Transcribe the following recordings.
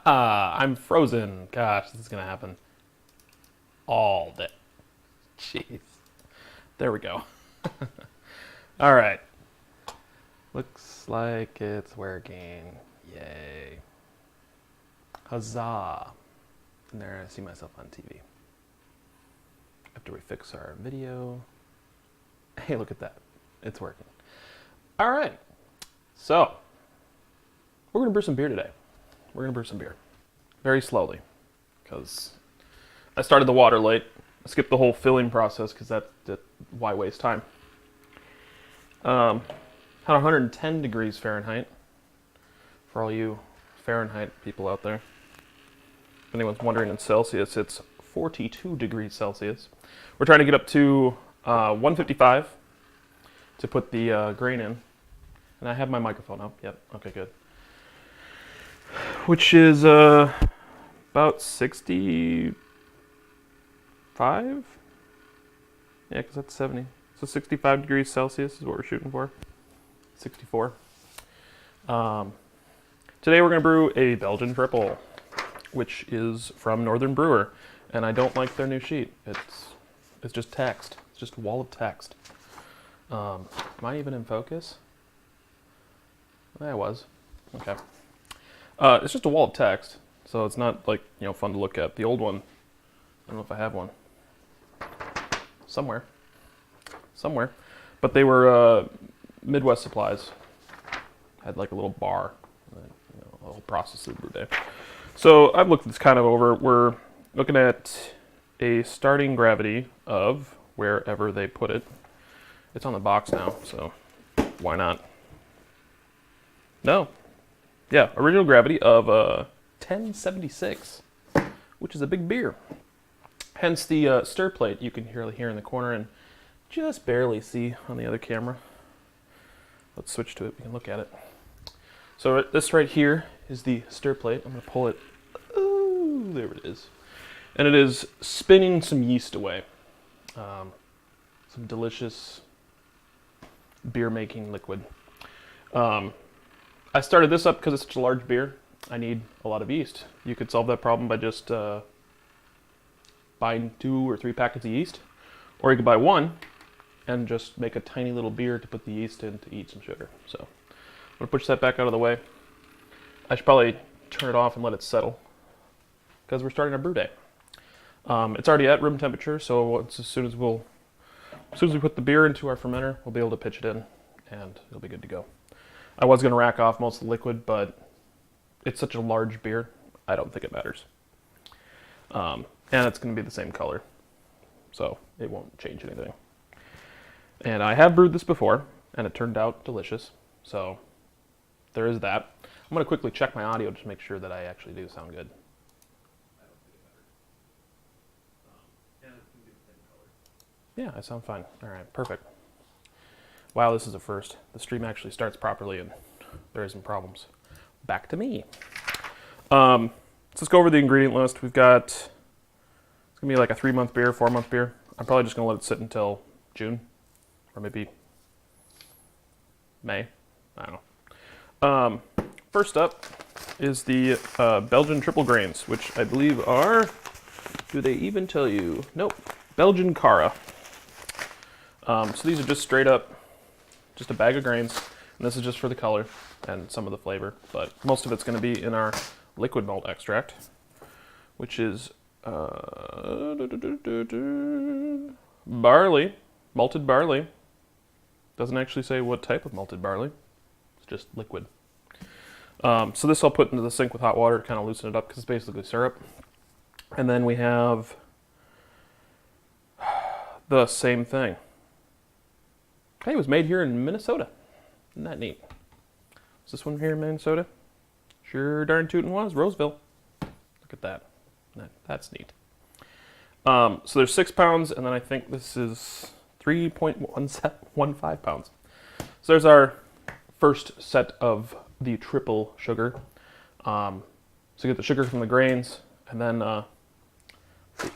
I'm frozen. Gosh, this is gonna happen all day. Jeez. There we go. All right. Looks like it's working. Yay. Huzzah. And there I see myself on TV. After we fix our video. Hey, look at that. It's working. All right. So, we're going to brew some beer today. We're going to brew some beer. Very slowly. Because I started the water late. I skipped the whole filling process because why waste time. Had 110 degrees Fahrenheit. For all you Fahrenheit people out there. If anyone's wondering in Celsius, it's 42 degrees Celsius. We're trying to get up to 155 to put the grain in. And I have my microphone up. Yep, okay, good. Which is about 65? Yeah, because that's 70. So 65 degrees Celsius is what we're shooting for. 64. Today we're going to brew a Belgian Triple, which is from Northern Brewer. And I don't like their new sheet. It's just text. It's just a wall of text. Am I even in focus? I was. Okay. It's just a wall of text, so it's not like, fun to look at. The old one, I don't know if I have one. Somewhere. But they were Midwest Supplies. Had like a little bar, a little process of the brew day. So I've looked this kind of over. We're looking at a starting gravity of wherever they put it. It's on the box now, so why not? No. Yeah, original gravity of 1076, which is a big beer. Hence the stir plate you can hear here in the corner and just barely see on the other camera. Let's switch to it, we can look at it. So this right here is the stir plate. I'm going to pull it. Ooh, there it is. And it is spinning some yeast away. Some delicious beer-making liquid. I started this up because it's such a large beer. I need a lot of yeast. You could solve that problem by just buying 2 or 3 packets of yeast. Or you could buy one and just make a tiny little beer to put the yeast in to eat some sugar. So I'm going to push that back out of the way. I should probably turn it off and let it settle because we're starting our brew day. It's already at room temperature, so as soon as we put the beer into our fermenter, we'll be able to pitch it in and it'll be good to go. I was going to rack off most of the liquid, but it's such a large beer, I don't think it matters. And it's going to be the same color, so it won't change anything. And I have brewed this before, and it turned out delicious, so there is that. I'm going to quickly check my audio just to make sure that I actually do sound good. Yeah, I sound fine. All right, perfect. Wow, this is a first. The stream actually starts properly and there are some problems. Back to me. Let's go over the ingredient list. We've got, it's going to be like a 3-month beer, 4-month beer. I'm probably just going to let it sit until June or maybe May. I don't know. First up is the Belgian Triple grains, which I believe are, do they even tell you? Nope, Belgian Cara. So these are just straight up, just a bag of grains, and this is just for the color and some of the flavor, but most of it's going to be in our liquid malt extract, which is barley, malted barley. Doesn't actually say what type of malted barley, it's just liquid. So this I'll put into the sink with hot water to kind of loosen it up because it's basically syrup. And then we have the same thing. Hey, it was made here in Minnesota. Isn't that neat? Is this one here in Minnesota? Sure darn tootin' was. Roseville. Look at that. That's neat. So there's 6 pounds, and then I think this is 3.15 pounds. So there's our first set of the triple sugar. So you get the sugar from the grains, and then the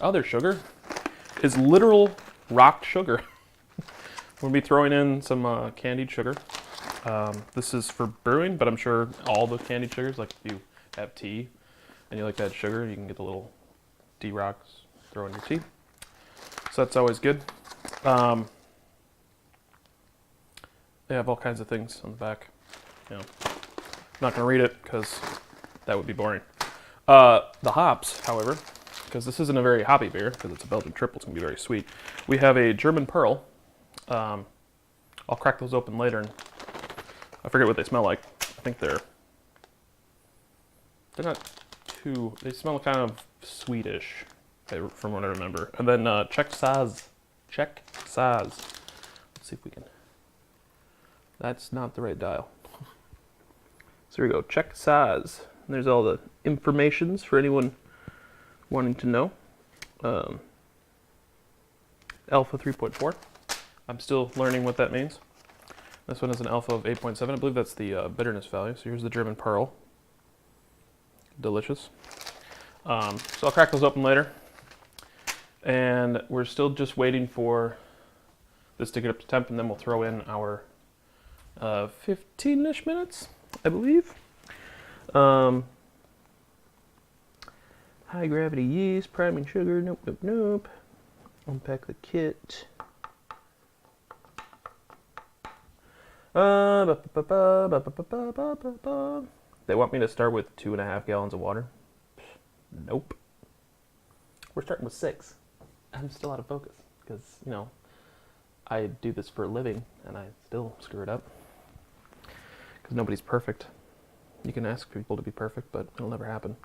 other sugar is literal rock sugar. We'll be throwing in some candied sugar. This is for brewing, but I'm sure all the candied sugars, like if you have tea, and you like to add sugar, you can get the little D-rocks, throw in your tea. So that's always good. They have all kinds of things on the back. You know, I'm not going to read it because that would be boring. The hops, however, because this isn't a very hoppy beer, because it's a Belgian Triple, it's going to be very sweet. We have a German Pearl. I'll crack those open later, and I forget what they smell like. I think they're not too, they smell kind of sweetish, from what I remember. And then Czech Saz. Let's see if we can, that's not the right dial. So here we go, Czech Saz. And there's all the informations for anyone wanting to know. Alpha 3.4. I'm still learning what that means. This one is an alpha of 8.7. I believe that's the bitterness value. So here's the German Pearl. Delicious. So I'll crack those open later. And we're still just waiting for this to get up to temp, and then we'll throw in our 15-ish minutes, I believe. High gravity yeast, priming sugar, nope. Unpack the kit. They want me to start with 2.5 gallons of water. Nope. We're starting with 6. I'm still out of focus because, you know, I do this for a living and I still screw it up. Because nobody's perfect. You can ask people to be perfect, but it'll never happen.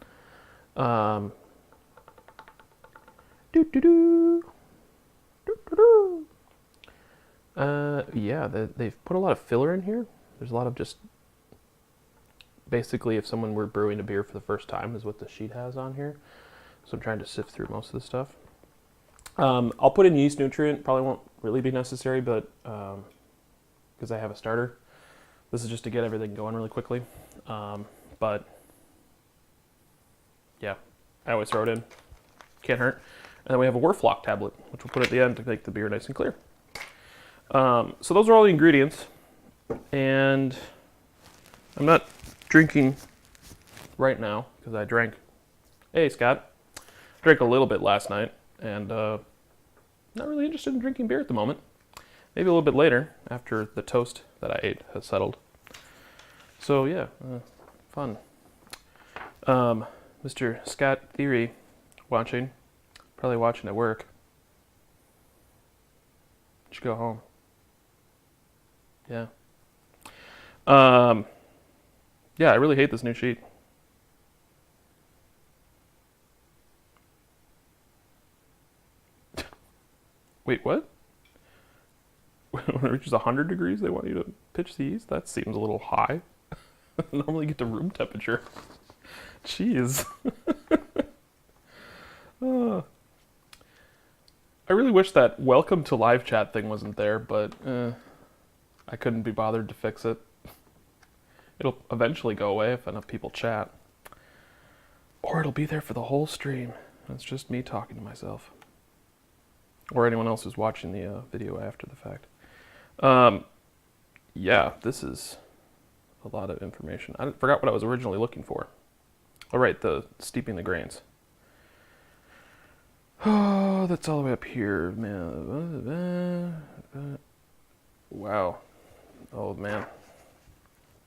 Yeah, they've put a lot of filler in here. There's a lot of just, basically if someone were brewing a beer for the first time is what the sheet has on here. So I'm trying to sift through most of the stuff. I'll put in yeast nutrient, probably won't really be necessary, but because I have a starter. This is just to get everything going really quickly. But yeah, I always throw it in. Can't hurt. And then we have a Werflock tablet, which we'll put at the end to make the beer nice and clear. So those are all the ingredients. And I'm not drinking right now because I drank, hey Scott, drank a little bit last night and not really interested in drinking beer at the moment. Maybe a little bit later after the toast that I ate has settled. So yeah, fun. Mr. Scott Theory watching, probably watching at work. Should go home. Yeah. Yeah, I really hate this new sheet. Wait, what? When it reaches 100 degrees, they want you to pitch the yeast? That seems a little high. Normally get to room temperature. Jeez. I really wish that welcome to live chat thing wasn't there, but I couldn't be bothered to fix it. It'll eventually go away if enough people chat. Or it'll be there for the whole stream. It's just me talking to myself. Or anyone else who's watching the video after the fact. Yeah, this is a lot of information. I forgot what I was originally looking for. Oh, right, the steeping the grains. Oh, that's all the way up here, man. Wow. Oh, man.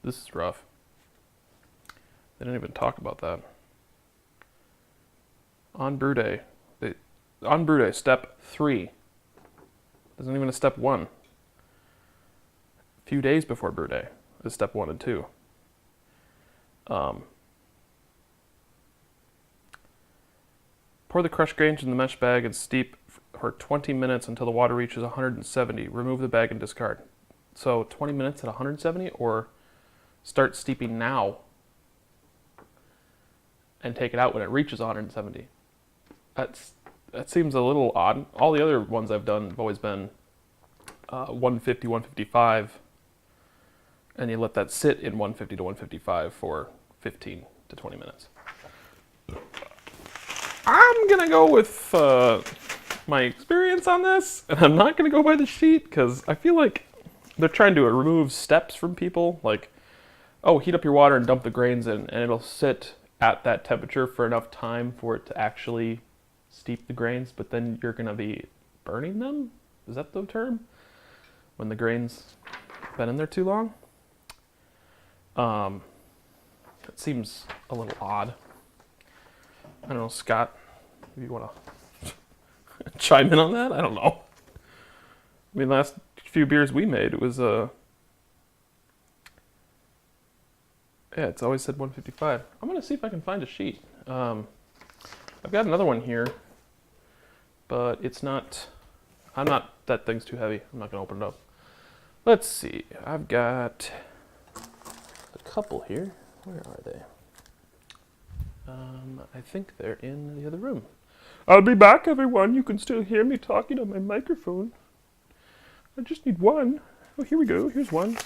This is rough. They didn't even talk about that. On brew day. On brew day, step 3. Isn't even a step 1. A few days before brew day is step 1 and 2. Pour the crushed grains in the mesh bag and steep for 20 minutes until the water reaches 170. Remove the bag and discard. So 20 minutes at 170, or start steeping now and take it out when it reaches 170. That seems a little odd. All the other ones I've done have always been 150, 155, and you let that sit in 150 to 155 for 15 to 20 minutes. I'm gonna go with my experience on this, and I'm not gonna go by the sheet because I feel like they're trying to remove steps from people. Like, oh, heat up your water and dump the grains in, and it'll sit at that temperature for enough time for it to actually steep the grains, but then you're going to be burning them? Is that the term? When the grains been in there too long? It seems a little odd. I don't know, Scott, if you want to chime in on that? I don't know. I mean, last few beers we made, it was yeah, it's always said 155. I'm gonna see if I can find a sheet. I've got another one here, but it's not. That thing's too heavy. I'm not gonna open it up. Let's see. I've got a couple here. Where are they? I think they're in the other room. I'll be back, everyone. You can still hear me talking on my microphone. I just need one. Oh, here we go. Here's one.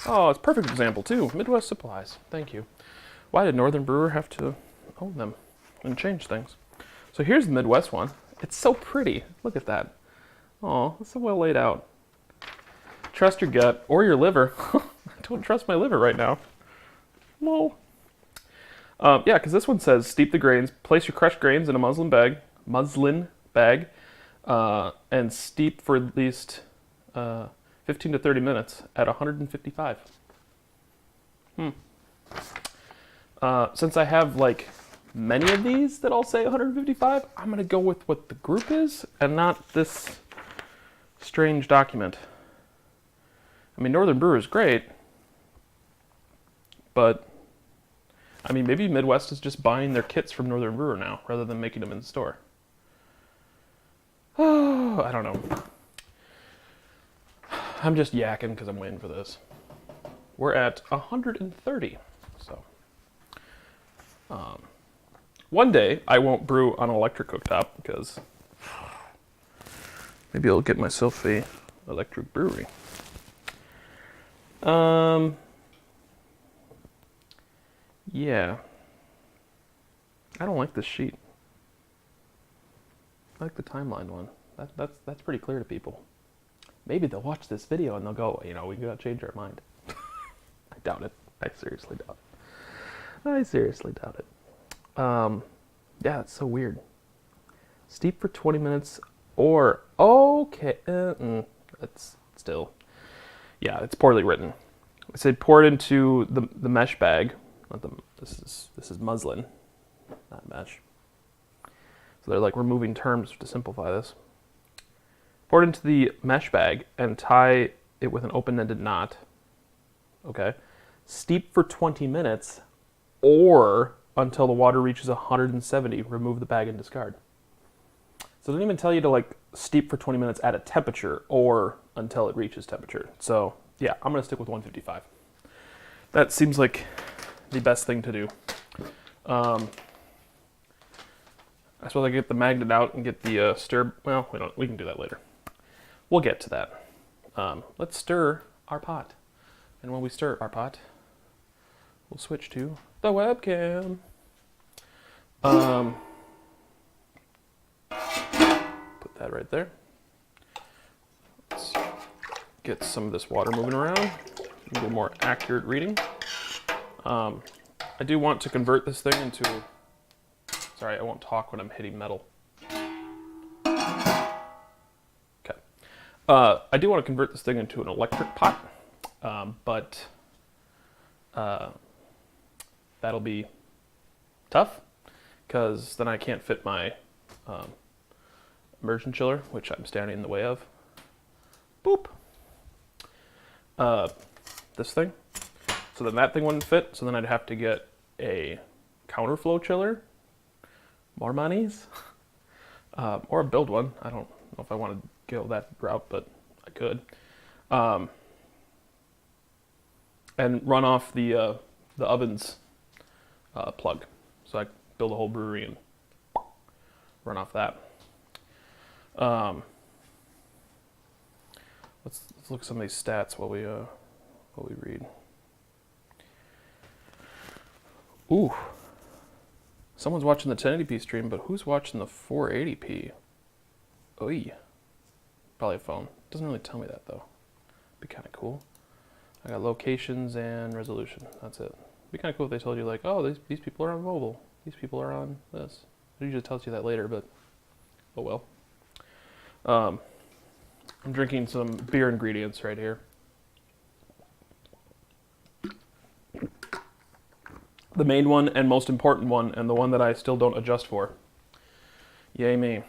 Oh, it's a perfect example, too. Midwest Supplies. Thank you. Why did Northern Brewer have to own them and change things? So here's the Midwest one. It's so pretty. Look at that. Oh, it's so well laid out. Trust your gut or your liver. I don't trust my liver right now. Lol. Yeah, because this one says, steep the grains, place your crushed grains in a muslin bag, and steep for at least 15 to 30 minutes at 155. Since I have like many of these that all say 155, I'm going to go with what the group is and not this strange document. I mean, Northern Brewer is great, but I mean, maybe Midwest is just buying their kits from Northern Brewer now rather than making them in the store. Oh, I don't know. I'm just yakking because I'm waiting for this. We're at 130, so. One day I won't brew on an electric cooktop because maybe I'll get myself a electric brewery. Yeah. I don't like this sheet. I like the timeline one. That's pretty clear to people. Maybe they'll watch this video and they'll go, you know, we gotta change our mind. I doubt it. I seriously doubt it. I seriously doubt it. Yeah, it's so weird. Steep for 20 minutes or, okay, that's still, yeah, it's poorly written. It said pour it into the mesh bag. Not the, this is muslin, not mesh. So they're like removing terms to simplify this. Pour it into the mesh bag and tie it with an open-ended knot. Okay. Steep for 20 minutes or until the water reaches 170, remove the bag and discard. So it doesn't even tell you to like steep for 20 minutes at a temperature or until it reaches temperature. So yeah, I'm going to stick with 155. That seems like the best thing to do. I suppose I get the magnet out and get the stir. Well, we can do that later. We'll get to that. Let's stir our pot. And when we stir our pot, we'll switch to the webcam. Put that right there. Let's get some of this water moving around and get a more accurate reading. I do want to convert this thing into, sorry, I won't talk when I'm hitting metal. Okay. I do want to convert this thing into an electric pot, but that'll be tough because then I can't fit my immersion chiller, which I'm standing in the way of. Boop. This thing. So then that thing wouldn't fit, so then I'd have to get a counterflow chiller, more monies, or build one. I don't know if I want to go that route, but I could. And run off the oven's plug. So I build a whole brewery and run off that. Let's look at some of these stats while we read. Ooh, someone's watching the 1080p stream, but who's watching the 480p? Oy, probably a phone. Doesn't really tell me that though. Be kind of cool. I got locations and resolution. That's it. It'd be kind of cool if they told you like, oh, these people are on mobile. These people are on this. It usually tells you that later, but oh well. I'm drinking some beer ingredients right here. The main one and most important one, and the one that I still don't adjust for. Yay me.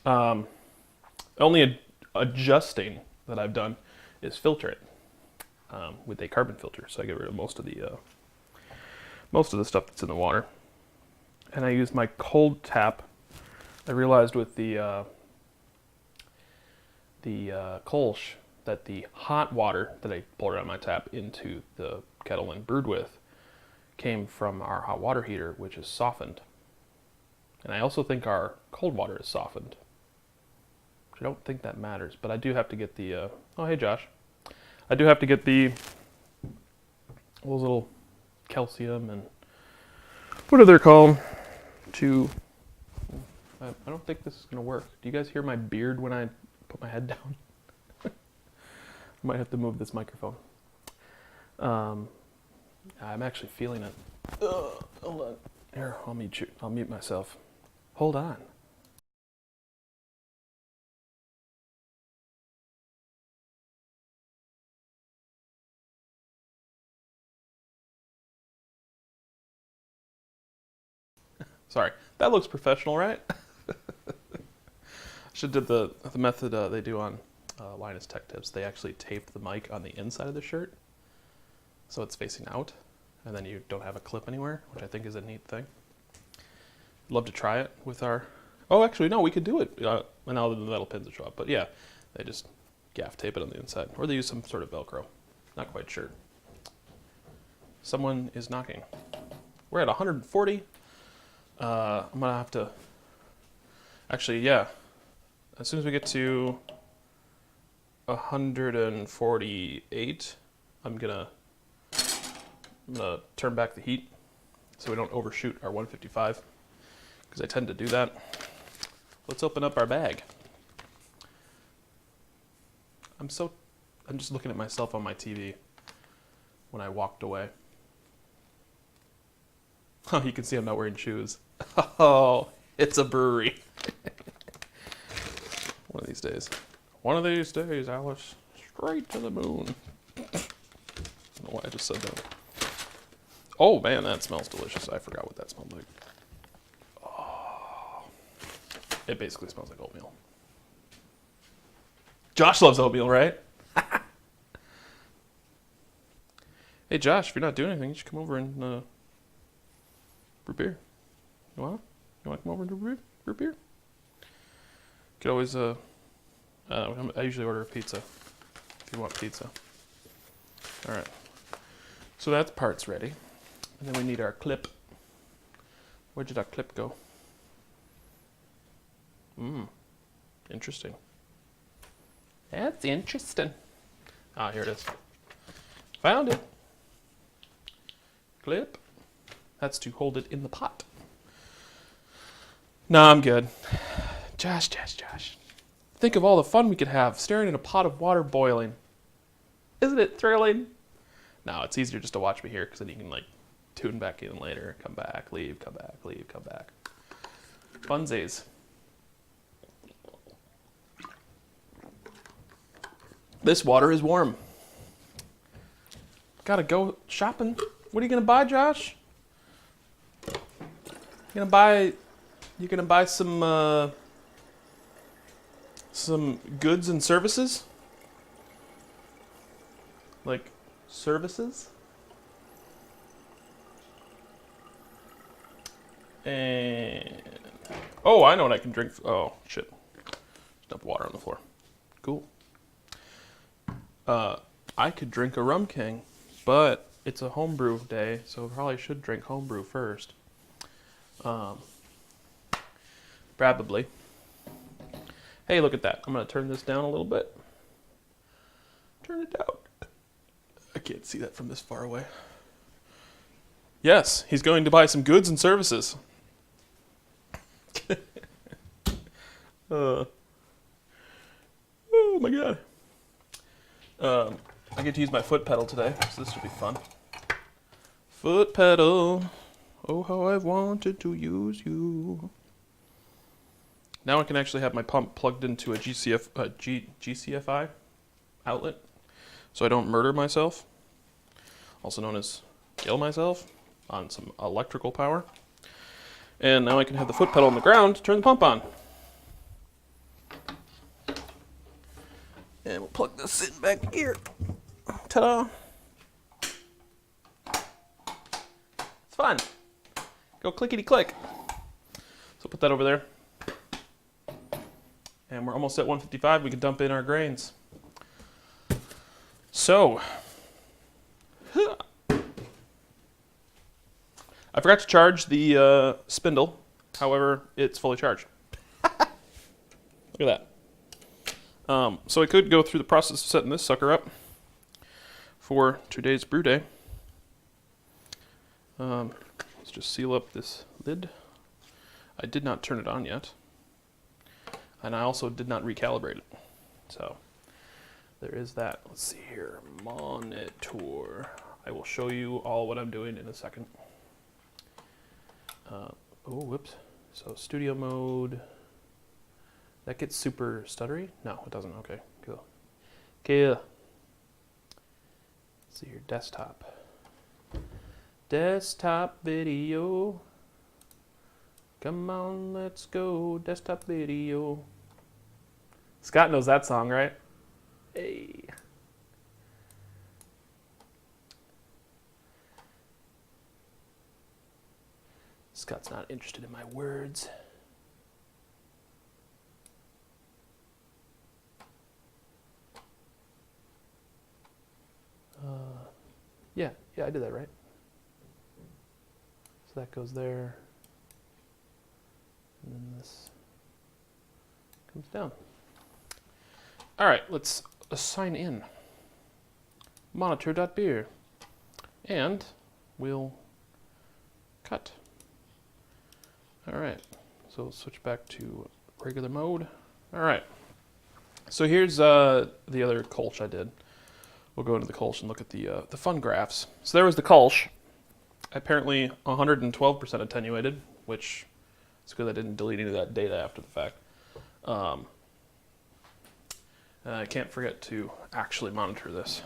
Only adjusting that I've done is filter it with a carbon filter, so I get rid of most of the stuff that's in the water. And I use my cold tap. I realized with the Kolsch that the hot water that I poured out of my tap into the kettle and brewed with came from our hot water heater, which is softened. And I also think our cold water is softened. Which I don't think that matters, but I do have to get the, oh hey Josh. I do have to get those little calcium and what are they called I don't think this is going to work. Do you guys hear my beard when I put my head down? I might have to move this microphone. I'm actually feeling it. Hold on. Here, I'll mute you. I'll mute myself. Hold on. Sorry. That looks professional, right? Should did the method they do on Linus Tech Tips. They actually tape the mic on the inside of the shirt, so it's facing out, and then you don't have a clip anywhere, which I think is a neat thing. Love to try it with our... Oh, actually, no, we could do it. And now the metal pins will show up. But yeah, they just gaff tape it on the inside. Or they use some sort of Velcro. Not quite sure. Someone is knocking. We're at 140. I'm going to have to... Actually, yeah. As soon as we get to 148, I'm gonna turn back the heat so we don't overshoot our 155, because I tend to do that. Let's open up our bag. I'm just looking at myself on my TV when I walked away. Oh, you can see I'm not wearing shoes. Oh, it's a brewery. One of these days. One of these days, Alice. Straight to the moon. I don't know why I just said that. Oh man, that smells delicious. I forgot what that smelled like. Oh. It basically smells like oatmeal. Josh loves oatmeal, right? Hey Josh, if you're not doing anything, you should come over and brew beer. You want to come over and brew beer? Could always, I usually order a pizza, if you want pizza. All right, so that's parts ready. And then we need our clip. Where did our clip go? Interesting. That's interesting. Ah, here it is. Found it. Clip. That's to hold it in the pot. No, I'm good. Josh. Think of all the fun we could have staring at a pot of water boiling. Isn't it thrilling? No, it's easier just to watch me here, because then you can like tune back in later, come back, leave, come back, leave, come back. Funsies. This water is warm. Gotta go shopping. What are you gonna buy, Josh? You gonna buy some goods and services? Like services? And oh, I know what I can drink. Oh shit! Just dumped water on the floor. Cool. I could drink a Rum King, but it's a homebrew day, so probably should drink homebrew first. Probably. Hey, look at that. I'm gonna turn this down a little bit. Turn it down. I can't see that from this far away. Yes, he's going to buy some goods and services. Oh my god. I get to use my foot pedal today, so this should be fun. Foot pedal. Oh, how I've wanted to use you. Now I can actually have my pump plugged into a GCFI outlet, so I don't murder myself, also known as kill myself, on some electrical power. And now I can have the foot pedal on the ground to turn the pump on. And we'll plug this in back here. Ta-da! It's fun. Go clickety-click. So put that over there. And we're almost at 155. We can dump in our grains. So, I forgot to charge the spindle. However, it's fully charged. Look at that. So I could go through the process of setting this sucker up for today's brew day. Let's just seal up this lid. I did not turn it on yet. And I also did not recalibrate it. So there is that. Let's see here. Monitor. I will show you all what I'm doing in a second. Oh, whoops. So studio mode. That gets super stuttery? No, it doesn't. Okay, cool. Okay. Let's see here. Desktop. Desktop video. Come on, let's go. Desktop video. Scott knows that song, right? Hey. Scott's not interested in my words. Yeah, I did that right. So that goes there. And then this comes down. All right, let's assign in monitor.beer. And we'll cut. All right, so we'll switch back to regular mode. All right, so here's the other Kolsch I did. We'll go into the Kolsch and look at the fun graphs. So there was the Kolsch, apparently 112% attenuated, which is because I didn't delete any of that data after the fact. I can't forget to actually monitor this.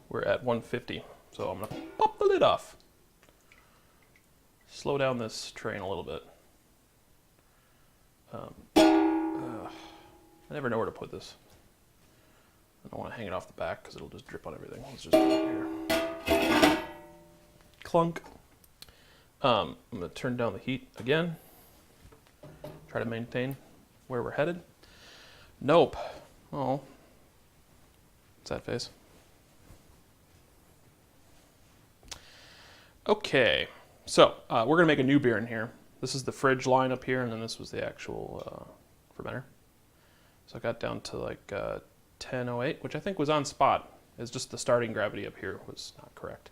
We're at 150, so I'm gonna pop the lid off. Slow down this train a little bit. I never know where to put this. I don't want to hang it off the back because it'll just drip on everything. Let's just put it here. Clunk. I'm going to turn down the heat again. Try to maintain where we're headed. Nope. Oh. What's that face? Okay. So, we're going to make a new beer in here. This is the fridge line up here, and then this was the actual fermenter. So I got down to like 1008, which I think was on spot. It's just the starting gravity up here was not correct.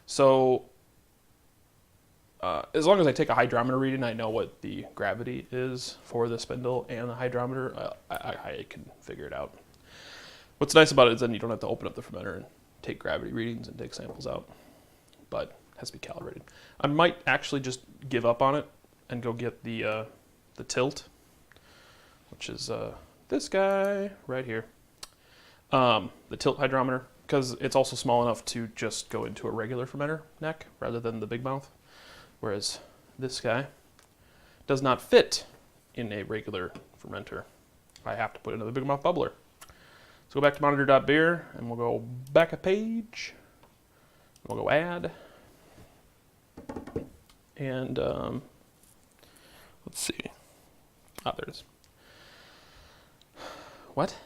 So as long as I take a hydrometer reading, I know what the gravity is for the spindle and the hydrometer. I can figure it out. What's nice about it is then you don't have to open up the fermenter and take gravity readings and take samples out, but it has to be calibrated. I might actually just give up on it and go get the tilt, which is this guy right here. The tilt hydrometer, because it's also small enough to just go into a regular fermenter neck rather than the big mouth, whereas this guy does not fit in a regular fermenter. I have to put it into the big mouth bubbler. So go back to monitor.beer and we'll go back a page. We'll go add. And let's see. Ah, there it is. What?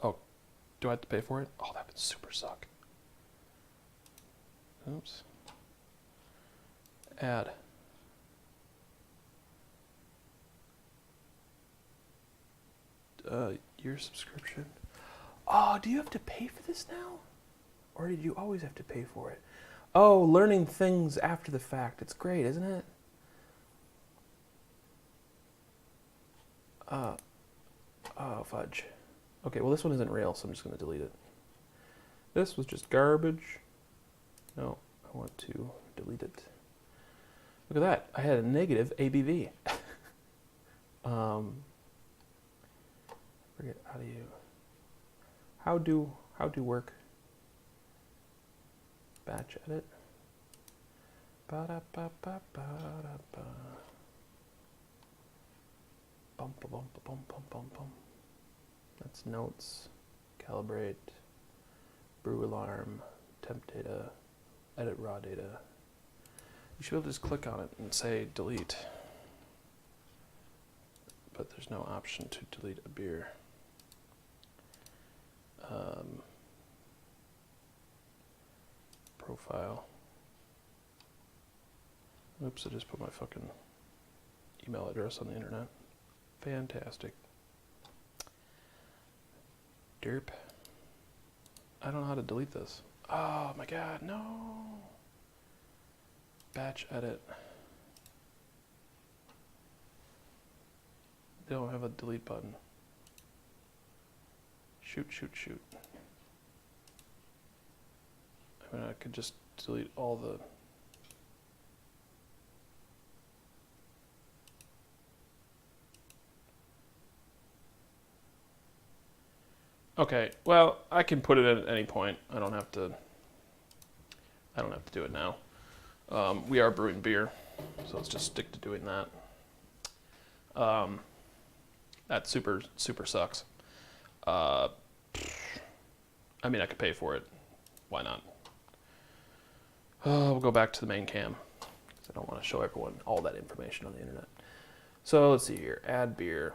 Oh, do I have to pay for it? Oh, that would super suck. Oops. Add. Your subscription. Oh, do you have to pay for this now? Or did you always have to pay for it? Oh, learning things after the fact. It's great, isn't it? Oh, fudge. Okay, well this one isn't real, so I'm just going to delete it. This was just garbage. No, I want to delete it. Look at that. I had a negative ABV. Forget how do work batch edit. Ba-da-ba-ba-ba-da-ba. Bum ba bum ba bum bum bum bum. That's notes, calibrate, brew alarm, temp data, edit raw data. You should be able to just click on it and say delete. But there's no option to delete a beer. Profile. Oops, I just put my fucking email address on the internet. Fantastic. Derp. I don't know how to delete this. Oh my god, no. Batch edit. They don't have a delete button. Shoot. I mean, I could just delete all the... Okay, well, I can put it in at any point. I don't have to do it now. We are brewing beer, so let's just stick to doing that. That super sucks. I mean, I could pay for it. Why not? We'll go back to the main cam, because I don't want to show everyone all that information on the internet. So let's see here. Add beer.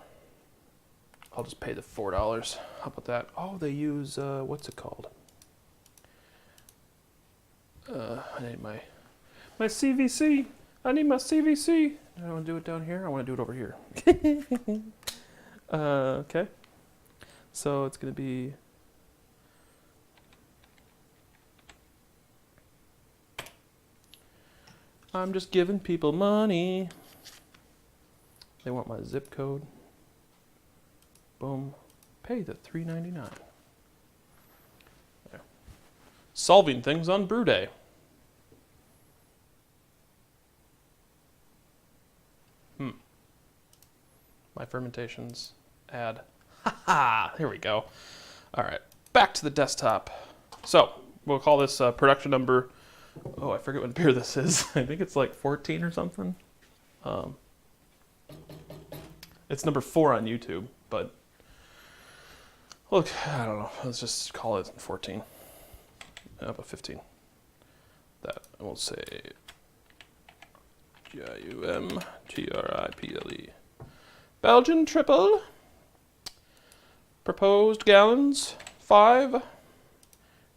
I'll just pay the $4. How about that? Oh, they use, what's it called? I need my CVC. I need my CVC. I don't want to do it down here. I want to do it over here. Okay. So it's going to be... I'm just giving people money. They want my zip code. Boom. Pay the $3.99. There. Solving things on brew day. My fermentations. Add. Ha! Here we go. All right. Back to the desktop. So we'll call this production number. Oh, I forget what beer this is. I think it's like 14 or something. It's number 4 on YouTube, but look, I don't know. Let's just call it 14. But 15. That, and we'll say G-I-U-M-T-R-I-P-L-E. Belgium Triple. Proposed gallons, 5.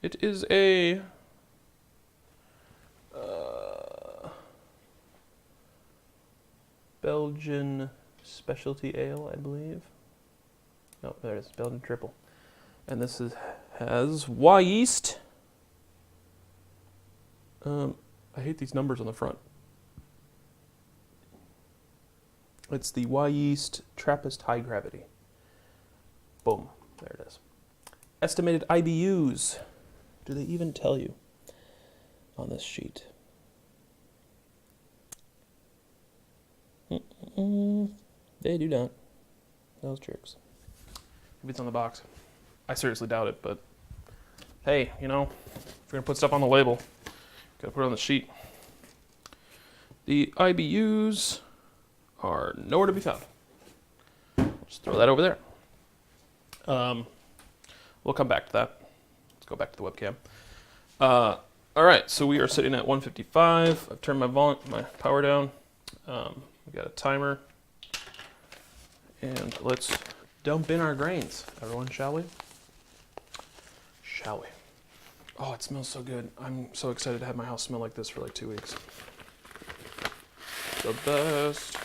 It is a Belgian specialty ale, I believe. No, there it is, Belgium Triple. And this has Y yeast. I hate these numbers on the front. It's the Y yeast Trappist high gravity. Boom, there it is. Estimated IBUs. Do they even tell you on this sheet? They do not. Those jerks. Maybe it's on the box. I seriously doubt it, but hey, you know, if you're gonna put stuff on the label, gotta put it on the sheet. The IBUs are nowhere to be found. Just throw that over there. We'll come back to that. Let's go back to the webcam. All right, so we are sitting at 155. I've turned my power down. We got a timer. And let's dump in our grains, everyone, shall we? Shall we? Oh, it smells so good. I'm so excited to have my house smell like this for like 2 weeks. The best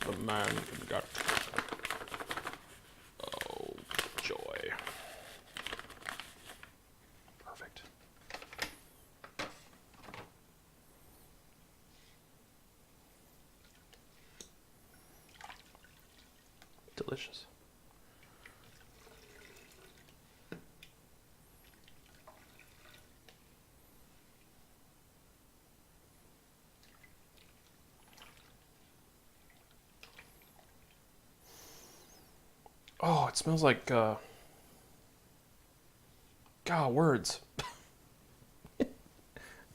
the man can get. Oh, joy. Perfect. Delicious. it smells like, words.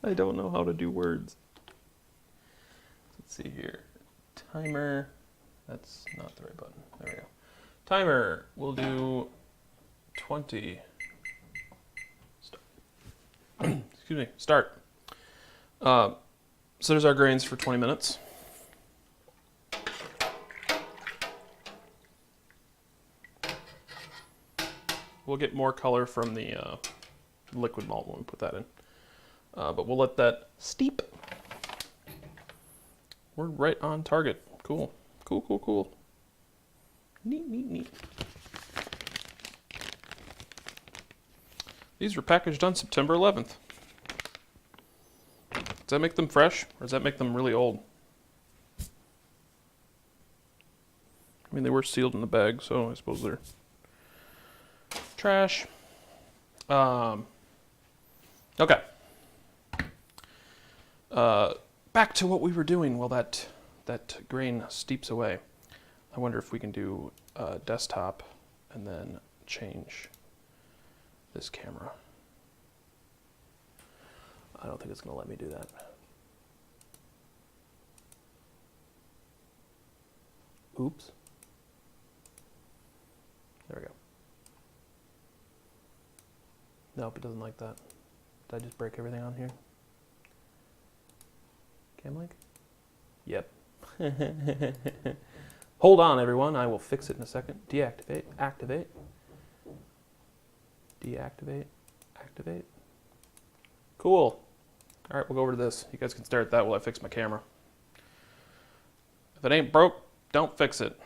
I don't know how to do words. Let's see here. Timer. That's not the right button. There we go. Timer. We'll do 20. Excuse me. Start. So there's our grains for 20 minutes. We'll get more color from the liquid malt when we put that in. But we'll let that steep. We're right on target. Cool. Cool, cool, cool. Neat, neat, neat. These were packaged on September 11th. Does that make them fresh, or does that make them really old? I mean, they were sealed in the bag, so I suppose they're trash. Okay. Back to what we were doing while that grain steeps away. I wonder if we can do desktop and then change this camera. I don't think it's going to let me do that. Oops. There we go. Nope, it doesn't like that. Did I just break everything on here? Cam link? Yep. Hold on, everyone. I will fix it in a second. Deactivate. Activate. Deactivate. Activate. Cool. All right, we'll go over to this. You guys can stare at that while I fix my camera. If it ain't broke, don't fix it.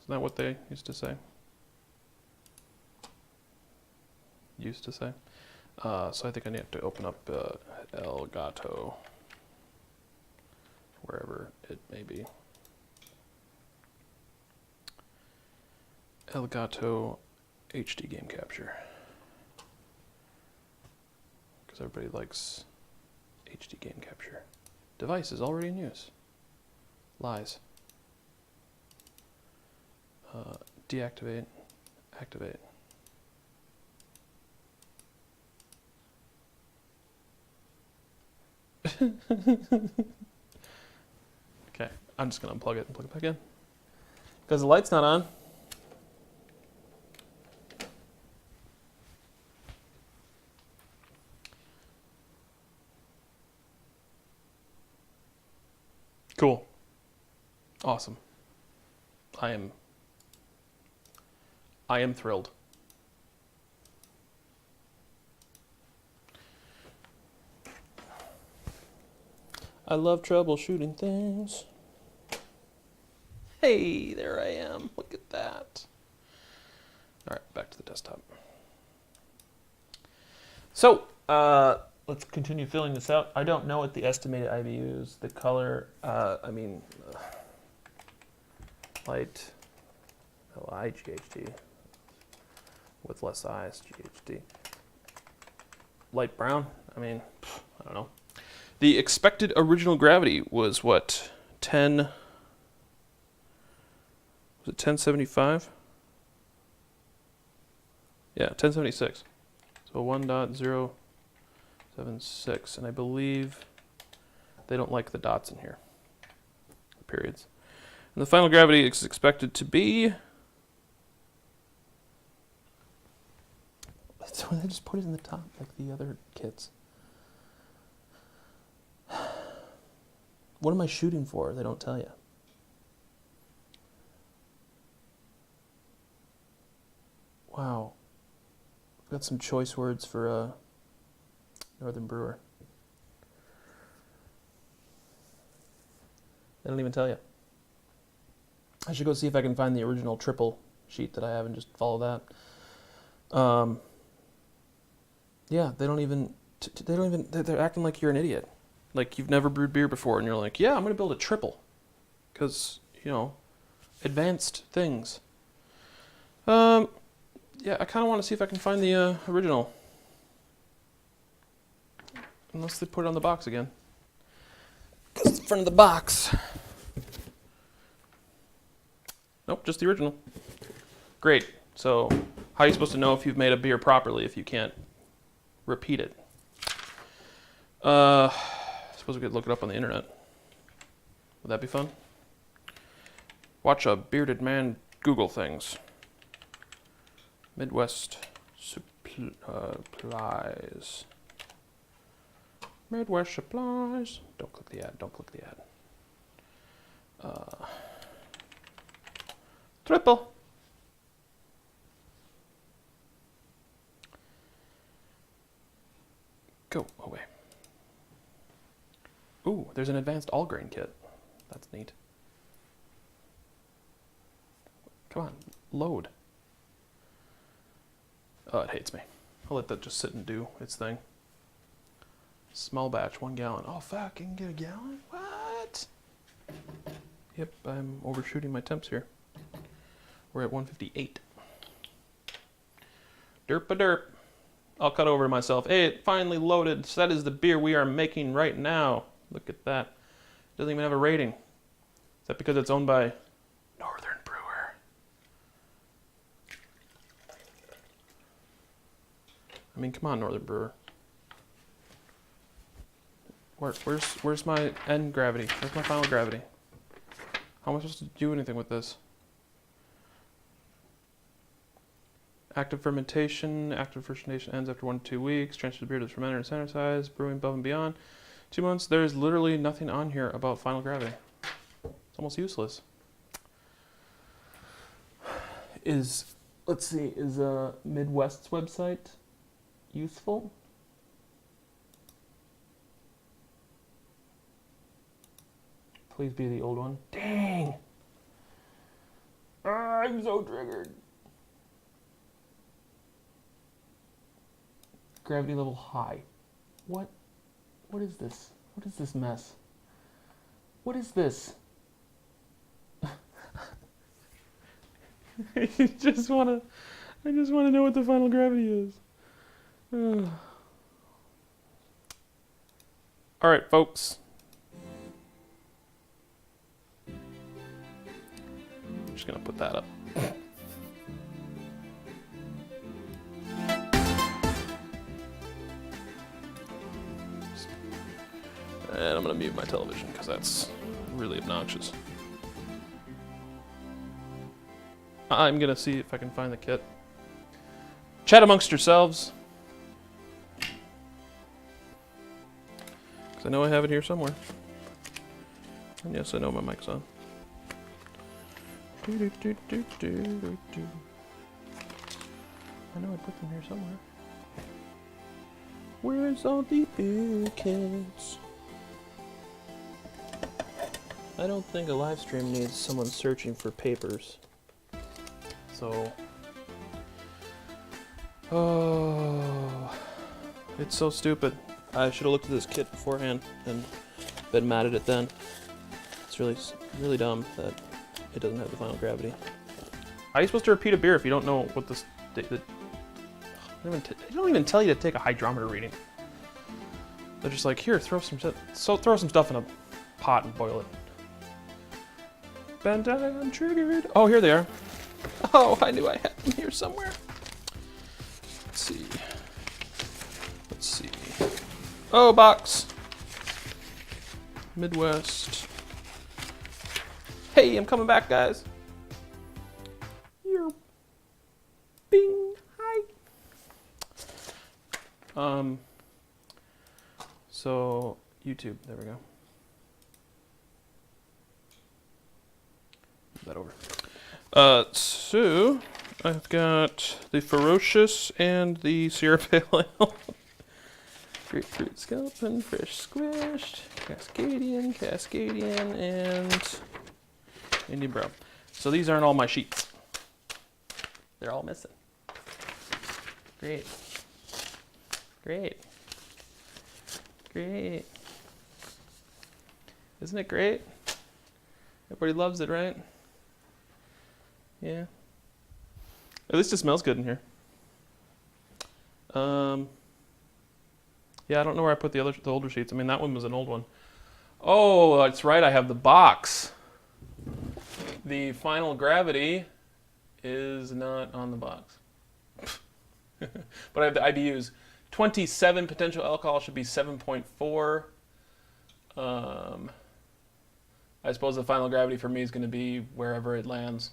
Isn't that what they used to say? So I think I need to open up Elgato, wherever it may be. Elgato HD game capture. Because everybody likes HD game capture. Device is already in use. Lies. Deactivate. Activate. Okay, I'm just going to unplug it and plug it back in. Because the light's not on. Cool. Awesome. I am thrilled. I love troubleshooting things. Hey, there I am. Look at that. All right, back to the desktop. So, let's continue filling this out. I don't know what the estimated IBUs, the color, light, LI, GHD, with less I's, GHD. Light brown, I don't know. The expected original gravity was what, 1075? Yeah, 1076. So 1.076, and I believe they don't like the dots in here, the periods. And the final gravity is expected to be, so they just put it in the top like the other kits. What am I shooting for? They don't tell you. Wow. I've got some choice words for Northern Brewer. They don't even tell you. I should go see if I can find the original triple sheet that I have and just follow that. Yeah, they're acting like you're an idiot. Like you've never brewed beer before and you're like, yeah, I'm going to build a triple. Because, advanced things. Yeah, I kind of want to see if I can find the original. Unless they put it on the box again. Because it's in front of the box. Nope, just the original. Great. So how are you supposed to know if you've made a beer properly if you can't repeat it? I suppose we could look it up on the internet. Would that be fun? Watch a bearded man Google things. Midwest supplies. Midwest supplies. Don't click the ad. Don't click the ad. Triple. Go away. Ooh, there's an advanced all-grain kit. That's neat. Come on, load. Oh, it hates me. I'll let that just sit and do its thing. Small batch, 1 gallon. Oh, fuck, I can get a gallon? What? Yep, I'm overshooting my temps here. We're at 158. Derp-a-derp. I'll cut over to myself. Hey, it finally loaded. So that is the beer we are making right now. Look at that. It doesn't even have a rating. Is that because it's owned by Northern Brewer? I mean, come on, Northern Brewer. Where's my end gravity? Where's my final gravity? How am I supposed to do anything with this? Active fermentation ends after 1 to 2 weeks. Transfer the beer to the fermenter and sanitize. Brewing above and beyond. 2 months. There's literally nothing on here about final gravity. It's almost useless. Let's see, is Midwest's website useful? Please be the old one. Dang! I'm so triggered. Gravity level high. What is this? What is this mess? What is this? I just wanna know what the final gravity is. All right, folks. I'm just gonna put that up. And I'm going to mute my television because that's really obnoxious. I'm going to see if I can find the kit. Chat amongst yourselves. Because I know I have it here somewhere. And yes, I know my mic's on. I know I put them here somewhere. Where's all the beer kits? I don't think a live stream needs someone searching for papers. So, oh, it's so stupid. I should have looked at this kit beforehand and been mad at it then. It's really dumb that it doesn't have the final gravity. How are you supposed to repeat a beer if you don't know what this? They don't even tell you to take a hydrometer reading. They're just like, here, throw some stuff in a pot and boil it. Bandai, I'm triggered. Oh, here they are. Oh, I knew I had them here somewhere. Let's see. Oh, box. Midwest. Hey, I'm coming back, guys. You're bing. Hi. So YouTube, there we go. Move that over. So I've got the Ferocious and the Sierra Pale Ale. Grapefruit Scalpin, Fresh Squished, Cascadian, and Indian Brown. So these aren't all my sheets. They're all missing. Great. Isn't it great? Everybody loves it, right? Yeah. At least it smells good in here. Yeah, I don't know where I put the older sheets. I mean, that one was an old one. Oh, that's right. I have the box. The final gravity is not on the box. But I have the IBUs. 27 potential alcohol should be 7.4. I suppose the final gravity for me is going to be wherever it lands.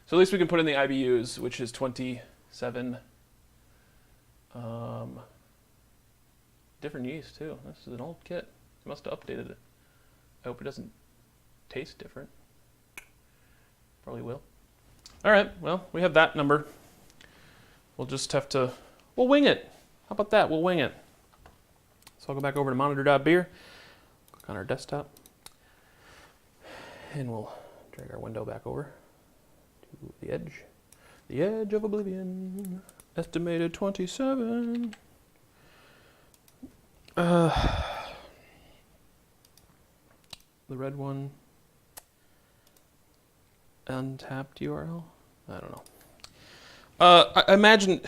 So at least we can put in the IBUs, which is 27. Different yeast too. This is an old kit. They must have updated it. I hope it doesn't taste different. Probably will. All right, well, we have that number. We'll just have to, we'll wing it. How about that? We'll wing it. So I'll go back over to monitor.beer, click on our desktop, and we'll drag our window back over to the edge of oblivion. Estimated 27. The red one, untapped URL. I don't know. I imagine.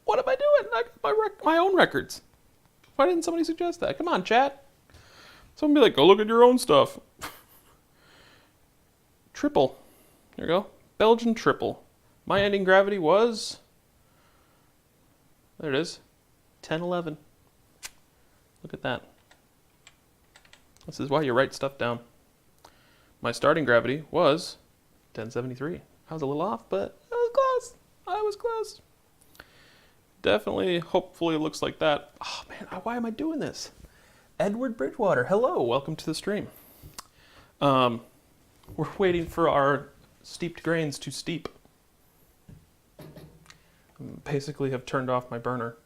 What am I doing? I got my own records. Why didn't somebody suggest that? Come on, chat. Someone be like, go look at your own stuff. Triple. There you go. Belgian Triple. My ending gravity was. There it is. 1011. Look at that. This is why you write stuff down. My starting gravity was 1073. I was a little off, but I was close. I was close. Definitely, hopefully it looks like that. Oh man, why am I doing this? Edward Bridgewater, hello, welcome to the stream. We're waiting for our steeped grains to steep. Basically have turned off my burner.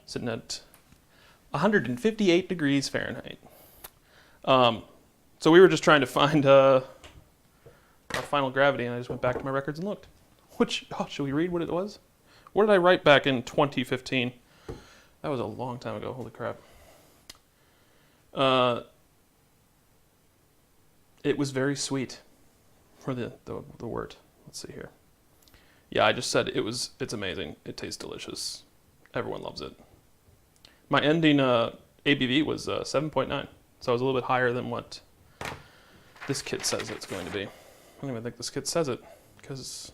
Sitting at 158 degrees Fahrenheit. So we were just trying to find our final gravity, and I just went back to my records and looked. Should we read what it was? What did I write back in 2015? That was a long time ago, holy crap. It was very sweet for the word. Let's see here. Yeah, I just said it's amazing. It tastes delicious. Everyone loves it. My ending ABV was 7.9, so I was a little bit higher than what this kit says it's going to be. I don't even think this kit says it, because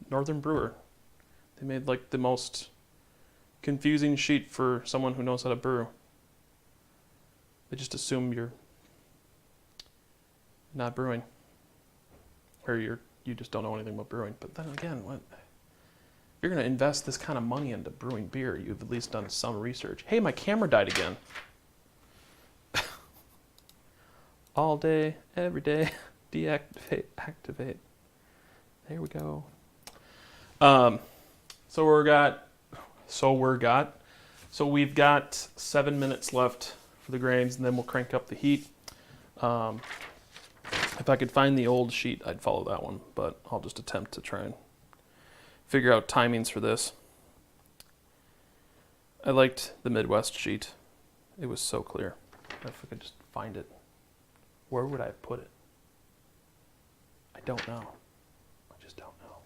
Northern Brewer, they made like the most confusing sheet for someone who knows how to brew. They just assume you're not brewing, or you just don't know anything about brewing. But then again, if you're going to invest this kind of money into brewing beer, you've at least done some research. Hey, my camera died again. All day, every day, deactivate, activate. There we go. So we've got 7 minutes left for the grains, and then we'll crank up the heat. If I could find the old sheet, I'd follow that one, but I'll just attempt to try and figure out timings for this. I liked the Midwest sheet. It was so clear. If I could just find it. Where would I have put it? I don't know. I just don't know.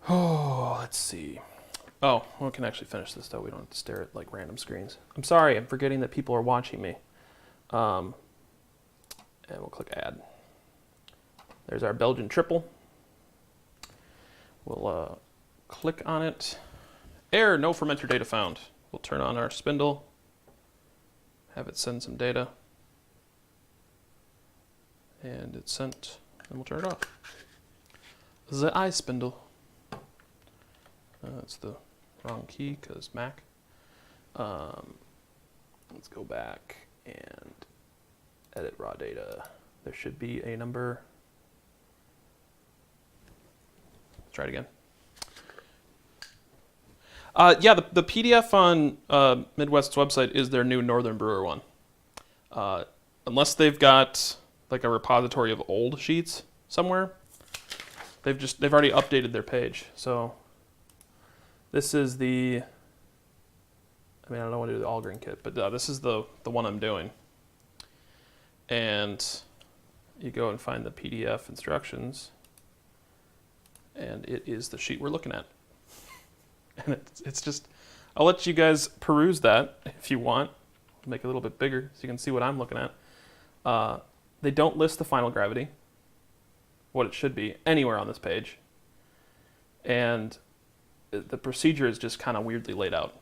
Oh, let's see. Oh, we can actually finish this though. We don't have to stare at like random screens. I'm sorry, I'm forgetting that people are watching me. And we'll click add. There's our Belgian Triple. We'll click on it. Error, no fermenter data found. We'll turn on our spindle, have it send some data, and it's sent, and we'll turn it off. The I spindle. That's the wrong key because Mac. Let's go back and edit raw data. There should be a number. Let's try it again. Yeah, the PDF on Midwest's website is their new Northern Brewer one. Unless they've got like a repository of old sheets somewhere, they've already updated their page. So this is the, I mean, I don't want to do the all grain kit, but this is the one I'm doing. And you go and find the PDF instructions, and it is the sheet we're looking at. And it's just, I'll let you guys peruse that if you want. Make it a little bit bigger so you can see what I'm looking at. they don't list the final gravity, what it should be, anywhere on this page. And the procedure is just kind of weirdly laid out.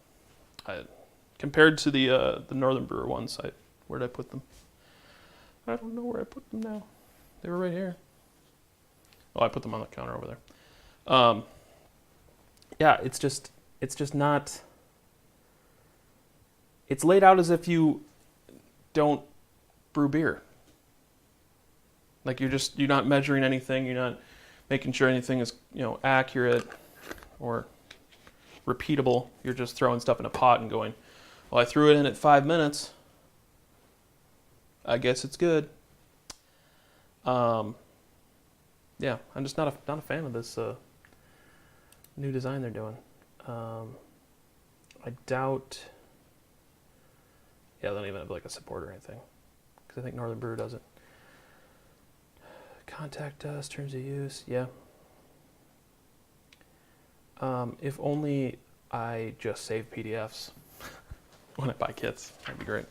Compared to the Northern Brewer ones, where did I put them? I don't know where I put them now. They were right here. Oh, I put them on the counter over there. Yeah, it's just not. It's laid out as if you don't brew beer. Like you're not measuring anything. You're not making sure anything is accurate or repeatable. You're just throwing stuff in a pot and going, well, I threw it in at 5 minutes. I guess it's good. Yeah, I'm just not a fan of this new design they're doing. I doubt. Yeah, they don't even have like a support or anything, because I think Northern Brewer does it. Contact us, terms of use, yeah. If only I just save PDFs when I buy kits, that'd be great.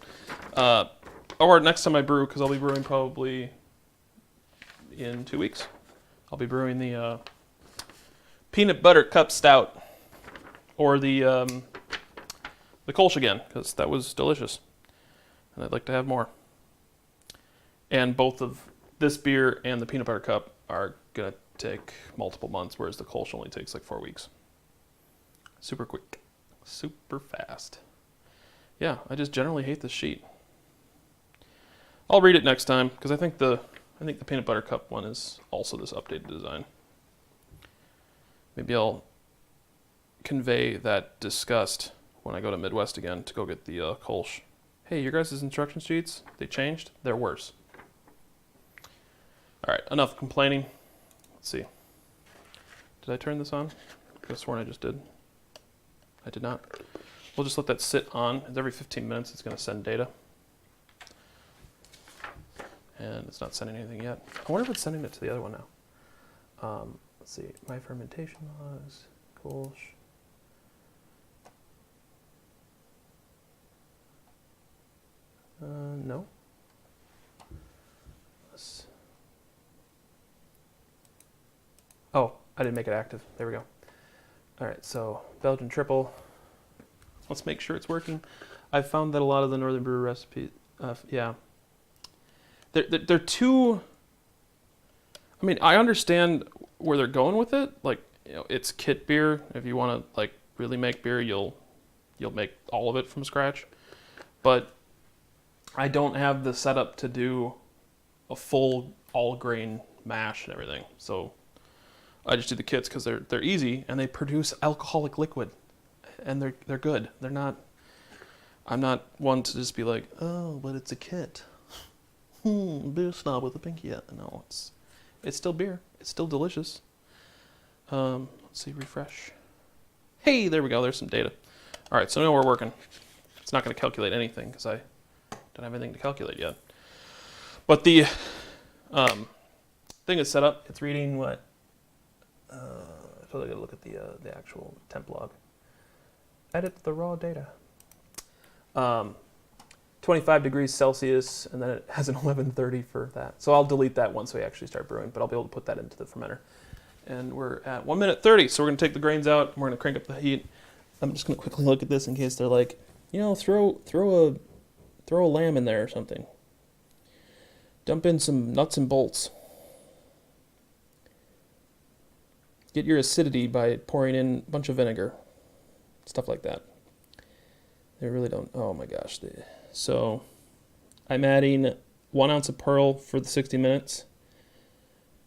Or next time I brew, because I'll be brewing probably in 2 weeks. I'll be brewing the peanut butter cup stout, or the Kolsch again, because that was delicious, and I'd like to have more. And both of this beer and the peanut butter cup are gonna take multiple months, whereas the Kolsch only takes like 4 weeks. Super quick, super fast. Yeah, I just generally hate this sheet. I'll read it next time, because I think the peanut butter cup one is also this updated design. Maybe I'll convey that disgust when I go to Midwest again to go get the Kolsch. Hey, your guys' instruction sheets, they changed? They're worse. All right, enough complaining. Let's see. Did I turn this on? I could have sworn I just did. I did not. We'll just let that sit on. Every 15 minutes it's going to send data. And it's not sending anything yet. I wonder if it's sending it to the other one now. Let's see. My fermentation logs, Kolsch. No. Oh, I didn't make it active. There we go. All right, so Belgium Triple. Let's make sure it's working. I've found that a lot of the Northern Brewer recipes, yeah, they're too. I mean, I understand where they're going with it. Like, it's kit beer. If you want to like really make beer, you'll make all of it from scratch. But I don't have the setup to do a full all grain mash and everything. So I just do the kits because they're easy and they produce alcoholic liquid, and they're good. They're not. I'm not one to just be like, oh, but it's a kit. Beer snob with a pinky. Yeah, no, it's still beer. It's still delicious. Let's see, refresh. Hey, there we go. There's some data. All right, so now we're working. It's not going to calculate anything because I don't have anything to calculate yet. But the thing is set up. It's reading what? I feel like I gotta look at the actual temp log. Edit the raw data. 25 degrees Celsius, and then it has an 1130 for that. So I'll delete that once we actually start brewing, but I'll be able to put that into the fermenter. And we're at 1 minute 30, so we're gonna take the grains out, and we're gonna crank up the heat. I'm just gonna quickly look at this in case they're like, throw a lamb in there or something. Dump in some nuts and bolts. Get your acidity by pouring in a bunch of vinegar. Stuff like that. They really don't. Oh my gosh. So I'm adding 1 ounce of pearl for the 60 minutes.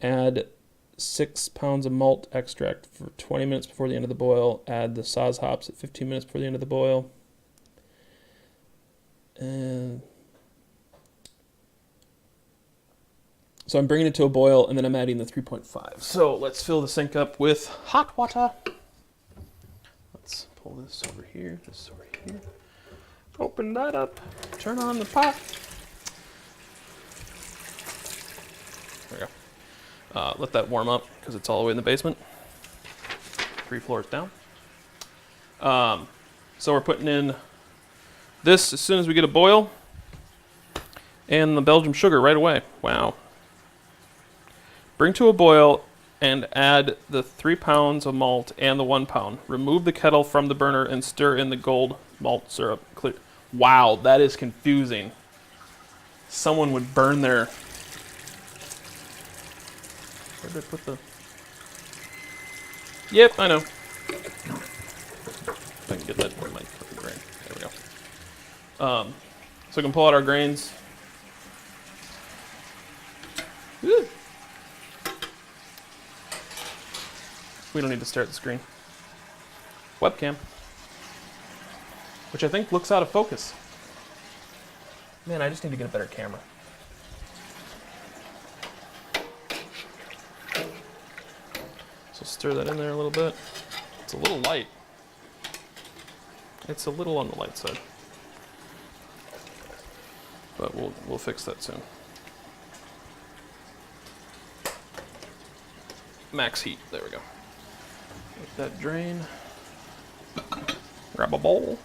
Add 6 pounds of malt extract for 20 minutes before the end of the boil. Add the Saaz hops at 15 minutes before the end of the boil. And so I'm bringing it to a boil, and then I'm adding the 3.5. So let's fill the sink up with hot water. Let's pull this over here, this over here. Open that up, turn on the pot. There we go. Let that warm up, because it's all the way in the basement. 3 floors down. So we're putting in this as soon as we get a boil. And the Belgium sugar right away. Wow. Bring to a boil and add the 3 pounds of malt and the 1 pound. Remove the kettle from the burner and stir in the gold malt syrup. Clear. Wow, that is confusing. Someone would burn their... Where did I put the... Yep, I know. If I can get that in my grain. There we go. So we can pull out our grains. Woo. We don't need to stare at the screen. Webcam. Which I think looks out of focus. Man, I just need to get a better camera. So stir that in there a little bit. It's a little light. It's a little on the light side. But we'll fix that soon. Max heat. There we go. Let that drain. Grab a bowl.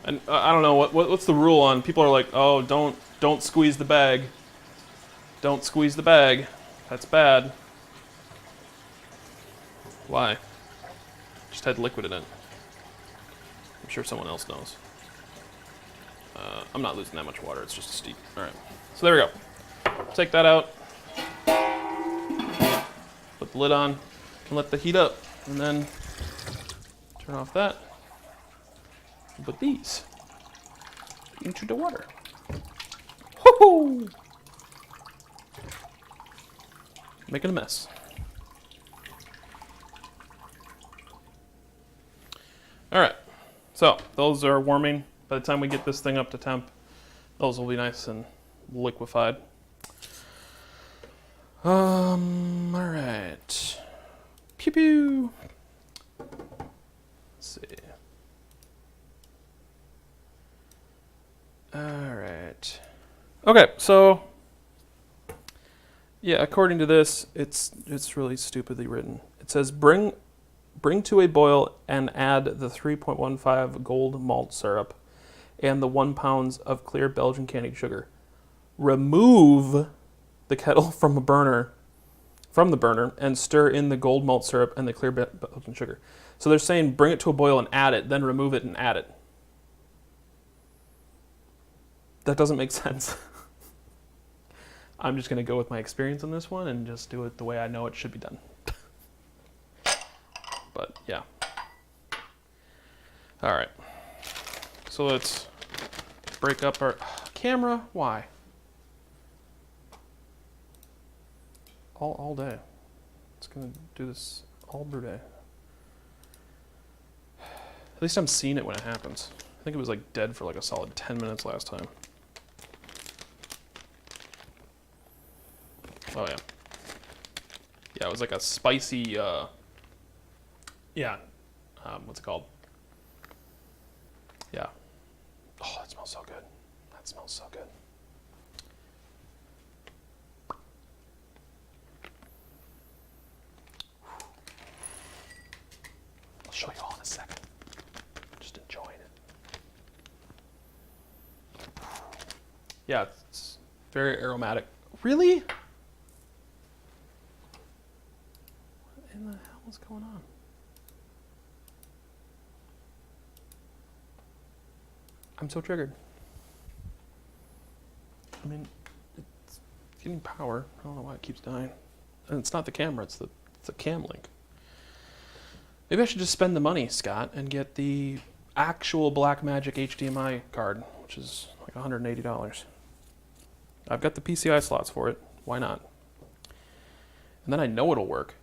And I don't know what's the rule on. People are like, oh, don't squeeze the bag. Don't squeeze the bag. That's bad. Why? Just had liquid in it. I'm sure someone else knows. I'm not losing that much water. It's just a steep. All right. So there we go. Take that out. Put the lid on and let the heat up. And then turn off that. And put these into the water. Woo-hoo! Making a mess. All right. So those are warming. By the time we get this thing up to temp, those will be nice and liquefied. All right. Pew pew. Let's see. All right. Okay, so yeah, according to this, it's really stupidly written. It says bring to a boil and add the 3.15 gold malt syrup and the 1 pound of clear Belgian candied sugar. Remove the kettle from the burner and stir in the gold malt syrup and the clear Belgian sugar. So they're saying bring it to a boil and add it, then remove it and add it. That doesn't make sense. I'm just going to go with my experience on this one and just do it the way I know it should be done. But yeah. All right. So let's break up our camera. Why? All day. It's gonna do this all brew day. At least I'm seeing it when it happens. I think it was like dead for like a solid 10 minutes last time. Oh yeah. Yeah, it was like a spicy, what's it called? Yeah. Oh, that smells so good. That smells so good. I'll show you all in a second. Just enjoying it. Yeah, it's very aromatic. Really? What in the hell is going on? I'm so triggered. I mean, it's getting power. I don't know why it keeps dying. And it's not the camera, it's the cam link. Maybe I should just spend the money, Scott, and get the actual Blackmagic HDMI card, which is like $180. I've got the PCI slots for it. Why not? And then I know it'll work.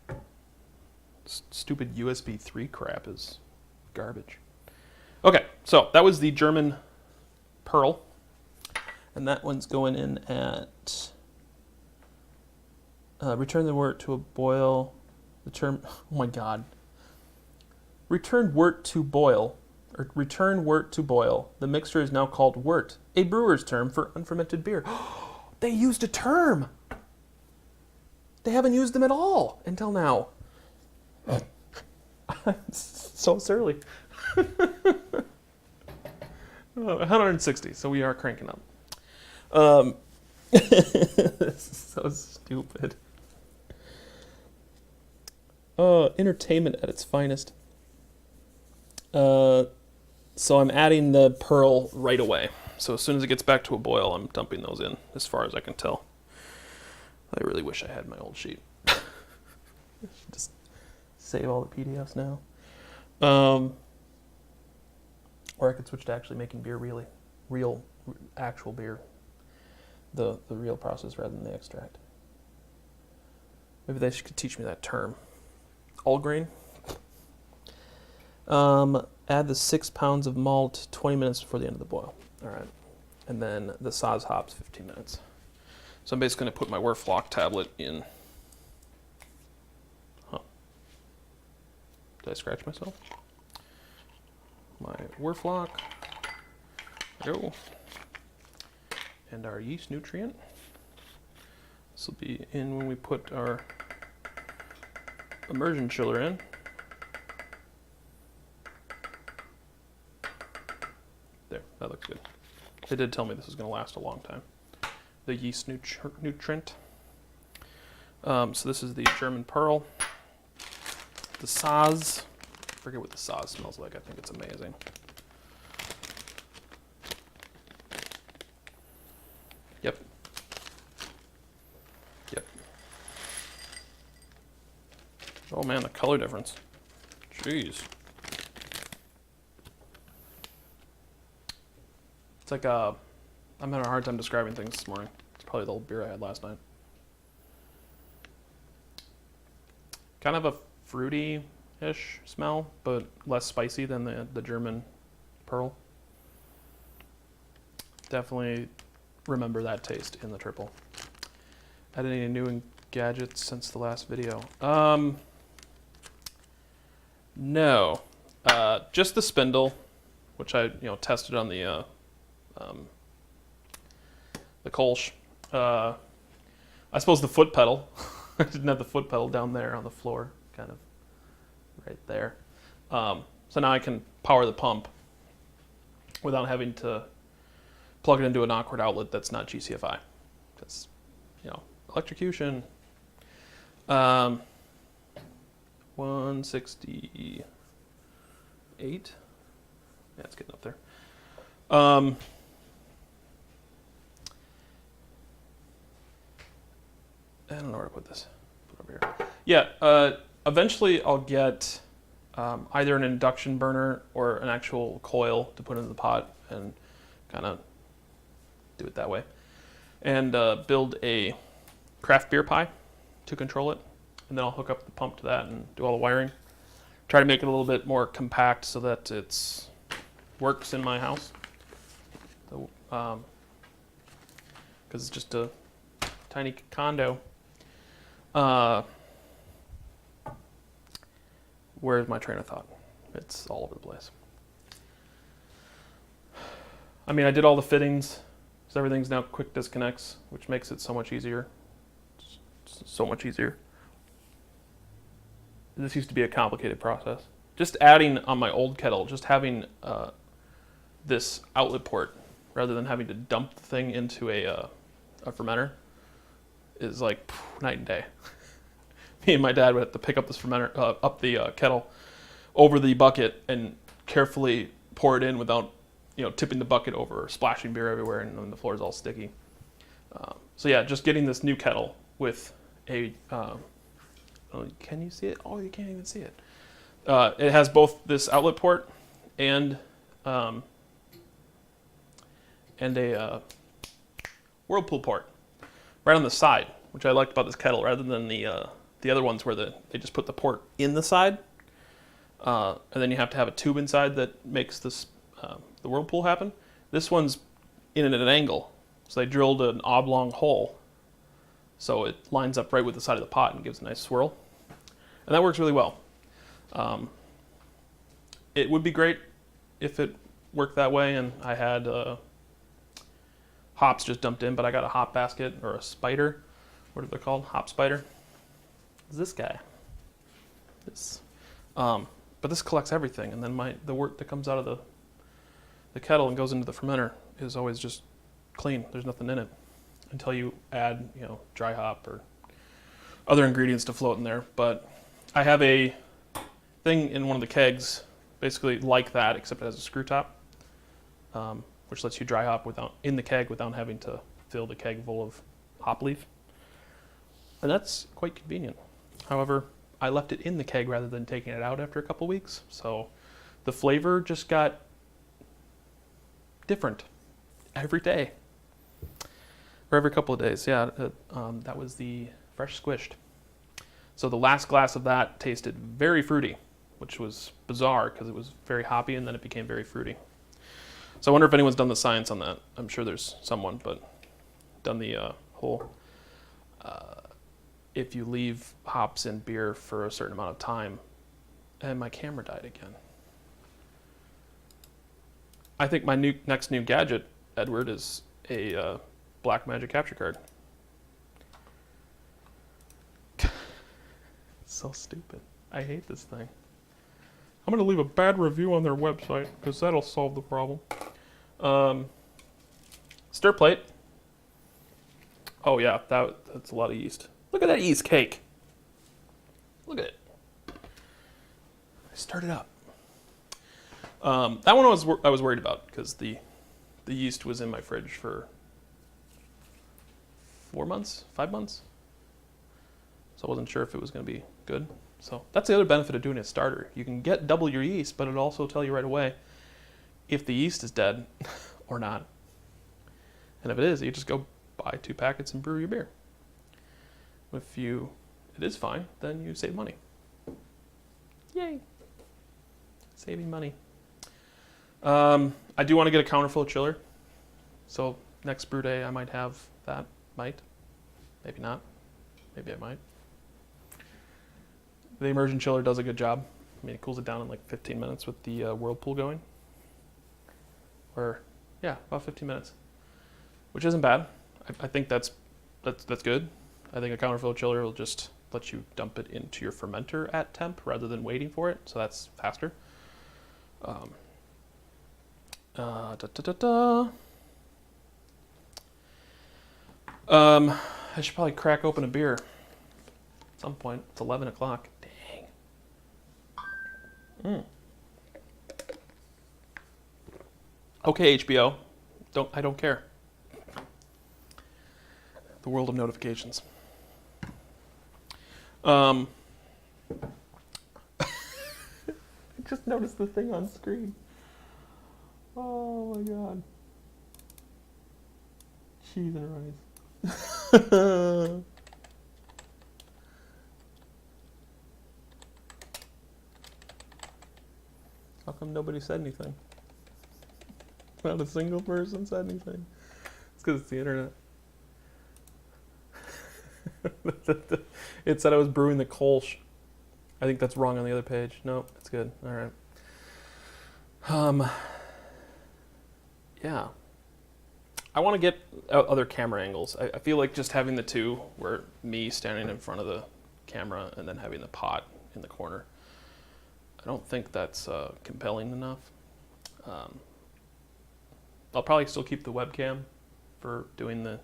Stupid USB 3 crap is garbage. Okay, so that was the German Pearl. And that one's going in at return the wort to a boil. The term, oh my God. Return wort to boil, or return wort to boil. The mixture is now called wort, a brewer's term for unfermented beer. They used a term. They haven't used them at all until now. I'm so surly. 160, so we are cranking up. This is so stupid. Entertainment at its finest. So I'm adding the pearl right away. So as soon as it gets back to a boil, I'm dumping those in, as far as I can tell. I really wish I had my old sheet. Just save all the PDFs now. Or I could switch to actually making beer real actual beer. The real process rather than the extract. Maybe they could teach me that term. All grain. Add the 6 pounds of malt 20 minutes before the end of the boil. All right. And then the Saaz hops 15 minutes. So I'm basically going to put my Werflock tablet in. Huh. Did I scratch myself? My Werflock. There we go. And our yeast nutrient. This will be in when we put our immersion chiller in. There, that looks good. They did tell me this is going to last a long time. The yeast nutrient. So this is the German Pearl. The Saaz. I forget what the Saaz smells like. I think it's amazing. Yep. Yep. Oh man, the color difference. Jeez. It's like I'm having a hard time describing things this morning. It's probably the old beer I had last night. Kind of a fruity-ish smell, but less spicy than the German Pearl. Definitely remember that taste in the triple. Had any new gadgets since the last video? No. Just the spindle, which I tested on the Kolsch. I suppose the foot pedal. I didn't have the foot pedal down there on the floor, kind of right there. So now I can power the pump without having to plug it into an awkward outlet that's not GCFI. Because, electrocution. 168. Yeah, it's getting up there. I don't know where to put this. Put it over here. Yeah, eventually I'll get either an induction burner or an actual coil to put into the pot and kind of do it that way. And build a craft beer pie to control it. And then I'll hook up the pump to that and do all the wiring. Try to make it a little bit more compact so that it works in my house. Because it's just a tiny condo. Where's my train of thought? It's all over the place. I mean, I did all the fittings, so everything's now quick disconnects, which makes it so much easier. So much easier. This used to be a complicated process. Just adding on my old kettle, just having this outlet port, rather than having to dump the thing into a fermenter, is like night and day. Me and my dad would have to pick up this fermenter, up the kettle, over the bucket, and carefully pour it in without, tipping the bucket over or splashing beer everywhere, and then the floor is all sticky. So yeah, just getting this new kettle with a, can you see it? Oh, you can't even see it. It has both this outlet port and a whirlpool port right on the side, which I liked about this kettle, rather than the other ones where they just put the port in the side, and then you have to have a tube inside that makes this the whirlpool happen. This one's in at an angle, so they drilled an oblong hole, so it lines up right with the side of the pot and gives a nice swirl, and that works really well. It would be great if it worked that way, and I had hops just dumped in, but I got a hop basket or a spider. What are they called? Hop spider. It's this guy. This. But this collects everything, and then the work that comes out of the kettle and goes into the fermenter is always just clean. There's nothing in it until you add, dry hop or other ingredients to float in there. But I have a thing in one of the kegs, basically like that, except it has a screw top, which lets you dry hop in the keg without having to fill the keg full of hop leaf. And that's quite convenient. However, I left it in the keg rather than taking it out after a couple weeks, so the flavor just got different every day. Or every couple of days, yeah. That was the fresh squished. So the last glass of that tasted very fruity, which was bizarre because it was very hoppy and then it became very fruity. So I wonder if anyone's done the science on that. I'm sure there's someone, but done the whole, if you leave hops in beer for a certain amount of time, and my camera died again. I think my next new gadget, Edward, is a Black Magic capture card. So stupid. I hate this thing. I'm going to leave a bad review on their website because that'll solve the problem. Stir plate. Oh yeah, that's a lot of yeast. Look at that yeast cake. Look at it. I started up. That one I was worried about because the yeast was in my fridge for 4 months, 5 months. So I wasn't sure if it was going to be good. So that's the other benefit of doing a starter. You can get double your yeast, but it'll also tell you right away if the yeast is dead or not. And if it is, you just go buy 2 packets and brew your beer. If it is fine, then you save money. Yay! Saving money. I do want to get a counterflow chiller. So next brew day I might have that. Might. Maybe not. Maybe I might. The immersion chiller does a good job. I mean, it cools it down in like 15 minutes with the whirlpool going. Or, yeah, about 15 minutes. Which isn't bad. I think that's good. I think a counterflow chiller will just let you dump it into your fermenter at temp rather than waiting for it, so that's faster. I should probably crack open a beer at some point. It's 11 o'clock. Dang. Okay, HBO. I don't care. The world of notifications. I just noticed the thing on screen. Oh my god. Cheese and rice. How come nobody said anything? Not a single person said anything. It's because it's the internet. It said I was brewing the Kolsch. I think that's wrong on the other page. No, it's good. All right. Yeah. I want to get other camera angles. I feel like just having the two, where me standing in front of the camera and then having the pot in the corner, I don't think that's compelling enough. I'll probably still keep the webcam for doing the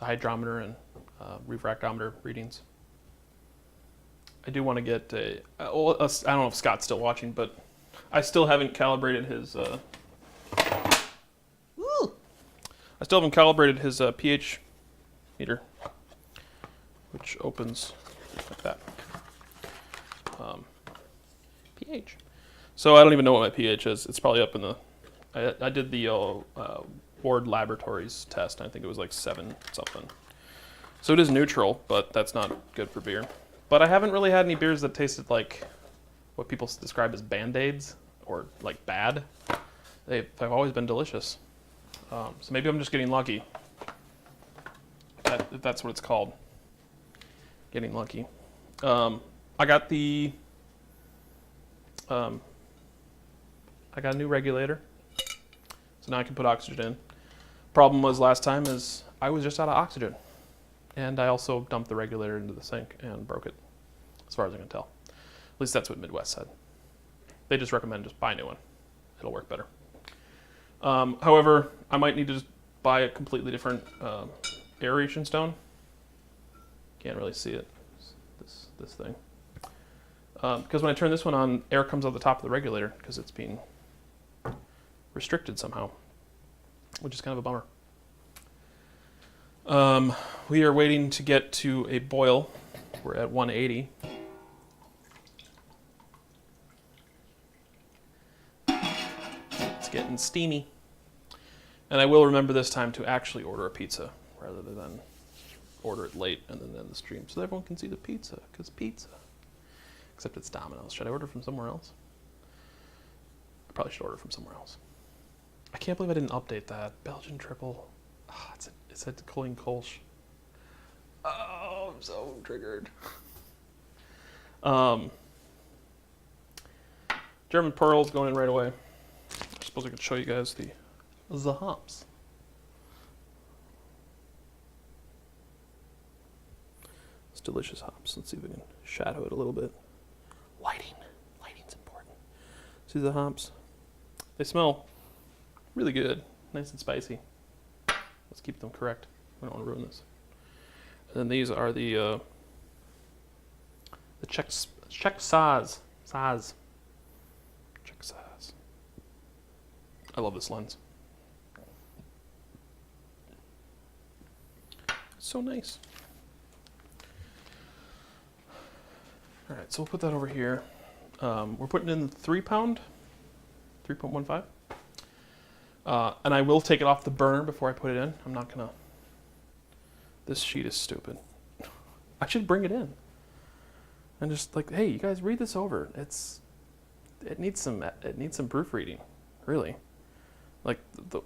hydrometer and refractometer readings. I do want to get I don't know if Scott's still watching, but I still haven't calibrated his pH meter, which opens like that. pH. So I don't even know what my pH is. It's probably up in the. I did the Ward Laboratories test. And I think it was like 7 something. So it is neutral, but that's not good for beer. But I haven't really had any beers that tasted like what people describe as Band-Aids or like bad. They've always been delicious. So maybe I'm just getting lucky. If that's what it's called. Getting lucky. I got the. I got a new regulator. So now I can put oxygen in. Problem was last time is I was just out of oxygen. And I also dumped the regulator into the sink and broke it, as far as I can tell. At least that's what Midwest said. They just recommend just buy a new one. It'll work better. However, I might need to just buy a completely different aeration stone. Can't really see it, this thing. Because when I turn this one on, air comes out the top of the regulator because it's being restricted somehow, which is kind of a bummer. We are waiting to get to a boil. We're at 180. It's getting steamy. And I will remember this time to actually order a pizza rather than order it late and then end the stream so that everyone can see the pizza, because pizza. Except it's Domino's. Should I order from somewhere else? I probably should order from somewhere else. I can't believe I didn't update that. Belgium Triple. Oh, it's at Colleen Kolsch. Oh, I'm so triggered. German pearls going in right away. I suppose I could show you guys the hops. It's delicious hops. Let's see if we can shadow it a little bit. Lighting's important. See the hops? They smell really good, nice and spicy. Let's keep them correct. We don't want to ruin this. And then these are the Czech Saz. Czech Saz. I love this lens. It's so nice. All right, so we'll put that over here. We're putting in 3 pound, 3.15. And I will take it off the burner before I put it in. I'm not gonna. This sheet is stupid. I should bring it in. And just like, hey, you guys read this over. It needs some proofreading, really. Like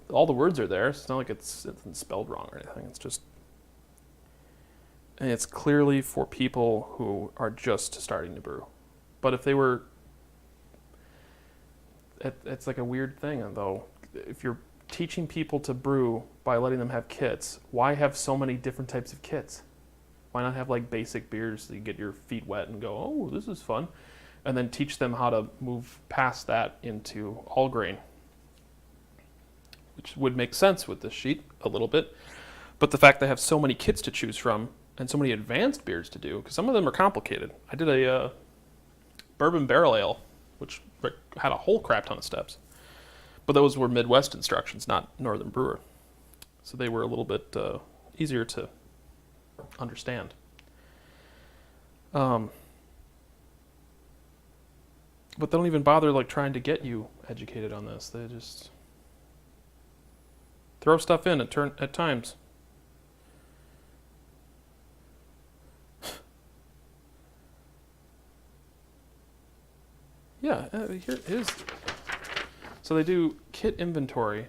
all the words are there. It's not like it's spelled wrong or anything. It's just. And it's clearly for people who are just starting to brew. But if they were, it's like a weird thing though. If you're teaching people to brew by letting them have kits, why have so many different types of kits? Why not have like basic beers so you get your feet wet and go, oh, this is fun. And then teach them how to move past that into all grain. Which would make sense with this sheet a little bit. But the fact they have so many kits to choose from and so many advanced beers to do, because some of them are complicated. I did a bourbon barrel ale, which had a whole crap ton of steps. But those were Midwest instructions, not Northern brewer. So they were a little bit easier to understand. But they don't even bother like trying to get you educated on this. They just throw stuff in at times. Yeah, here it is. So they do kit inventory.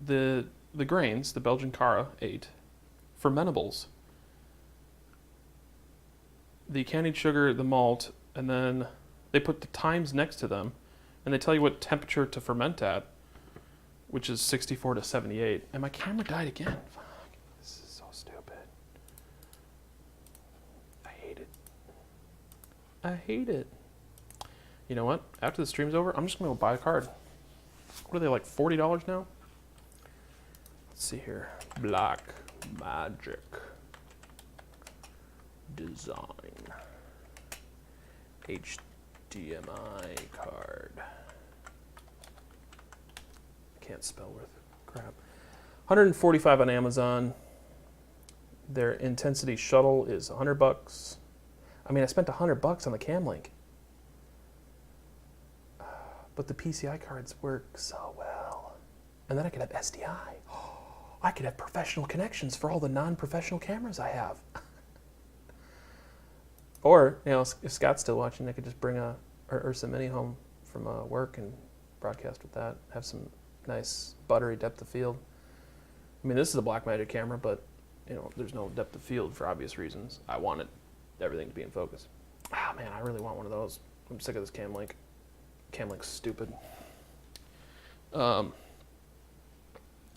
The grains, the Belgian Cara 8, fermentables, the candied sugar, the malt, and then they put the times next to them, and they tell you what temperature to ferment at, which is 64 to 78. And my camera died again. Fuck, this is so stupid. I hate it. You know what? After the stream's over, I'm just going to go buy a card. What are they, like $40 now? Let's see here. Black Magic Design. HDMI card. Can't spell worth crap. 145 on Amazon. Their Intensity Shuttle is $100. I mean, I spent $100 on the Cam Link. But the PCI cards work so well. And then I could have SDI. I could have professional connections for all the non-professional cameras I have. Or, you know, if Scott's still watching, I could just bring a Ursa Mini home from work and broadcast with that. Have some nice buttery depth of field. I mean, this is a Blackmagic camera, but you know, there's no depth of field for obvious reasons. I wanted everything to be in focus. Ah, man, I really want one of those. I'm sick of this Cam Link. Cam Link's stupid. All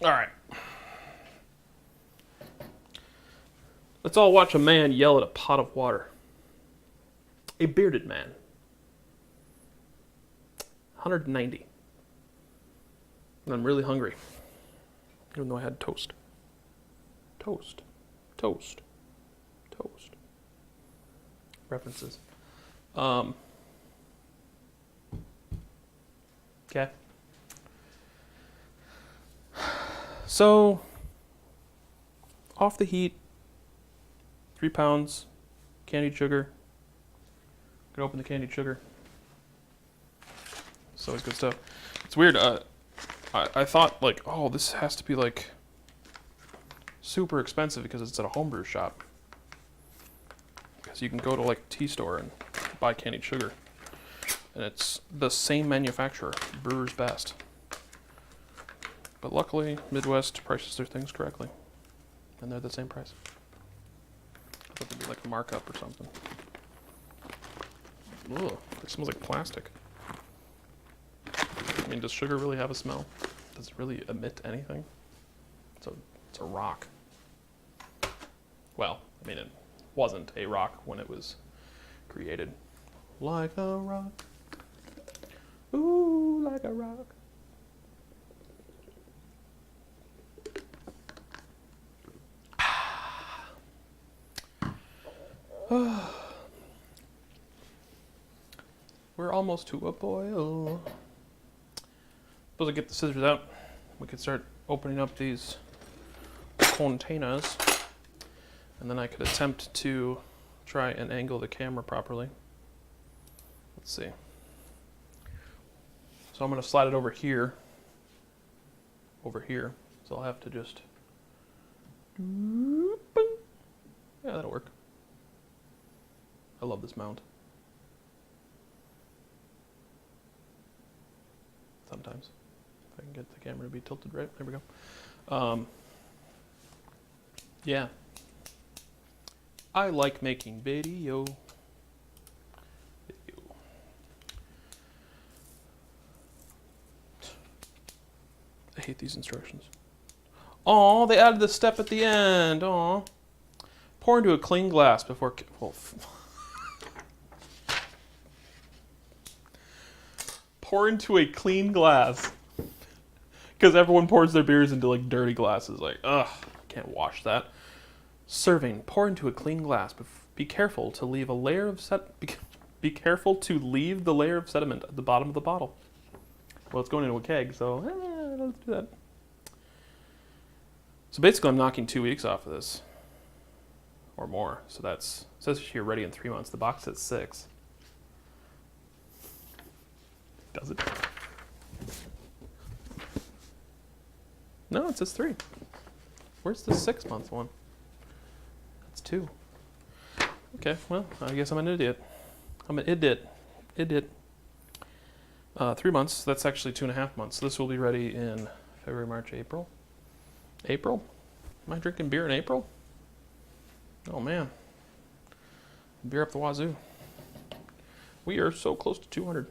right. Let's all watch a man yell at a pot of water. A bearded man. 190. And I'm really hungry, even though I had toast. Toast. Toast. Toast. References. Okay. So, off the heat, 3 pounds, candied sugar. Gonna open the candied sugar. It's always good stuff. It's weird. I thought like, oh, this has to be like super expensive because it's at a homebrew shop. Because you can go to like a tea store and buy candied sugar, and it's the same manufacturer, Brewer's Best. But luckily, Midwest prices their things correctly, and they're the same price. I thought there'd be like a markup or something. Ugh, it smells like plastic. I mean, does sugar really have a smell? Does it really emit anything? It's a rock. Well, I mean, it wasn't a rock when it was created. Like a rock. Ooh, like a rock. We're almost to a boil. Suppose I get the scissors out. We could start opening up these containers, and then I could attempt to try and angle the camera properly. Let's see. So I'm going to slide it over here. So I'll have to just. Yeah, that'll work. I love this mount. Sometimes. If I can get the camera to be tilted right. There we go. Yeah. I like making video. I hate these instructions. Aw, they added the step at the end. Aw. Pour into a clean glass before... Pour into a clean glass. Because everyone pours their beers into like dirty glasses. Like, ugh, can't wash that. Serving. Pour into a clean glass. Be careful to leave a layer of Be careful to leave the layer of sediment at the bottom of the bottle. Well, it's going into a keg, so let's do that. So basically, I'm knocking 2 weeks off of this, or more. So that's it says here ready in 3 months. The box says 6. Does it? No, it says 3. Where's the 6-month one? That's 2. Okay, well, I guess I'm an idiot. I'm an idiot. 3 months. That's actually 2.5 months. This will be ready in February, March, April. April? Am I drinking beer in April? Oh man. Beer up the wazoo. We are so close to 200.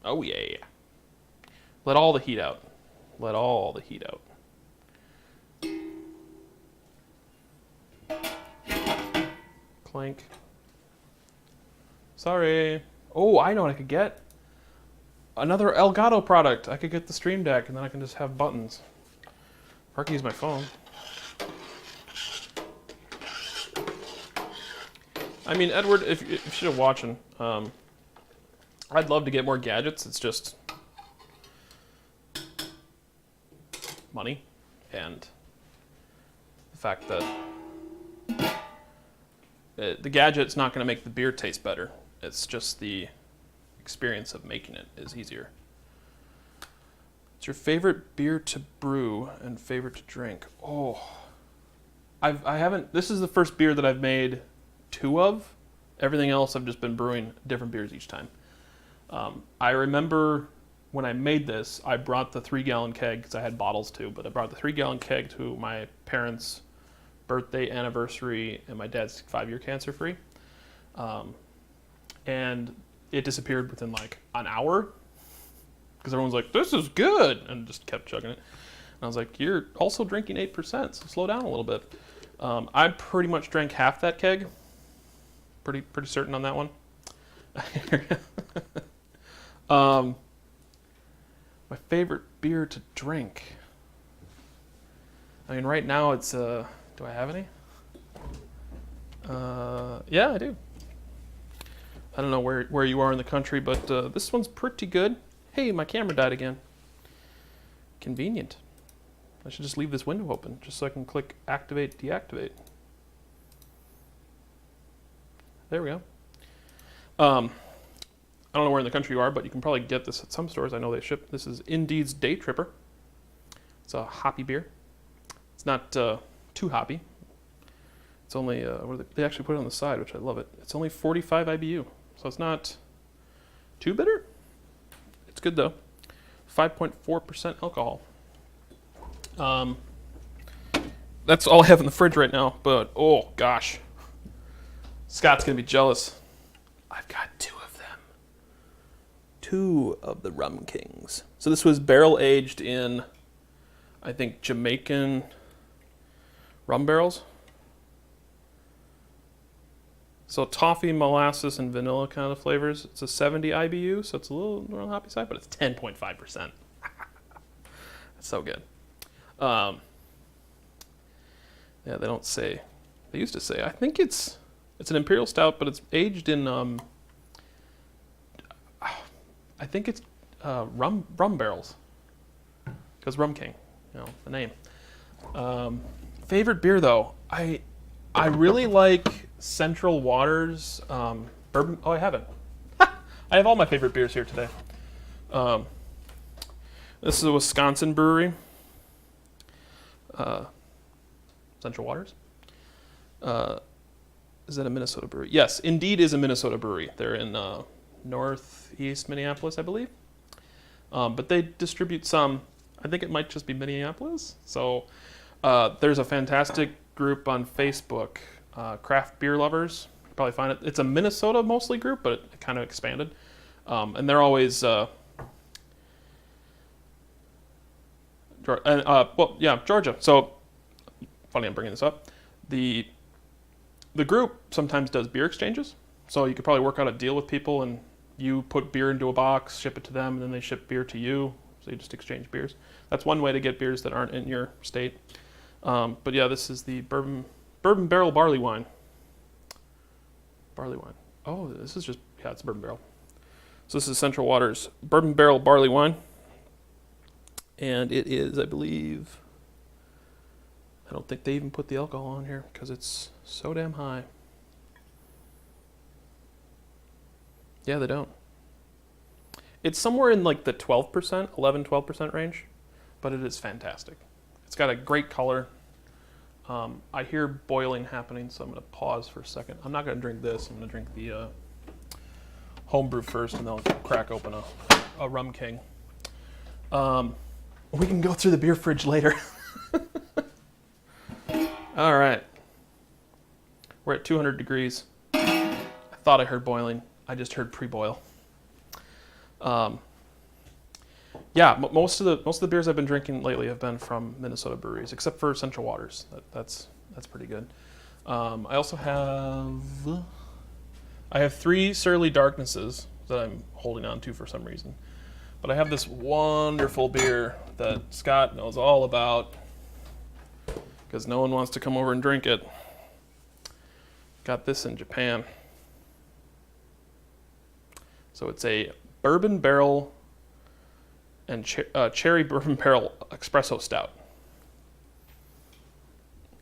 Oh yeah. Let all the heat out. Let all the heat out. Clank. Sorry. Oh, I know what I could get. Another Elgato product. I could get the Stream Deck, and then I can just have buttons. Or I can use my phone. I mean, Edward, if you're watching, I'd love to get more gadgets. It's just money and the fact that the gadget's not going to make the beer taste better. It's just the experience of making it is easier. It's your favorite beer to brew and favorite to drink. Oh, I haven't. This is the first beer that I've made 2 of. Everything else I've just been brewing different beers each time. I remember when I made this, I brought the 3-gallon keg because I had bottles too. But I brought the 3-gallon keg to my parents' birthday anniversary and my dad's 5-year cancer free. And it disappeared within like an hour because everyone's like, this is good, and just kept chugging it. And I was like, you're also drinking 8%, so slow down a little bit. I pretty much drank half that keg. Pretty certain on that one. My favorite beer to drink. I mean, right now it's, do I have any? Yeah, I do. I don't know where you are in the country, but this one's pretty good. Hey, my camera died again. Convenient. I should just leave this window open just so I can click activate, deactivate. There we go. I don't know where in the country you are, but you can probably get this at some stores. I know they ship. This is Indeed's Day Tripper. It's a hoppy beer. It's not too hoppy. It's only, they actually put it on the side, which I love it. It's only 45 IBU, so it's not too bitter. It's good though. 5.4% alcohol. That's all I have in the fridge right now, but oh gosh. Scott's gonna be jealous. I've got two of the Rum Kings. So this was barrel aged in, I think, Jamaican rum barrels. So toffee, molasses, and vanilla kind of flavors. It's a 70 IBU, so it's a little on the hoppy side, but it's 10.5%. That's so good. Yeah, they don't say. They used to say. I think it's an imperial stout, but it's aged in. I think it's rum barrels, because Rum King, you know the name. Favorite beer though, I really like Central Waters bourbon. Oh, I have it. I have all my favorite beers here today. This is a Wisconsin brewery. Central Waters. Is that a Minnesota brewery? Yes, Indeed is a Minnesota brewery. They're in northeast Minneapolis, I believe. But they distribute some. I think it might just be Minneapolis. So there's a fantastic group on Facebook, Craft Beer Lovers. You can probably find it. It's a Minnesota mostly group, but it kind of expanded. And they're always, Georgia. So funny I'm bringing this up. The group sometimes does beer exchanges. So you could probably work out a deal with people and you put beer into a box, ship it to them, and then they ship beer to you. So you just exchange beers. That's one way to get beers that aren't in your state. But yeah, this is the bourbon barrel barley wine. Barley wine. Oh, this is just, yeah, it's bourbon barrel. So this is Central Waters bourbon barrel barley wine. And it is, I believe, I don't think they even put the alcohol on here because it's so damn high. Yeah, they don't. It's somewhere in like the 12%, 11-12% range, but it is fantastic. It's got a great color. I hear boiling happening, so I'm going to pause for a second. I'm not going to drink this. I'm going to drink the homebrew first, and then I'll crack open a Rum King. We can go through the beer fridge later. All right. We're at 200 degrees. I thought I heard boiling. I just heard pre-boil. Yeah, most of the beers I've been drinking lately have been from Minnesota breweries, except for Central Waters. That's pretty good. I also have 3 Surly Darknesses that I'm holding on to for some reason. But I have this wonderful beer that Scott knows all about because no one wants to come over and drink it. Got this in Japan. So it's a bourbon barrel and cherry bourbon barrel espresso stout.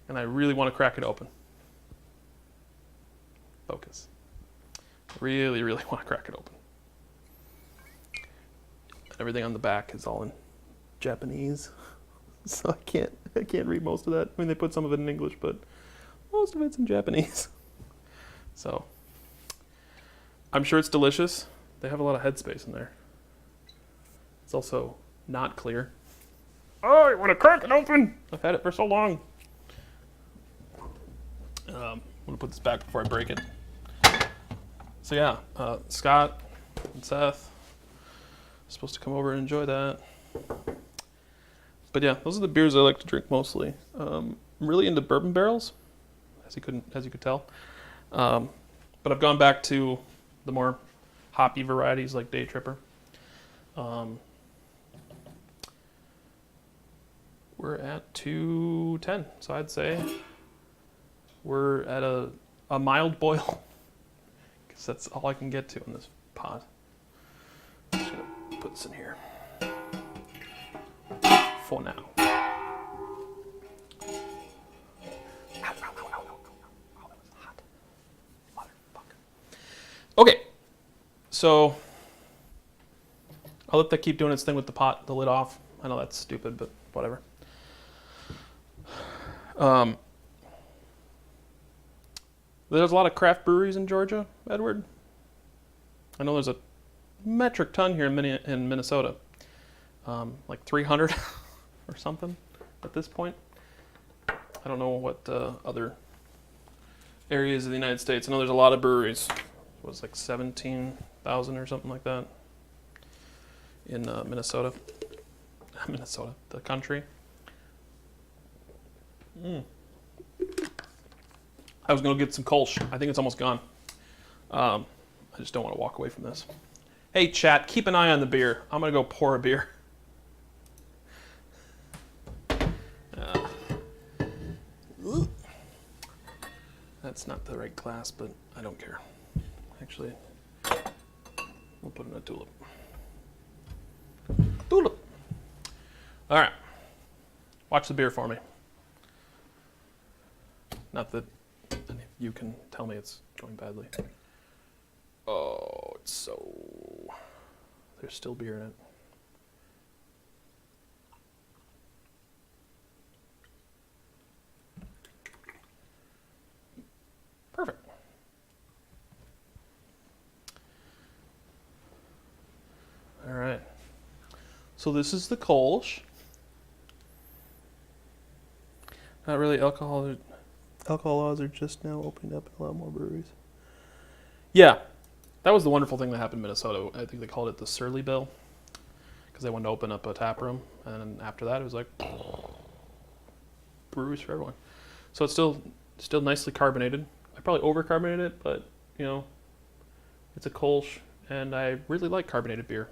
And I really want to crack it open. Focus. Really, really want to crack it open. Everything on the back is all in Japanese, so I can't read most of that. I mean, they put some of it in English, but most of it's in Japanese. So I'm sure it's delicious. They have a lot of headspace in there. It's also not clear. Oh, I want to crack it open. I've had it for so long. I'm gonna put this back before I break it. So yeah, Scott and Seth are supposed to come over and enjoy that. But yeah, those are the beers I like to drink mostly. I'm really into bourbon barrels, as you could tell. But I've gone back to the more hoppy varieties like Day Tripper. We're at 210, so I'd say we're at a mild boil, because that's all I can get to in this pot. I'm just gonna put this in here for now. Okay, so I'll let that keep doing its thing with the pot, the lid off. I know that's stupid, but whatever. There's a lot of craft breweries in Georgia, Edward. I know there's a metric ton here in Minnesota, like 300 or something at this point. I don't know what other areas of the United States. I know there's a lot of breweries. It was like 17,000 or something like that in Minnesota. Minnesota, the country. I was going to get some Kolsch. I think it's almost gone. I just don't want to walk away from this. Hey, chat, keep an eye on the beer. I'm going to go pour a beer. That's not the right glass, but I don't care. Actually, we'll put in a tulip. Tulip. All right. Watch the beer for me. Not that any of you can tell me it's going badly. Oh, it's so... There's still beer in it. Perfect. All right. So this is the Kolsch. Not really alcohol. Alcohol laws are just now opening up in a lot more breweries. Yeah, that was the wonderful thing that happened in Minnesota. I think they called it the Surly Bill, because they wanted to open up a tap room, and then after that it was like breweries for everyone. So it's still nicely carbonated. I probably over-carbonated it, but you know, it's a Kolsch, and I really like carbonated beer.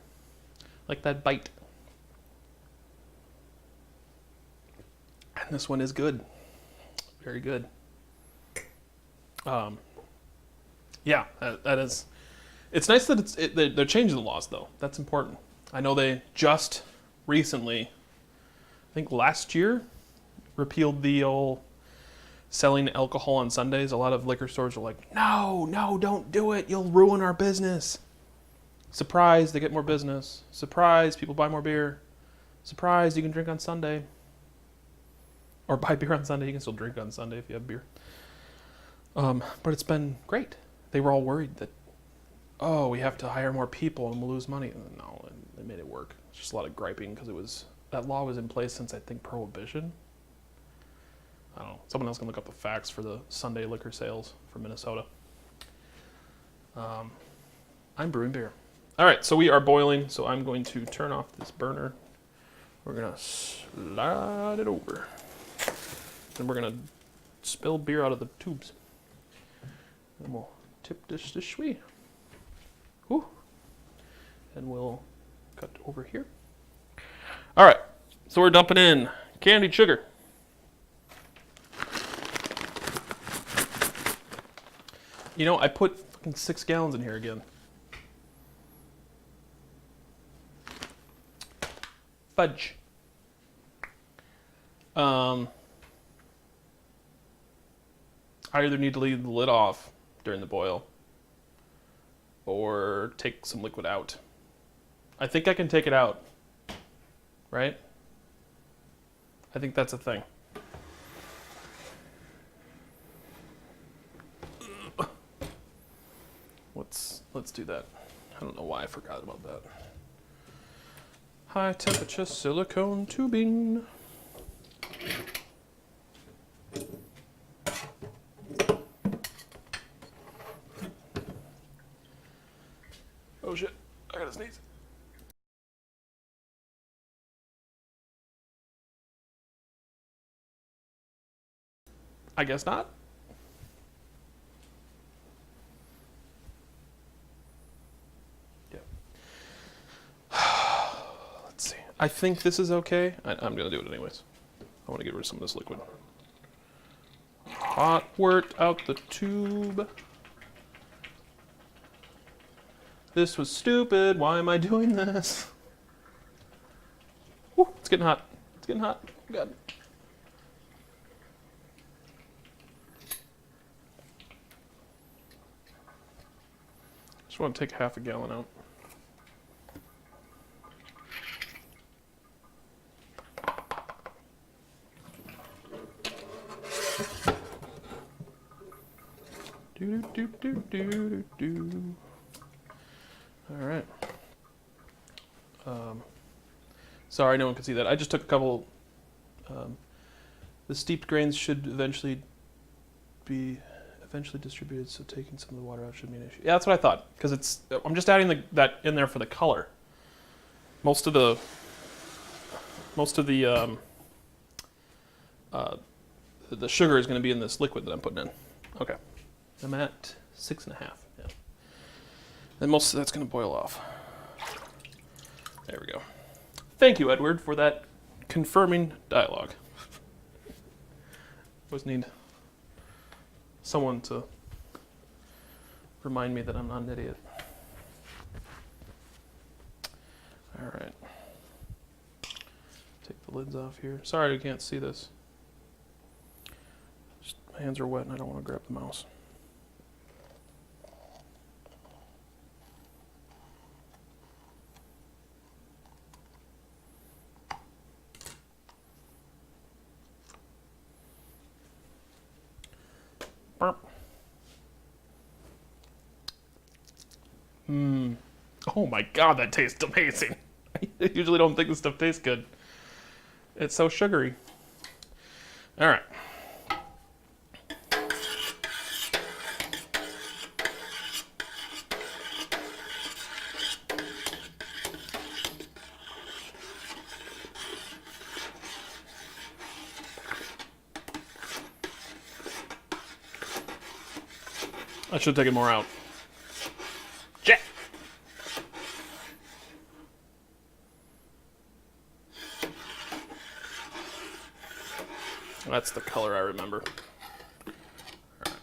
Like that bite. And this one is good. Very good. Yeah, that is. It's nice that they're changing the laws, though. That's important. I know they just recently, I think last year, repealed the old selling alcohol on Sundays. A lot of liquor stores are like, no, don't do it. You'll ruin our business. Surprise, they get more business. Surprise, people buy more beer. Surprise, you can drink on Sunday. Or buy beer on Sunday. You can still drink on Sunday if you have beer. But it's been great. They were all worried that, oh, we have to hire more people and we'll lose money. And no, they made it work. It's just a lot of griping because that law was in place since I think Prohibition. I don't know. Someone else can look up the facts for the Sunday liquor sales for Minnesota. I'm brewing beer. All right, so we are boiling. So I'm going to turn off this burner. We're gonna slide it over. And we're going to spill beer out of the tubes. And we'll tip this way. Whew. And we'll cut over here. All right. So we're dumping in candied sugar. You know, I put fucking 6 gallons in here again. Fudge. I either need to leave the lid off during the boil or take some liquid out. I think I can take it out, right? I think that's a thing. Let's do that. I don't know why I forgot about that. High temperature silicone tubing. Oh shit, I gotta sneeze. I guess not. Yeah. Let's see. I think this is okay. I'm gonna do it anyways. want to get rid of some of this liquid. Hot wort out the tube. This was stupid. Why am I doing this? Woo, it's getting hot. It's getting hot. God. Just want to take half a gallon out. Do do do do do do. All right. Sorry, no one could see that. I just took a couple. The steeped grains should eventually be distributed, so taking some of the water out shouldn't be an issue. Yeah, that's what I thought, because it's. I'm just adding that in there for the color. Most of the sugar is going to be in this liquid that I'm putting in. Okay, I'm at 6.5. Yeah, and most of that's going to boil off. There we go. Thank you, Edward, for that confirming dialogue. Always need someone to remind me that I'm not an idiot. All right. Take the lids off here. Sorry you can't see this. Just, my hands are wet and I don't want to grab the mouse. Oh my god, that tastes amazing. I usually don't think this stuff tastes good. It's so sugary. All right. I should have taken more out. Jack. That's the color I remember. All right.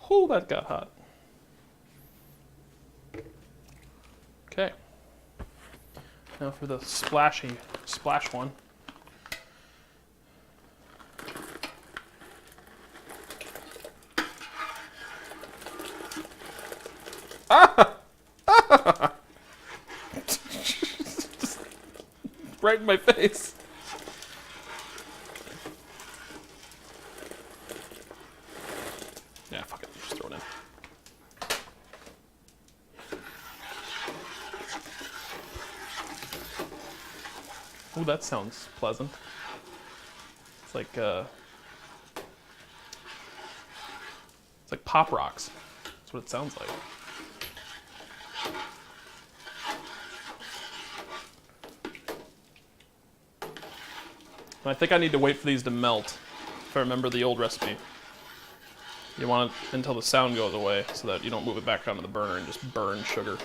Oh, that got hot. Okay. Now for the splash one. Just right in my face. Yeah, fuck it. Just throw it in. Oh, that sounds pleasant. It's like pop rocks. That's what it sounds like. I think I need to wait for these to melt, if I remember the old recipe. You want it until the sound goes away so that you don't move it back onto the burner and just burn sugar.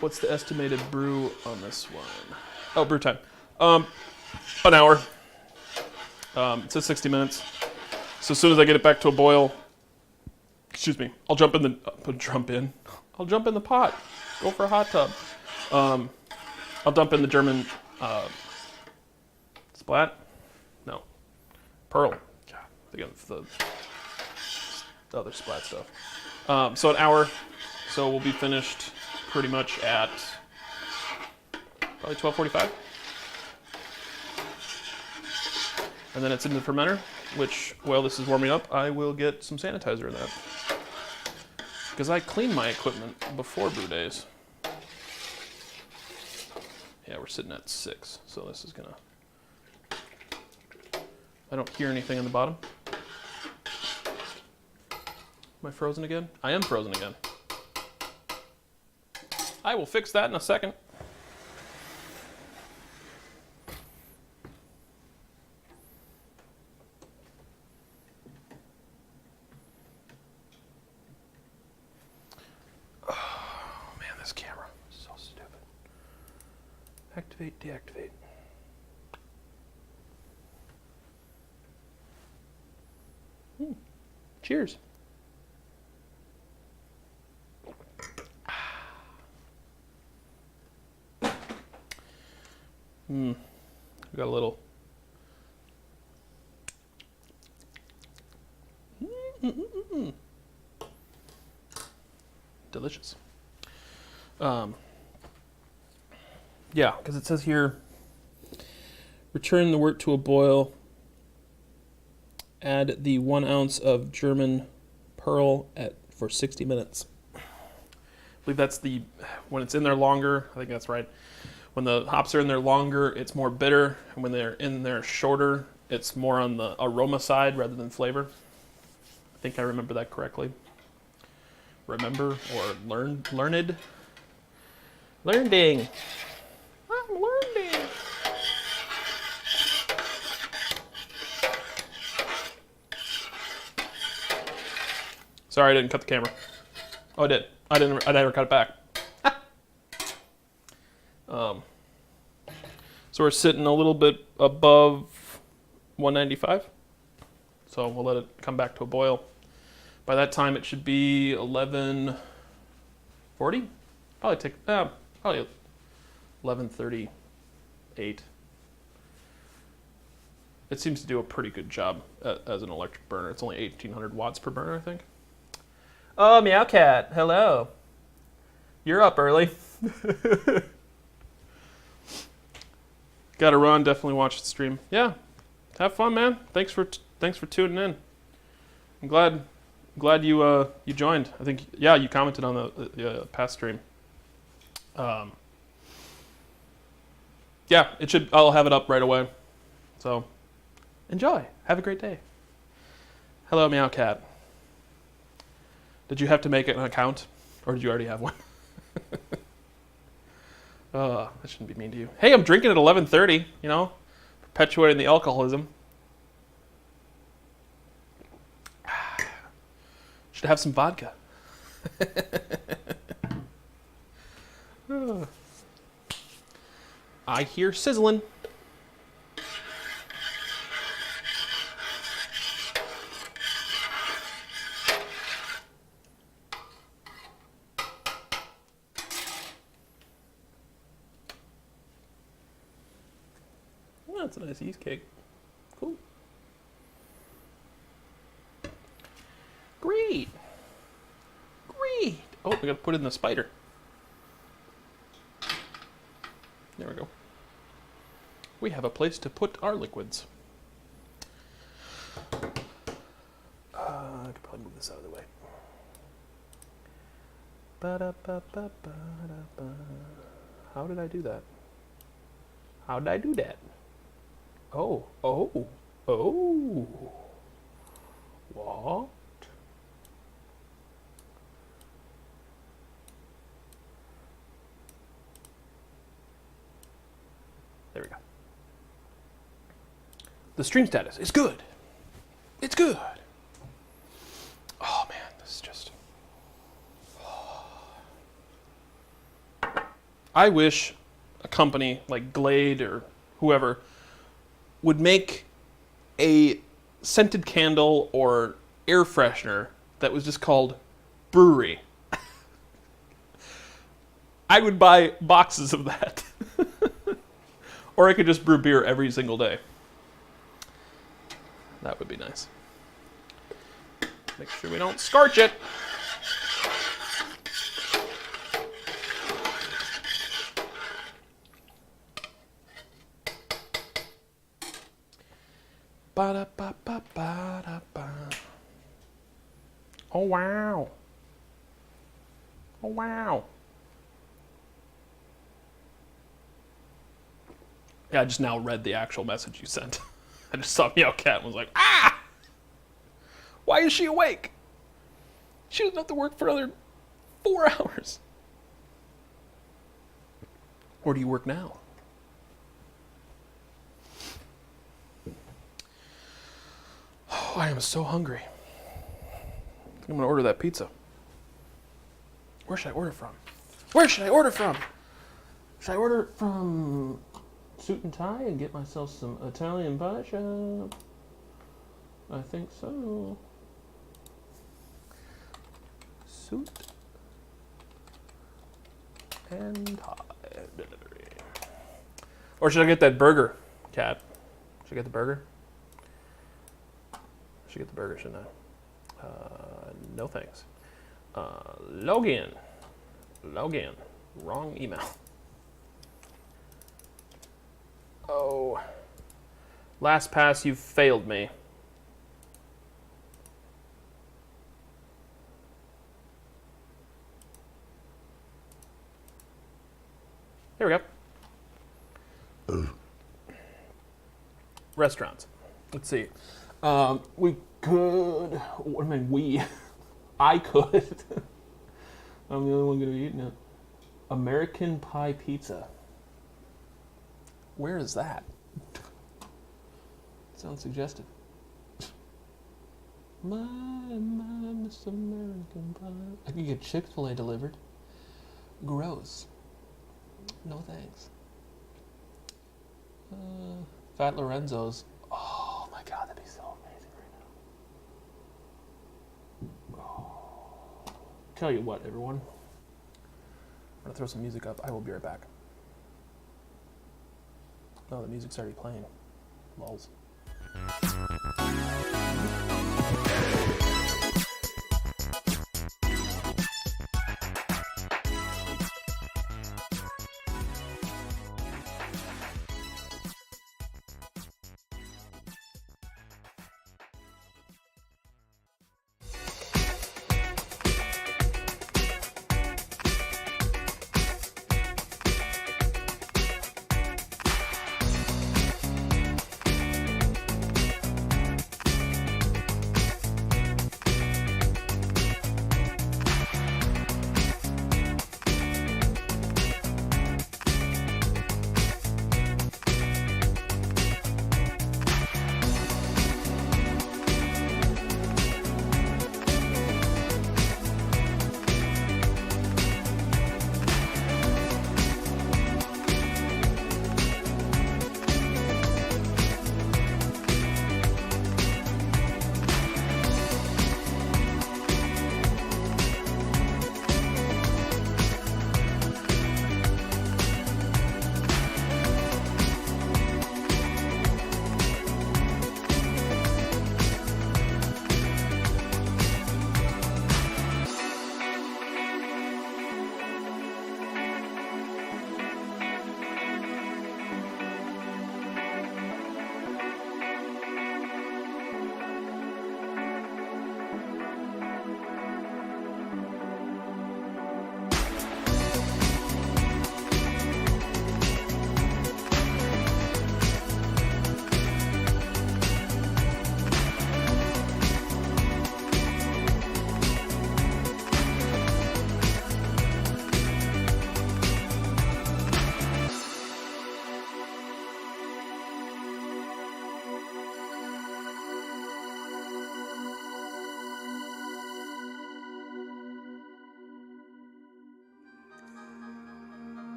What's the estimated brew on this one? Oh, brew time. An hour. It says 60 minutes. So as soon as I get it back to a boil, excuse me, I'll jump in the pot. Go for a hot tub. I'll dump in the German splat. No, pearl. God, I think of the other splat stuff. So an hour. So we'll be finished pretty much at probably 12:45. And then it's in the fermenter, which, while this is warming up, I will get some sanitizer in that. Because I clean my equipment before brew days. Yeah, we're sitting at 6, so this is gonna... I don't hear anything in the bottom. Am I frozen again? I am frozen again. I will fix that in a second. Oh man, this camera is so stupid. Activate, deactivate. Cheers. We got a little. Delicious. Yeah, because it says here, return the wort to a boil. Add the 1 ounce of German pearl for 60 minutes. I believe that's when it's in there longer, I think that's right. When the hops are in there longer, it's more bitter. And when they're in there shorter, it's more on the aroma side rather than flavor. I think I remember that correctly. Remember or learned? Learning. I'm learning. Sorry, I didn't cut the camera. Oh, I did. I never cut it back. So we're sitting a little bit above 195. So we'll let it come back to a boil. By that time, it should be 11:40. Probably 11:38. It seems to do a pretty good job as an electric burner. It's only 1,800 watts per burner, I think. Oh, Meow Cat, hello. You're up early. Gotta run, definitely watch the stream. Yeah, have fun, man. Thanks for tuning in. I'm glad you joined. I think, yeah, you commented on the past stream. Yeah, I'll have it up right away. So, enjoy. Have a great day. Hello, Meow Cat. Did you have to make an account, or did you already have one? I shouldn't be mean to you. Hey, I'm drinking at 11:30. You know, perpetuating the alcoholism. Should have some vodka. I hear sizzling. That's a nice yeast cake. Cool. Great. Great. Oh, we gotta put it in the spider. There we go. We have a place to put our liquids. I could probably move this out of the way. How did I do that? How did I do that? Oh. What? There we go. The stream status is good. It's good. Oh man, this is just... I wish a company like Glade or whoever would make a scented candle or air freshener that was just called Brewery. I would buy boxes of that. Or I could just brew beer every single day. That would be nice. Make sure we don't scorch it. Ba-da-ba-ba-ba-da-ba. Oh, wow. Oh, wow. Yeah, I just now read the actual message you sent. I just saw Meow Cat and was like, ah! Why is she awake? She doesn't have to work for another 4 hours. Where do you work now? Oh, I am so hungry. I think I'm gonna order that pizza. Where should I order from? Where should I order from? Should I order from Suit and Tie and get myself some Italian pie shop? I think so. Suit and Tie delivery. Or should I get that burger, Cat? Should I get the burger? I should get the burger, shouldn't I? No thanks. Login. Wrong email. Oh. Last pass, you failed me. Here we go. Restaurants. Let's see. We could. I could. I'm the only one going to be eating it. American Pie Pizza. Where is that? Sounds suggestive. My, Miss American Pie. I could get Chick-fil-A delivered. Gross. No thanks. Fat Lorenzo's. Oh my god, that'd be so amazing right now. Oh. Tell you what, everyone. I'm gonna throw some music up. I will be right back. Oh, the music's already playing. Lulz.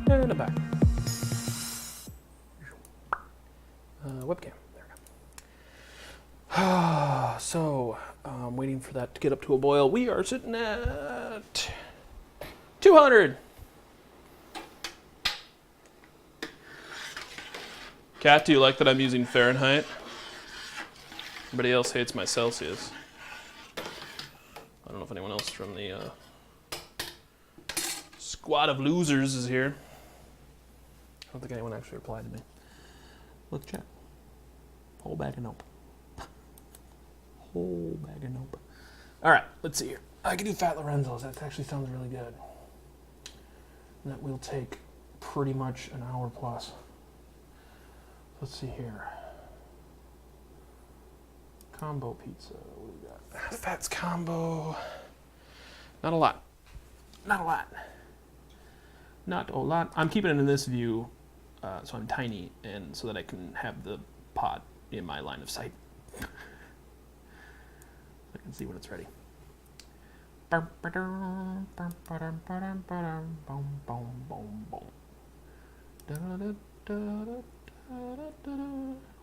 And I'm back. Webcam. There we go. So, I'm waiting for that to get up to a boil. We are sitting at 200. Kat, do you like that I'm using Fahrenheit? Everybody else hates my Celsius. I don't know if anyone else from the squad of losers is here. I don't think anyone actually replied to me. Let's chat. Whole bag of nope. Whole bag of nope. All right, let's see here. I can do Fat Lorenzo's. That actually sounds really good. And that will take pretty much an hour plus. So let's see here. Combo pizza. What do we got? Fats combo. Not a lot. Not a lot. Not a lot. I'm keeping it in this view, so I'm tiny, and so that I can have the pot in my line of sight. I can see when it's ready. We'll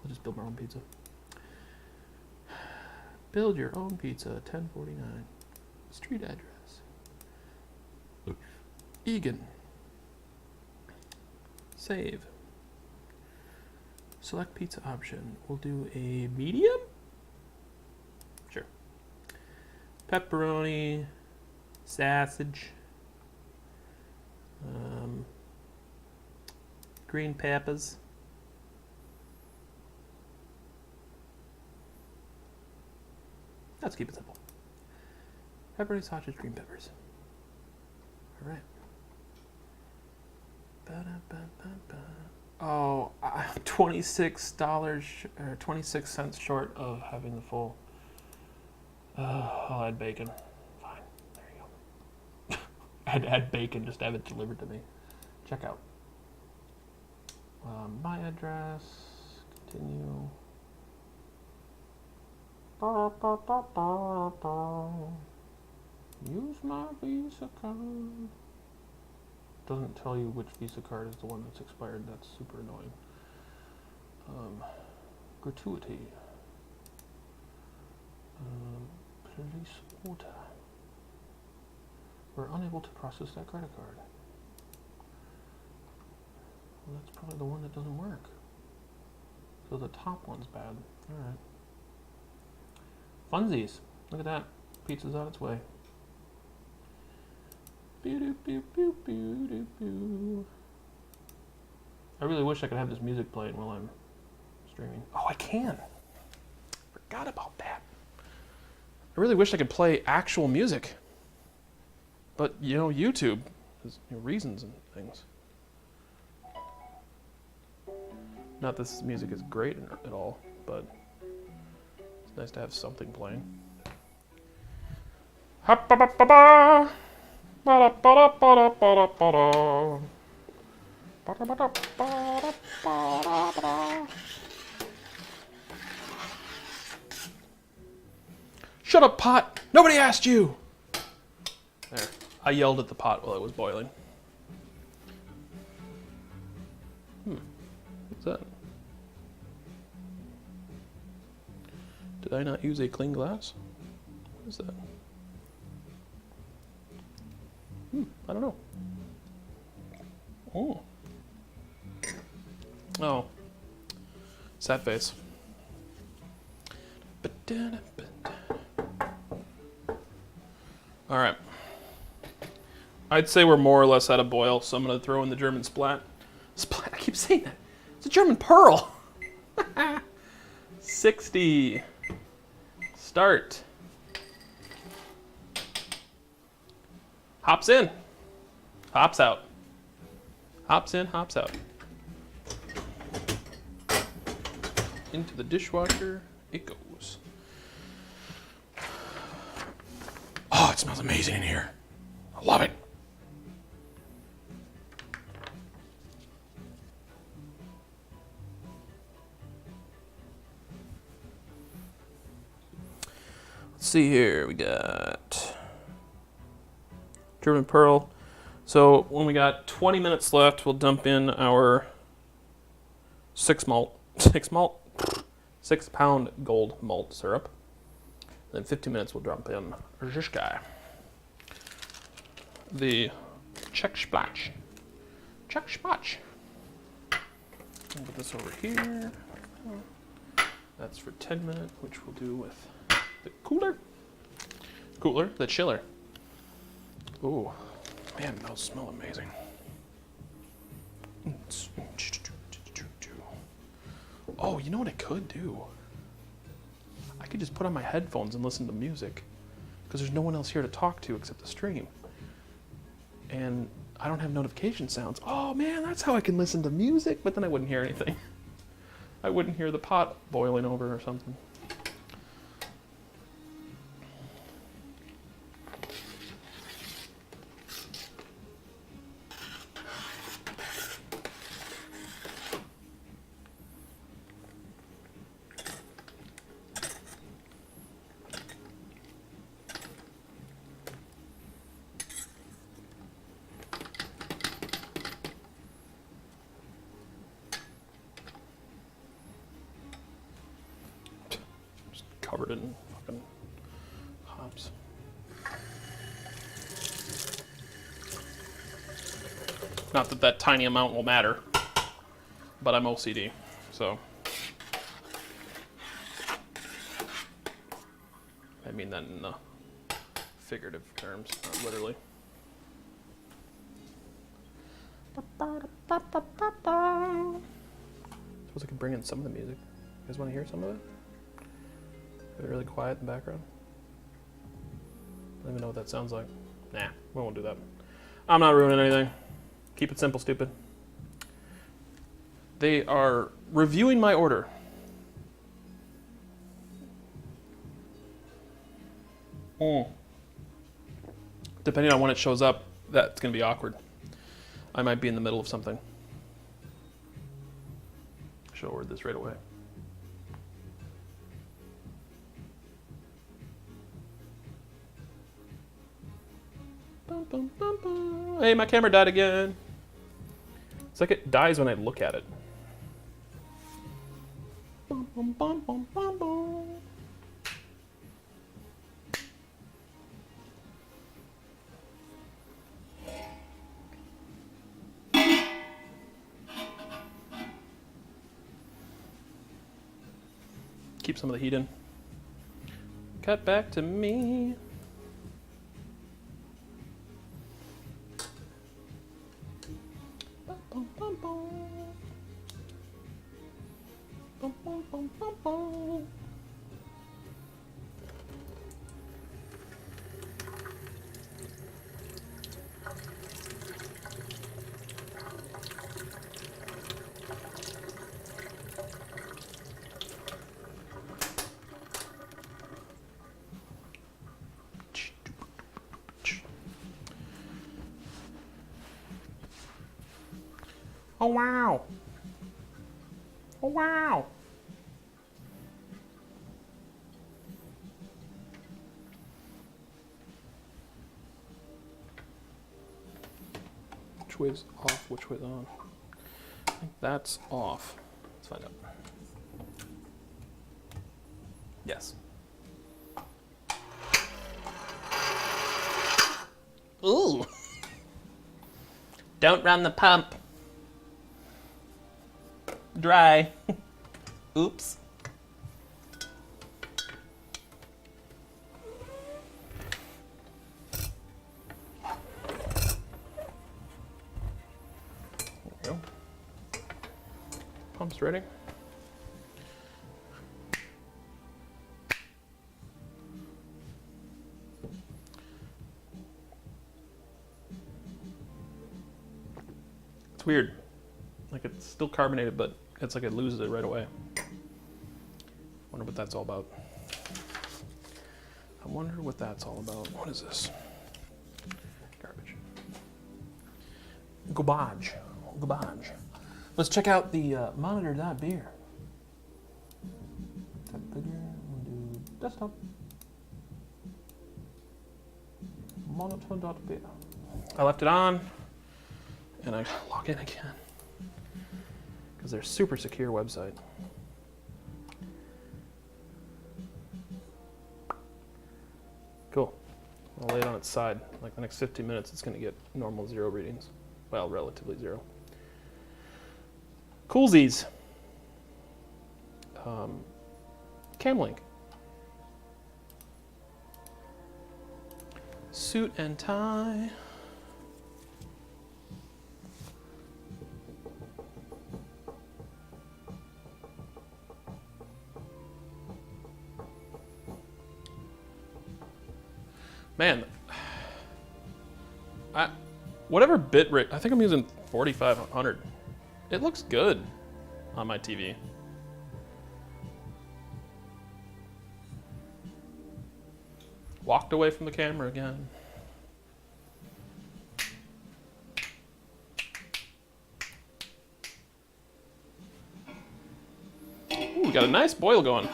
just build our own pizza. Build your own pizza, 1049. Street address. Egan. Save. Select pizza option. We'll do a medium? Sure. Pepperoni. Sausage. Green peppers. Let's keep it simple. Pepperoni, sausage, green peppers. All right. Oh, $26 or 26 cents short of having the full. I'll add bacon. Fine. There you go. Add bacon, just have it delivered to me. Check out. My address. Continue. Use my Visa card. Doesn't tell you which Visa card is the one that's expired. That's super annoying. Gratuity. Police order. We're unable to process that credit card. Well, that's probably the one that doesn't work. So the top one's bad. Alright. Funsies. Look at that. Pizza's on its way. I really wish I could have this music playing while I'm streaming. Oh, I can. Forgot about that. I really wish I could play actual music. But, you know, YouTube has reasons and things. Not this music is great at all, but it's nice to have something playing. Ha-ba-ba-ba-ba! Ba-da-ba-da-ba-da-ba-da-ba-da. Ba-da-ba-da-ba-da-ba-da-ba-da. Shut up, pot! Nobody asked you! There. I yelled at the pot while it was boiling. What's that? Did I not use a clean glass? What is that? I don't know. Oh. Sad face. Alright. I'd say we're more or less at a boil, so I'm going to throw in the German splat. Splat, I keep saying that. It's a German pearl. 60. Start. Hops in. Hops out. Hops in, hops out. Into the dishwasher it goes. Oh, it smells amazing in here. I love it. Let's see here. We got German Pearl. So when we got 20 minutes left, we'll dump in our 6 pound gold malt syrup. Then 15 minutes we'll dump in this guy. The Czech Splach. Czech Splach. I'll put this over here. That's for 10 minutes, which we'll do with the cooler. The chiller. Ooh, man, those smell amazing. Oh, you know what I could do? I could just put on my headphones and listen to music, because there's no one else here to talk to except the stream. And I don't have notification sounds. Oh man, that's how I can listen to music, but then I wouldn't hear anything. I wouldn't hear the pot boiling over or something. Covered in fucking hops. Not that that tiny amount will matter, but I'm OCD, so. I mean that in figurative terms, not literally. Suppose I could bring in some of the music. You guys want to hear some of it? Is it really quiet in the background? I don't even know what that sounds like. Nah, we won't do that. I'm not ruining anything. Keep it simple, stupid. They are reviewing my order. Depending on when it shows up, that's going to be awkward. I might be in the middle of something. Should order this right away. Hey, my camera died again. It's like it dies when I look at it. Keep some of the heat in. Cut back to me. Oh wow! Oh wow! Which way's off? Which way's on? I think that's off. Let's find out. Yes. Ooh! Don't run the pump. Dry. Oops. There we go. Pump's ready. It's weird. Like it's still carbonated, but it's like it loses it right away. Wonder what that's all about. I wonder what that's all about. What is this? Garbage. Garbage. Garbage. Let's check out the monitor.beer. Is that bigger? We'll do desktop. Monitor.beer. I left it on, and I log in again. Because they're a super secure website. Cool. I'll lay it on its side. Like the next 15 minutes, it's going to get normal zero readings. Well, relatively zero. Coolsies. Camlink. Suit and tie. Man, whatever bit rate, I think I'm using 4500. It looks good on my TV. Walked away from the camera again. Ooh, we got a nice boil going.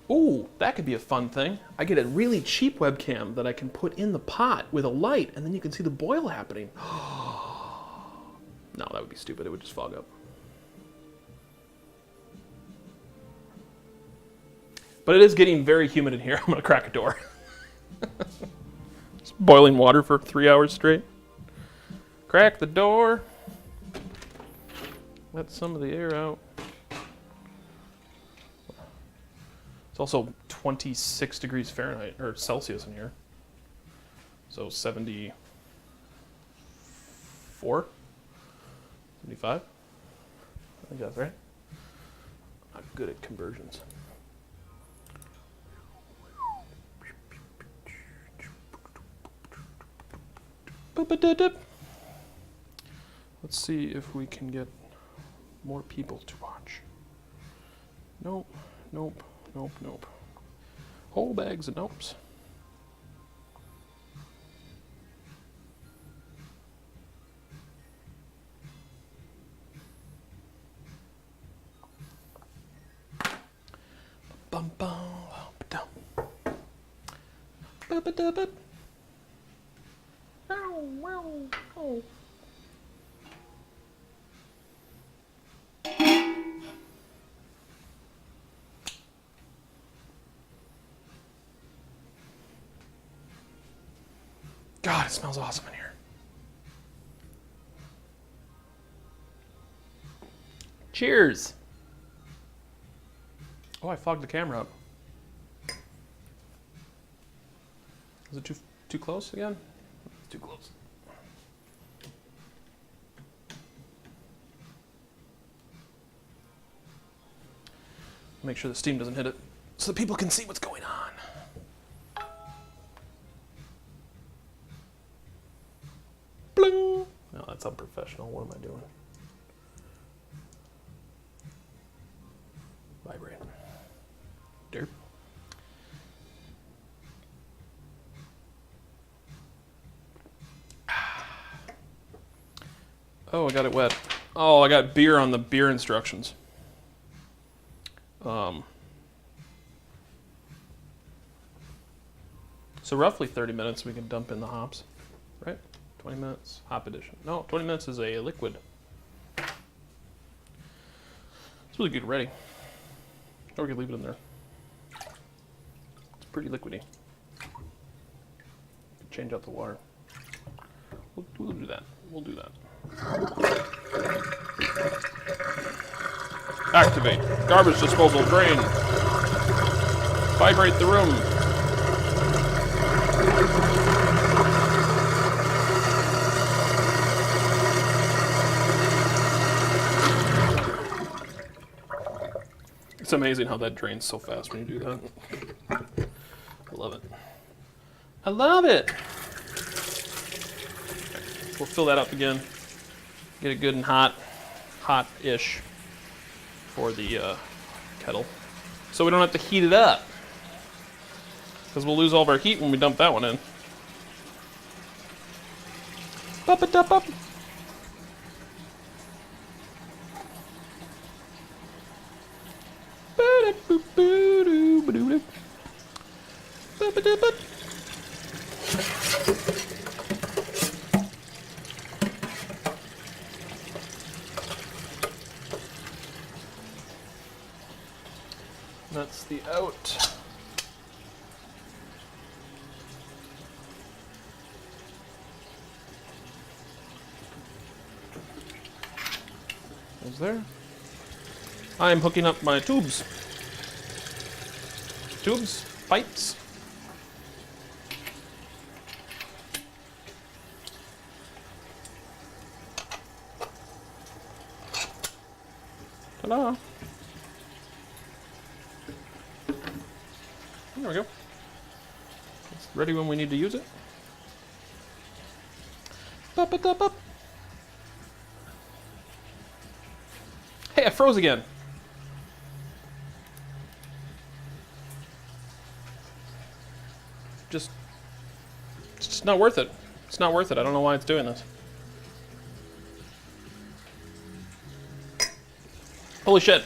Ooh, that could be a fun thing. I get a really cheap webcam that I can put in the pot with a light, and then you can see the boil happening. No, that would be stupid. It would just fog up. But it is getting very humid in here. I'm going to crack a door. It's boiling water for 3 hours straight. Crack the door. Let some of the air out. It's also 26 degrees Fahrenheit, or Celsius in here. So 74? 75? I think that's right. I'm not good at conversions. Let's see if we can get more people to watch. Nope, nope, nope, nope. Whole bags of nopes. Bum bum ba-dum. Ba-ba-da-ba. Ow, wow, oh. God, it smells awesome in here. Cheers. Oh, I fogged the camera up. Is it too close again? Too close. Make sure the steam doesn't hit it so that people can see what's going on. Bling! No, that's unprofessional. What am I doing? Vibrate. Derp. Oh, I got it wet. Oh, I got beer on the beer instructions. So roughly 30 minutes we can dump in the hops, right? 20 minutes, hop addition. No, 20 minutes is a liquid. It's really good ready. Or we could leave it in there. It's pretty liquidy. Change out the water. We'll do that. We'll do that. Activate. Garbage disposal drain. Vibrate the room. It's amazing how that drains so fast when you do that. I love it. I love it! Okay, we'll fill that up again. Get it good and hot-ish for the kettle. So we don't have to heat it up. Because we'll lose all of our heat when we dump that one in. Bup-a-dup-up. That's the out. Is there? I'm hooking up my tubes. Tubes? Pipes? Ta-da! There we go. It's ready when we need to use it. Bup-a-dup-up. Hey, I froze again. it's just not worth it. It's not worth it. I don't know why it's doing this. Holy shit.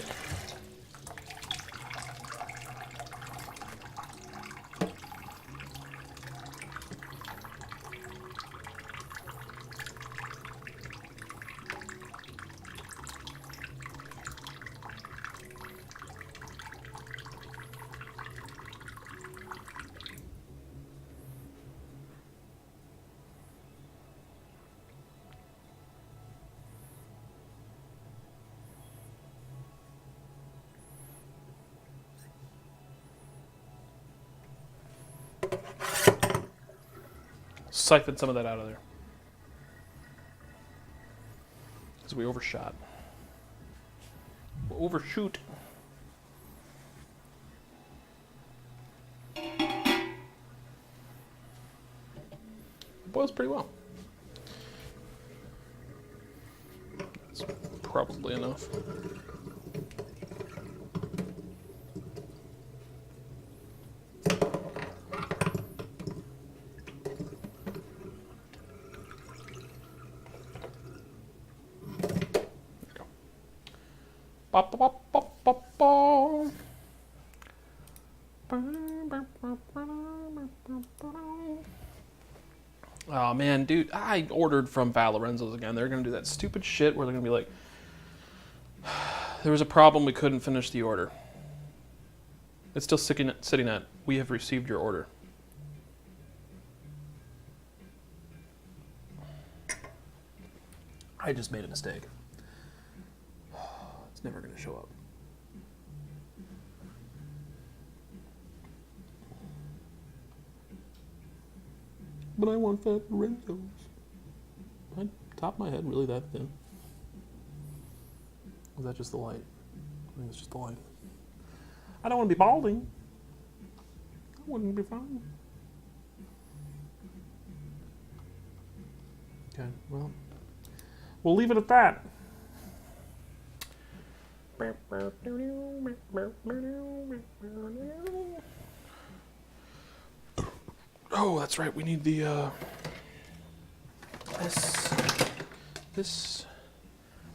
Siphon some of that out of there. Because we overshot. We'll overshoot. It boils pretty well. That's probably enough. Oh man, dude, I ordered from Val Lorenzo's again. They're gonna do that stupid shit where they're gonna be like, there was a problem, we couldn't finish the order. It's still sitting at, we have received your order. I just made a mistake. It's never gonna show up. But I want Val Lorenzo's. Top of my head, really that thin? Is that just the light? I think it's just the light. I don't want to be balding. I wouldn't be fine. Okay, well, we'll leave it at that. Oh, that's right. We need the this,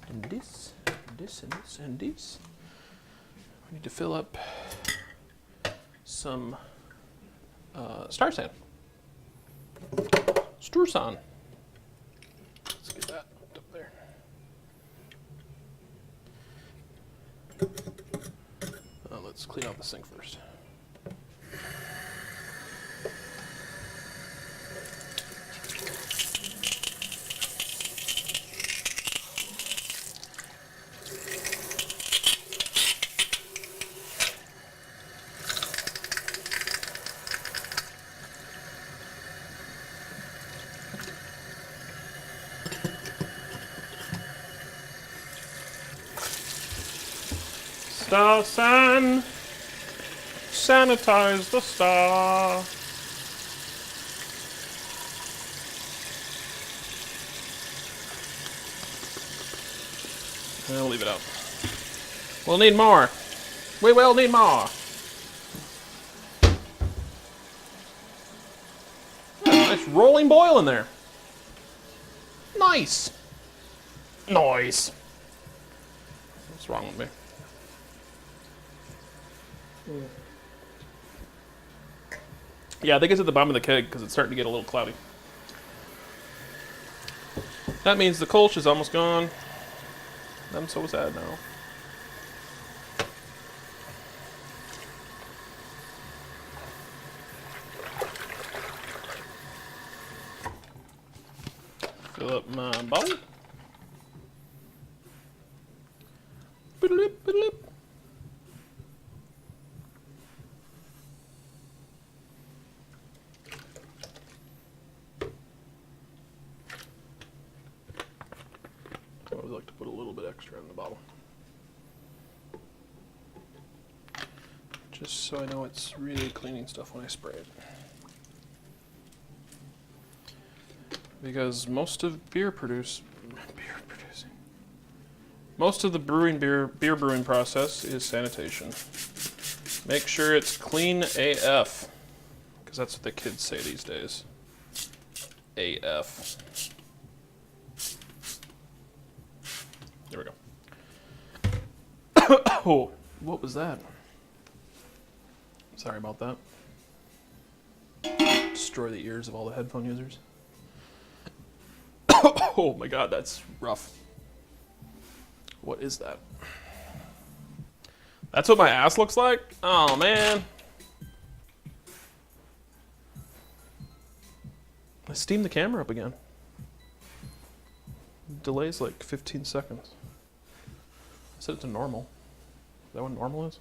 and this, and this, and this, and this. We need to fill up some Star Sand. Stursan. Let's get that up there. Let's clean out the sink first. Star San, sanitize the star. I'll leave it out. We'll need more. We will need more. Nice rolling boil in there. Nice. Nice. What's wrong with me? Yeah, I think it's at the bottom of the keg because it's starting to get a little cloudy. That means the Kolsch is almost gone. I'm so sad now. Fill up my bottle. Boodaloop, boodaloop. I always like to put a little bit extra in the bottle. Just so I know it's really cleaning stuff when I spray it. Because most of most of the beer brewing process is sanitation. Make sure it's clean AF. because that's what the kids say these days. AF. There we go. Oh, what was that? Sorry about that. Destroy the ears of all the headphone users. Oh my god, that's rough. What is that? That's what my ass looks like? Oh man. I steamed the camera up again. Delay's like 15 seconds. I set it to normal. Is that what normal is?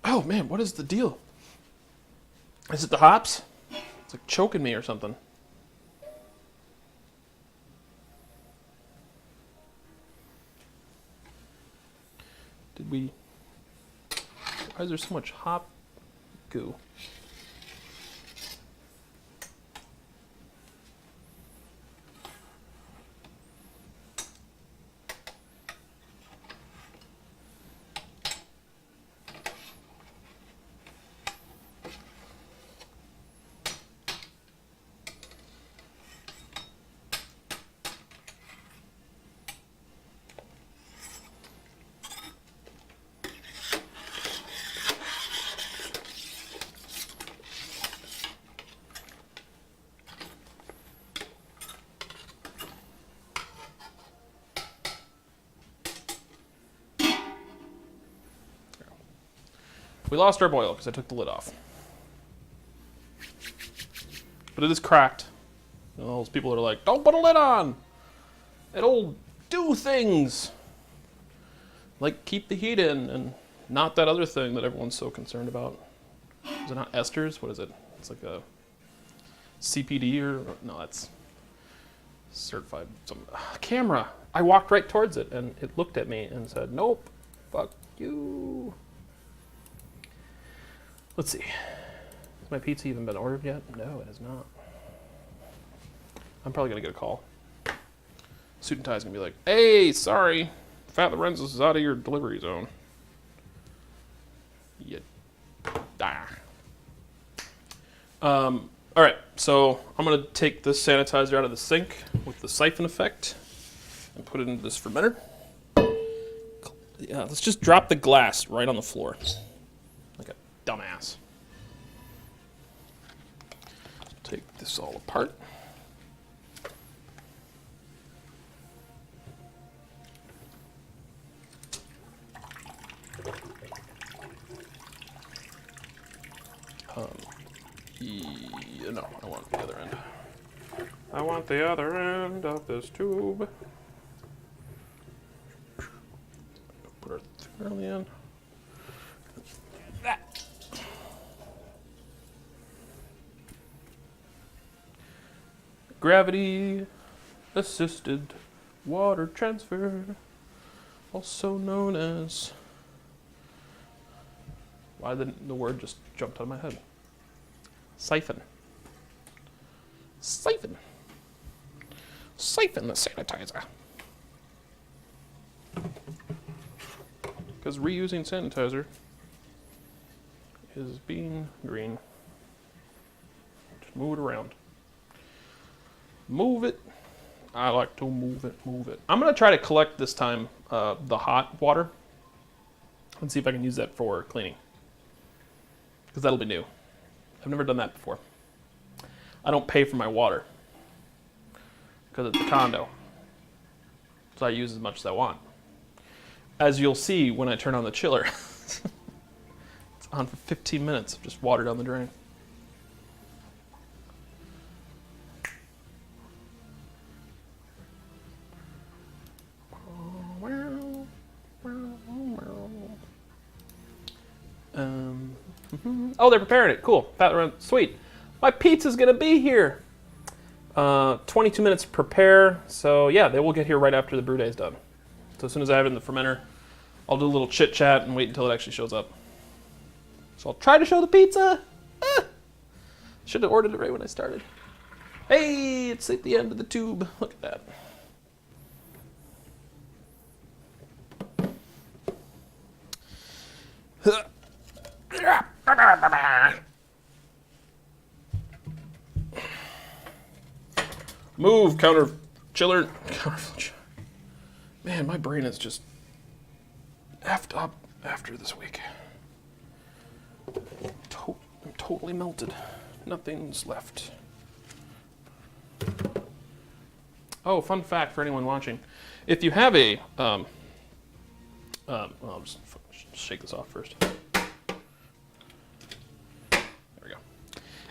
Oh man, what is the deal? Is it the hops? It's like choking me or something. Did we... Why is there so much hop goo? We lost our boil because I took the lid off. But it is cracked. You know, those people that are like, don't put a lid on! It'll do things! Like keep the heat in and not that other thing that everyone's so concerned about. Is it not esters? What is it? It's like a CPD or... No, that's certified... camera! I walked right towards it and it looked at me and said, nope, fuck you. Let's see. Has my pizza even been ordered yet? No, it has not. I'm probably going to get a call. Suit and Tie's going to be like, hey, sorry. Fat Lorenzo's is out of your delivery zone. Yeah. All right, so I'm going to take this sanitizer out of the sink with the siphon effect and put it into this fermenter. Yeah, let's just drop the glass right on the floor. Like a dumbass. Take this all apart. No, I want the other end. I want the other end of this tube. Put our thing on the end. That. Gravity assisted water transfer, also known as... Why didn't the word just jumped out of my head? Siphon. Siphon. Siphon the sanitizer. Because reusing sanitizer is being green. Just move it around. Move it. I like to move it, move it. I'm going to try to collect this time the hot water and see if I can use that for cleaning. Because that'll be new. I've never done that before. I don't pay for my water because it's a condo. So I use as much as I want. As you'll see when I turn on the chiller. It's on for 15 minutes of just water down the drain. Oh, they're preparing it. Cool. Sweet. My pizza's going to be here. 22 minutes to prepare. So, yeah, they will get here right after the brew day is done. So as soon as I have it in the fermenter, I'll do a little chit-chat and wait until it actually shows up. So I'll try to show the pizza. Should have ordered it right when I started. Hey, it's at the end of the tube. Look at that. Move, counter chiller. Man, my brain is just effed up after this week. I'm totally melted. Nothing's left. Oh, fun fact for anyone watching. If you have a, I'll just shake this off first. There we go.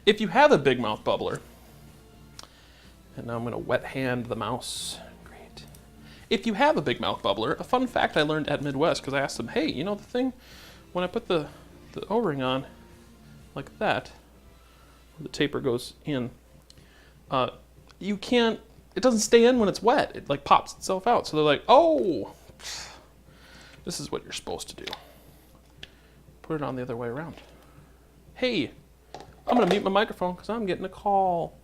If you have a big mouth bubbler, and now I'm gonna wet hand the mouse. Great. If you have a big mouth bubbler, a fun fact I learned at Midwest, because I asked them, hey, you know the thing, when I put the O-ring on, like that, the taper goes in, you can't, it doesn't stay in when it's wet. It like pops itself out. So they're like, oh, this is what you're supposed to do. Put it on the other way around. Hey, I'm gonna mute my microphone because I'm getting a call.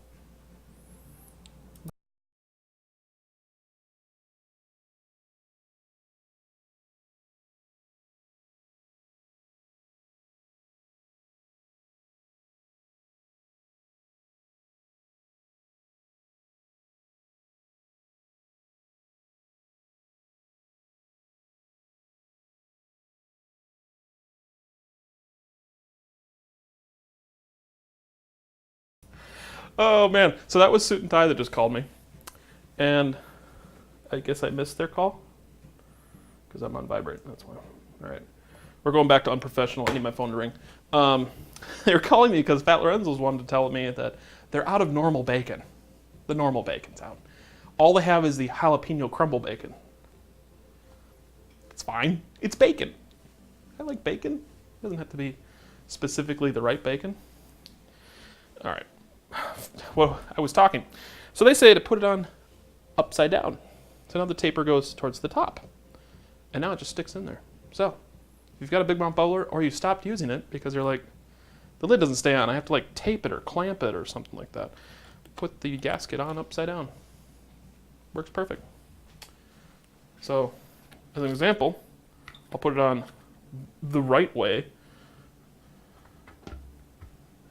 Oh man, so that was Suit and Tie that just called me. And I guess I missed their call because I'm on vibrate, that's why. All right, we're going back to unprofessional. I need my phone to ring. They were calling me because Fat Lorenzo's wanted to tell me that they're out of normal bacon. The normal bacon's out. All they have is the jalapeno crumble bacon. It's fine, it's bacon. I like bacon. It doesn't have to be specifically the right bacon. All right. Well, I was talking. So they say to put it on upside down. So now the taper goes towards the top. And now it just sticks in there. So if you've got a big mouth bubbler or you stopped using it because you're like, the lid doesn't stay on, I have to like tape it or clamp it or something like that. Put the gasket on upside down. Works perfect. So as an example, I'll put it on the right way.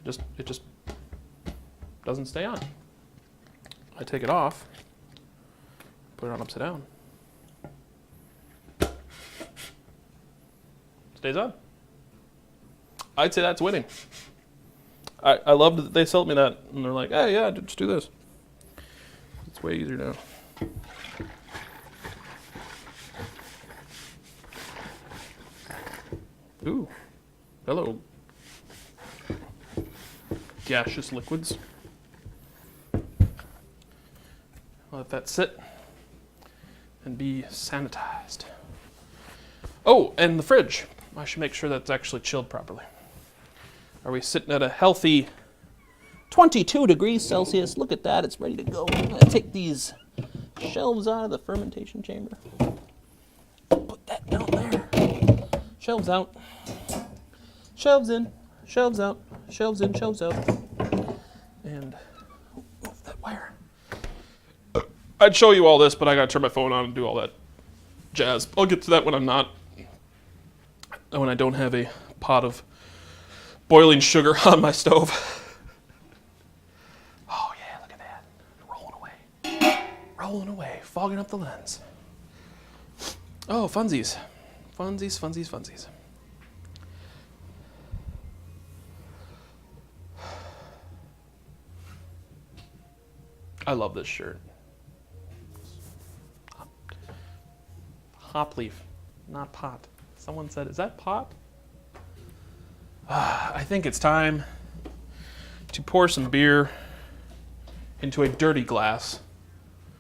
It just doesn't stay on. I take it off, put it on upside down. Stays on. I'd say that's winning. I love that they sold me that, and they're like, hey, yeah, just do this. It's way easier now. Ooh, hello. Gaseous liquids. Let that sit and be sanitized. Oh, and the fridge. I should make sure that's actually chilled properly. Are we sitting at a healthy 22 degrees Celsius? Look at that, it's ready to go. I'm gonna take these shelves out of the fermentation chamber. Put that down there. Shelves out. Shelves in. Shelves out. Shelves in, shelves out. And move that wire. I'd show you all this, but I gotta turn my phone on and do all that jazz. I'll get to that when I don't have a pot of boiling sugar on my stove. Oh yeah, look at that. Rolling away. Rolling away, fogging up the lens. Oh, funsies. Funsies, funsies, funsies. I love this shirt. Hop leaf, not pot. Someone said, is that pot? I think it's time to pour some beer into a dirty glass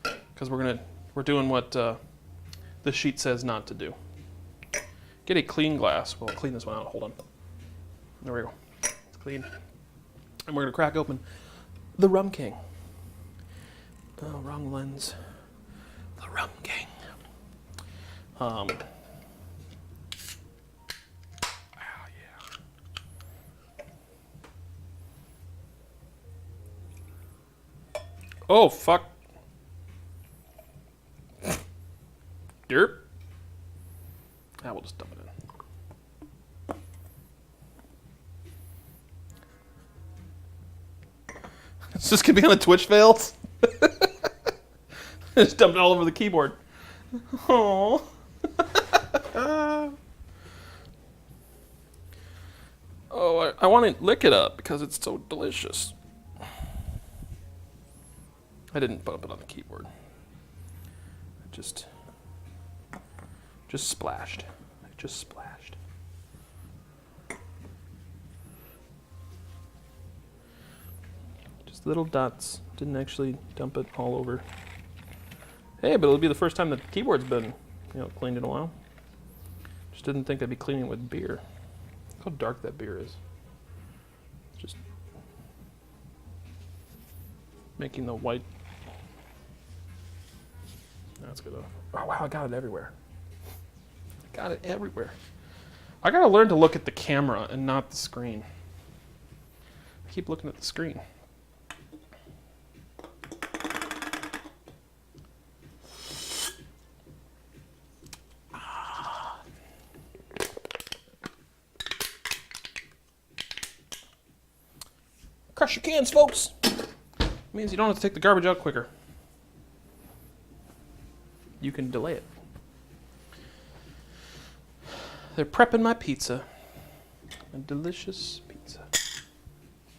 because we're doing what the sheet says not to do. Get a clean glass. We'll clean this one out. Hold on. There we go. It's clean. And we're gonna crack open the Rum King. Oh, wrong lens. The Rum King. Oh, fuck. Derp. Ah, we'll just dump it in. Is this gonna be on the Twitch fails? Just dumped it all over the keyboard. Oh. Oh, I want to lick it up because it's so delicious. I didn't bump it on the keyboard. I just splashed. I just splashed. Just little dots. Didn't actually dump it all over. Hey, but it'll be the first time that the keyboard's been, cleaned in a while. Just didn't think I'd be cleaning it with beer. Look how dark that beer is. Just making the white. That's good enough. Oh wow, I got it everywhere. I got it everywhere. I gotta learn to look at the camera and not the screen. I keep looking at the screen. Crush your cans, folks. It means you don't have to take the garbage out quicker. You can delay it. They're prepping my pizza. A delicious pizza.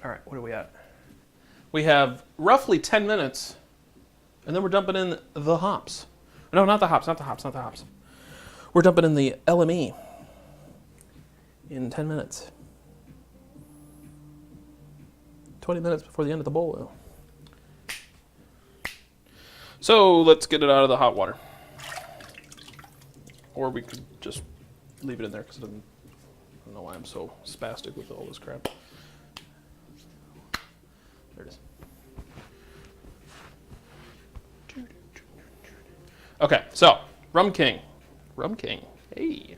All right, what are we at? We have roughly 10 minutes, and then we're dumping in the hops. No, not the hops, not the hops, not the hops. We're dumping in the LME in 10 minutes. 20 minutes before the end of the boil. So let's get it out of the hot water. Or we could just leave it in there because I don't know why I'm so spastic with all this crap. There it is. Okay, so Rum King. Rum King. Hey.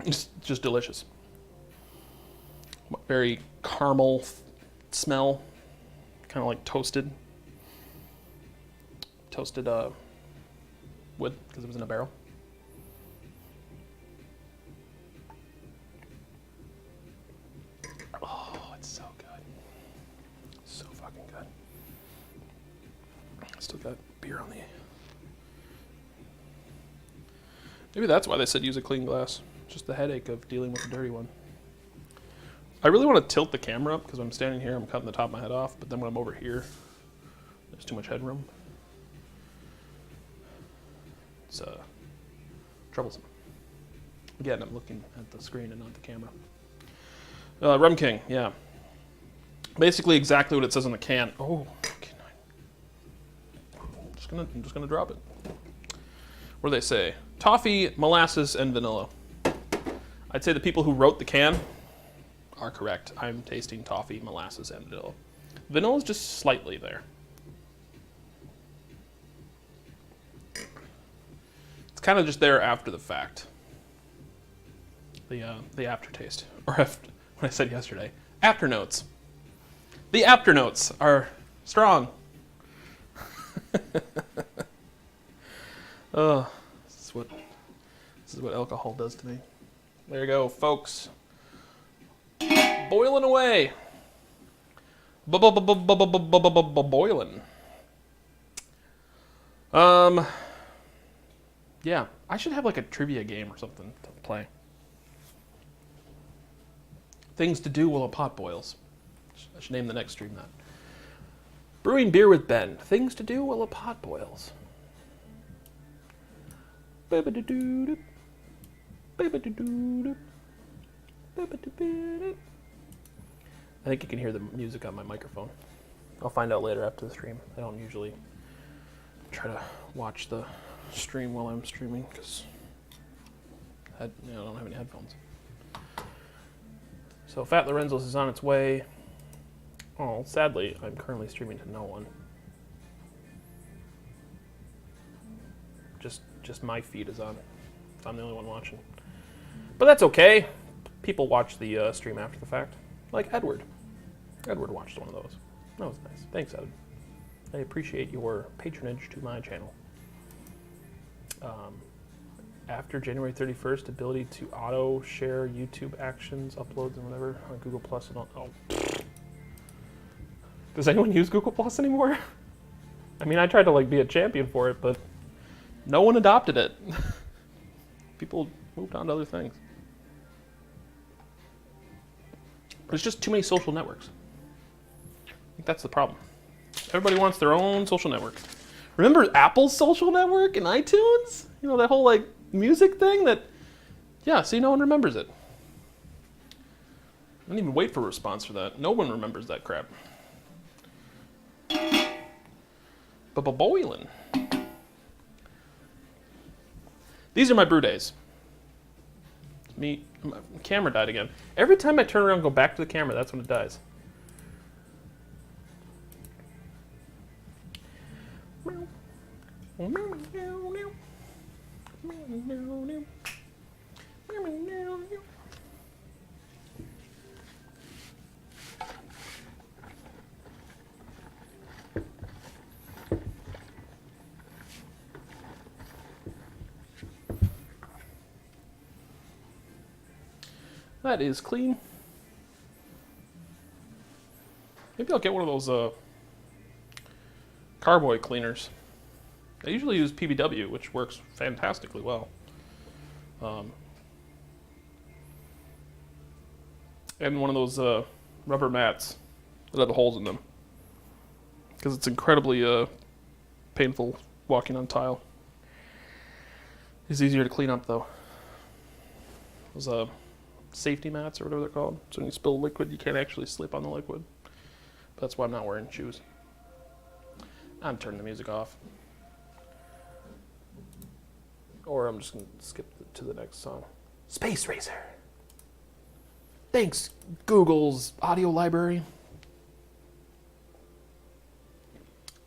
Just delicious. Very caramel smell. Kind of like toasted wood because it was in a barrel. Oh, it's so good. So fucking good. Still got beer on the... Maybe that's why they said use a clean glass. Just the headache of dealing with a dirty one. I really want to tilt the camera up because when I'm standing here, I'm cutting the top of my head off, but then when I'm over here, there's too much headroom. It's troublesome. Again, I'm looking at the screen and not the camera. Rum King, yeah. Basically exactly what it says on the can. Oh, I'm just gonna drop it. What do they say? Toffee, molasses, and vanilla. I'd say the people who wrote the can are correct. I'm tasting toffee, molasses, and vanilla. Vanilla is just slightly there. It's kind of just there after the fact. The aftertaste, or what I said yesterday, afternotes. The afternotes are strong. Oh, this is what alcohol does to me. There you go, folks. Boiling away. Boiling. Yeah, I should have like a trivia game or something to play. Things to do while a pot boils. I should name the next stream that. Brewing beer with Ben. Things to do while a pot boils. I think you can hear the music on my microphone. I'll find out later after the stream. I don't usually try to watch the stream while I'm streaming because I don't have any headphones. So Fat Lorenzo's is on its way. Oh, sadly, I'm currently streaming to no one. Just my feed is on. I'm the only one watching. But that's okay. People watch the stream after the fact. Like Edward. Edward watched one of those. That was nice. Thanks, Ed. I appreciate your patronage to my channel. After January 31st, ability to auto-share YouTube actions, uploads, and whatever on Google Plus and all. Oh. Does anyone use Google Plus anymore? I mean, I tried to like be a champion for it, but no one adopted it. People moved on to other things. There's just too many social networks. I think that's the problem. Everybody wants their own social network. Remember Apple's social network and iTunes? You know, that whole like music thing that, yeah, see, no one remembers it. I didn't even wait for a response for that. No one remembers that crap. But boiling. These are my brew days. Me, my camera died again. Every time I turn around and go back to the camera, that's when it dies. That is clean. Maybe I'll get one of those carboy cleaners. I usually use PBW, which works fantastically well. And one of those rubber mats that have holes in them, because it's incredibly painful walking on tile. It's easier to clean up though. Those safety mats or whatever they're called. So when you spill liquid, you can't actually slip on the liquid. But that's why I'm not wearing shoes. I'm turning the music off. Or I'm just going to skip to the next song. Space Racer. Thanks, Google's audio library.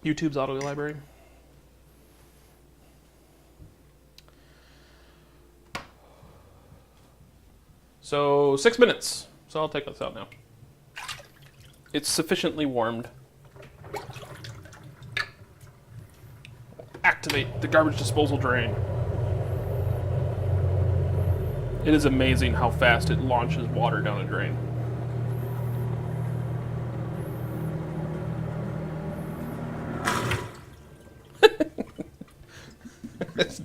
YouTube's audio library. So 6 minutes. So I'll take this out now. It's sufficiently warmed. Activate the garbage disposal drain. It is amazing how fast it launches water down a drain. It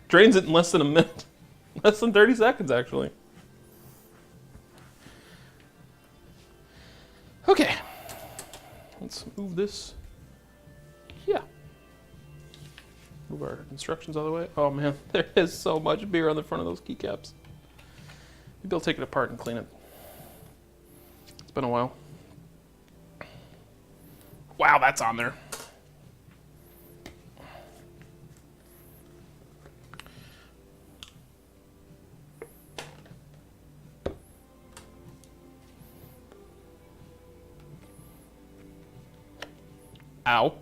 drains it in less than a minute. Less than 30 seconds, actually. Okay. Let's move this. Yeah. Move our instructions all the way. Oh man, there is so much beer on the front of those keycaps. Maybe I'll take it apart and clean it. It's been a while. Wow, that's on there. Ow.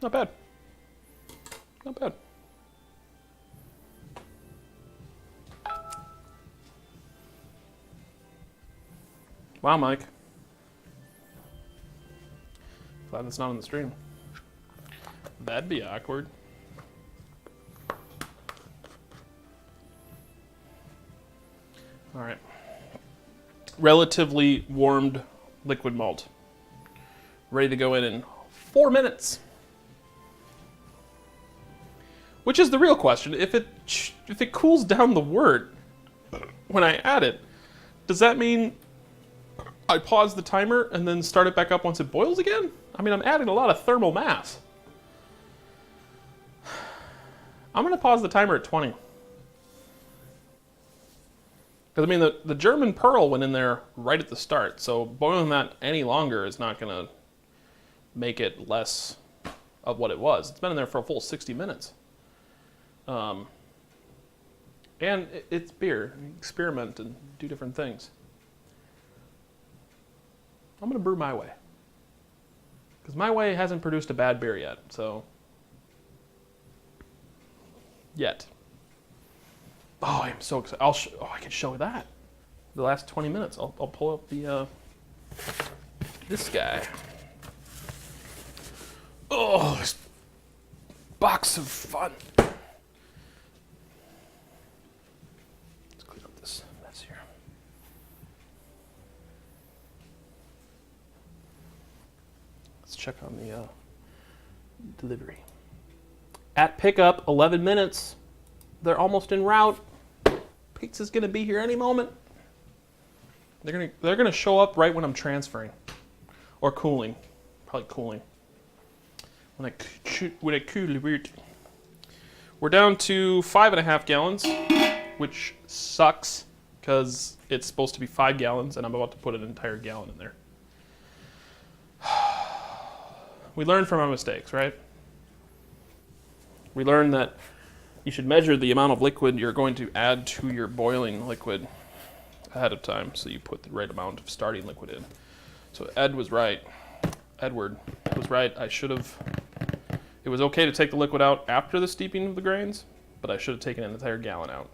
Not bad. Not bad. Wow, Mike. Glad it's not on the stream. That'd be awkward. All right. Relatively warmed liquid malt. Ready to go in 4 minutes. Which is the real question. If it cools down the wort when I add it, does that mean I pause the timer and then start it back up once it boils again? I mean, I'm adding a lot of thermal mass. I'm going to pause the timer at 20. Because, I mean, the German Pearl went in there right at the start, so boiling that any longer is not going to make it less of what it was. It's been in there for a full 60 minutes. And it's beer. Experiment and do different things. I'm going to brew my way. Because my way hasn't produced a bad beer yet, so. Yet. Oh, I'm so excited. I can show that. the last 20 minutes. I'll pull up the this guy. Oh, this box of fun. Let's clean up this mess here. Let's check on the delivery. At pickup, 11 minutes. They're almost en route. Pizza's gonna be here any moment. They're gonna show up right when I'm transferring, or cooling, probably cooling. When I cool it. We're down to 5.5 gallons, which sucks because it's supposed to be 5 gallons, and I'm about to put an entire gallon in there. We learn from our mistakes, right? We learned that you should measure the amount of liquid you're going to add to your boiling liquid ahead of time, so you put the right amount of starting liquid in. So Edward was right. It was okay to take the liquid out after the steeping of the grains, but I should have taken an entire gallon out.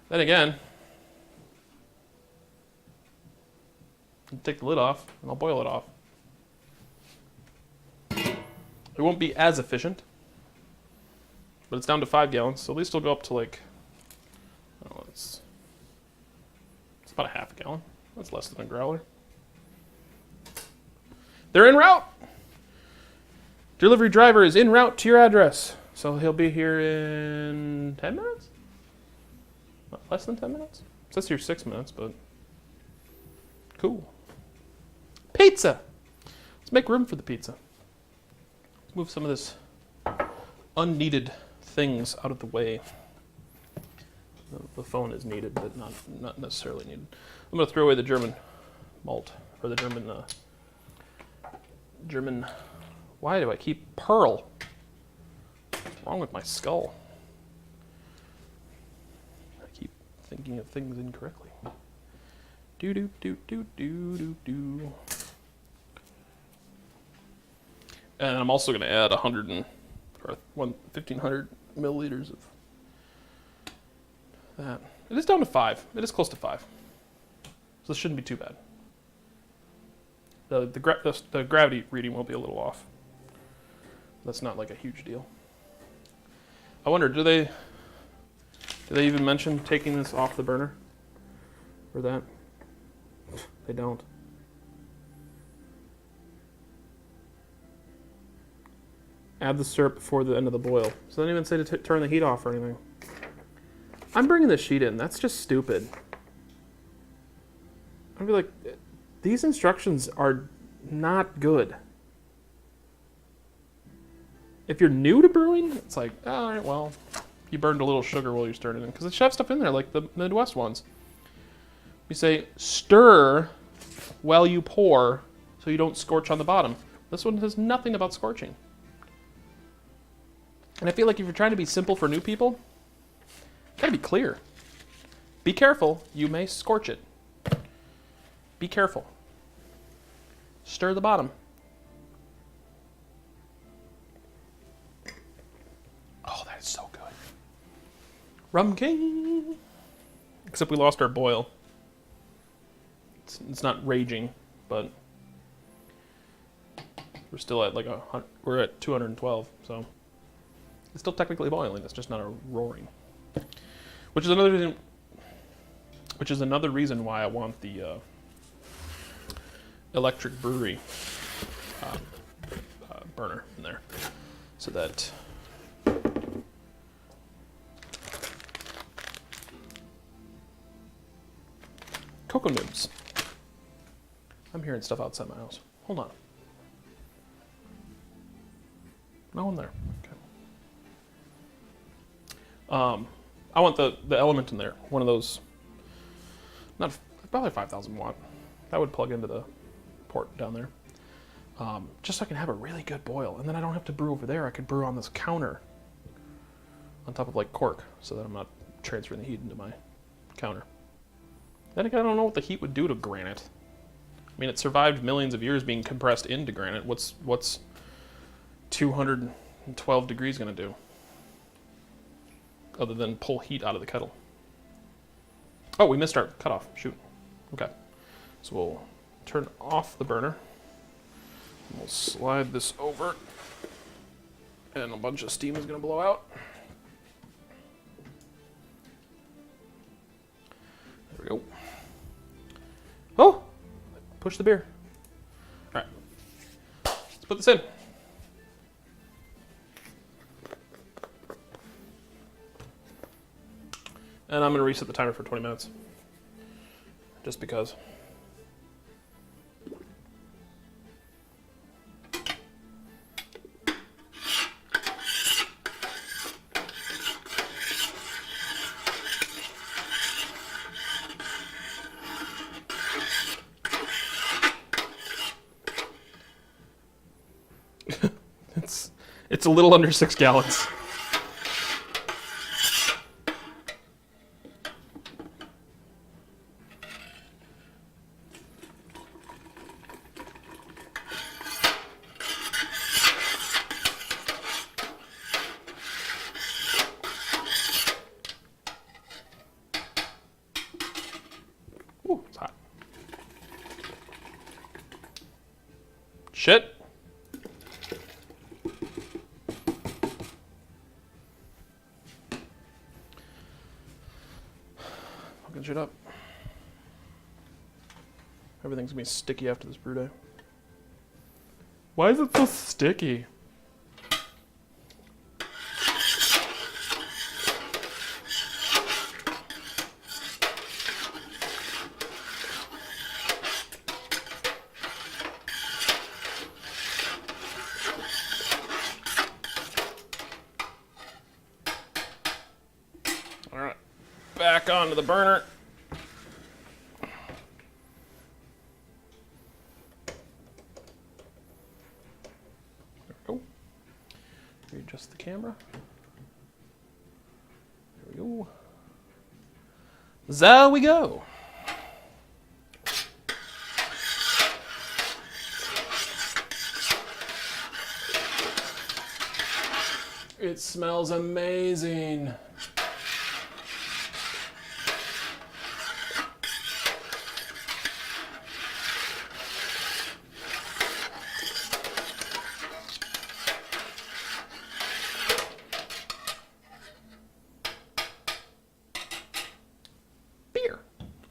Then again, I'll take the lid off and I'll boil it off. It won't be as efficient, but it's down to 5 gallons, so at least it'll go up to like, oh, it's about a half a gallon. That's less than a growler. They're en route. Delivery driver is en route to your address. So he'll be here in 10 minutes? Less than 10 minutes? It says here 6 minutes, but cool. Pizza! Let's make room for the pizza. Let's move some of this unneeded things out of the way. The phone is needed, but not necessarily needed. I'm going to throw away the German malt, or the German. Why do I keep pearl? What's wrong with my skull? I keep thinking of things incorrectly. Do do do do do do do. And I'm also going to add 1,500 milliliters of that. It is down to 5. It is close to 5. So this shouldn't be too bad. The gravity reading will be a little off. That's not like a huge deal. I wonder, do they even mention taking this off the burner? Or that? They don't. Add the syrup before the end of the boil. So they don't even say to turn the heat off or anything. I'm bringing the sheet in. That's just stupid. I'd be like, these instructions are not good. If you're new to brewing, it's like, oh, all right, well, you burned a little sugar while you're stirring it in. Because they should have stuff in there, like the Midwest ones. You say, stir while you pour so you don't scorch on the bottom. This one says nothing about scorching. And I feel like if you're trying to be simple for new people, you gotta be clear. Be careful, you may scorch it. Be careful. Stir the bottom. Oh, that is so good. Rum King. Except we lost our boil. It's not raging, but we're still at like we're at 212, so it's still technically boiling. It's just not a roaring. Which is another reason why I want the electric brewery burner in there, so that cocoa nibs. I'm hearing stuff outside my house. Hold on. No one there. Okay. I want the element in there. One of those. Probably 5,000 watt. That would plug into the port down there. Just so I can have a really good boil, and then I don't have to brew over there. I could brew on this counter on top of like cork, so that I'm not transferring the heat into my counter. Then again, I don't know what the heat would do to granite. I mean, it survived millions of years being compressed into granite. What's 212 degrees going to do? Other than pull heat out of the kettle. Oh, we missed our cutoff. Shoot. Okay. So we'll turn off the burner. And we'll slide this over. And a bunch of steam is going to blow out. There we go. Oh! Push the beer. All right. Let's put this in. And I'm going to reset the timer for 20 minutes. Just because. It's a little under 6 gallons. Ooh, it's hot. Shit. Fucking shit up. Everything's gonna be sticky after this brew day. Why is it so sticky? All right, back onto the burner. Readjust the camera. There we go. There we go. It smells amazing.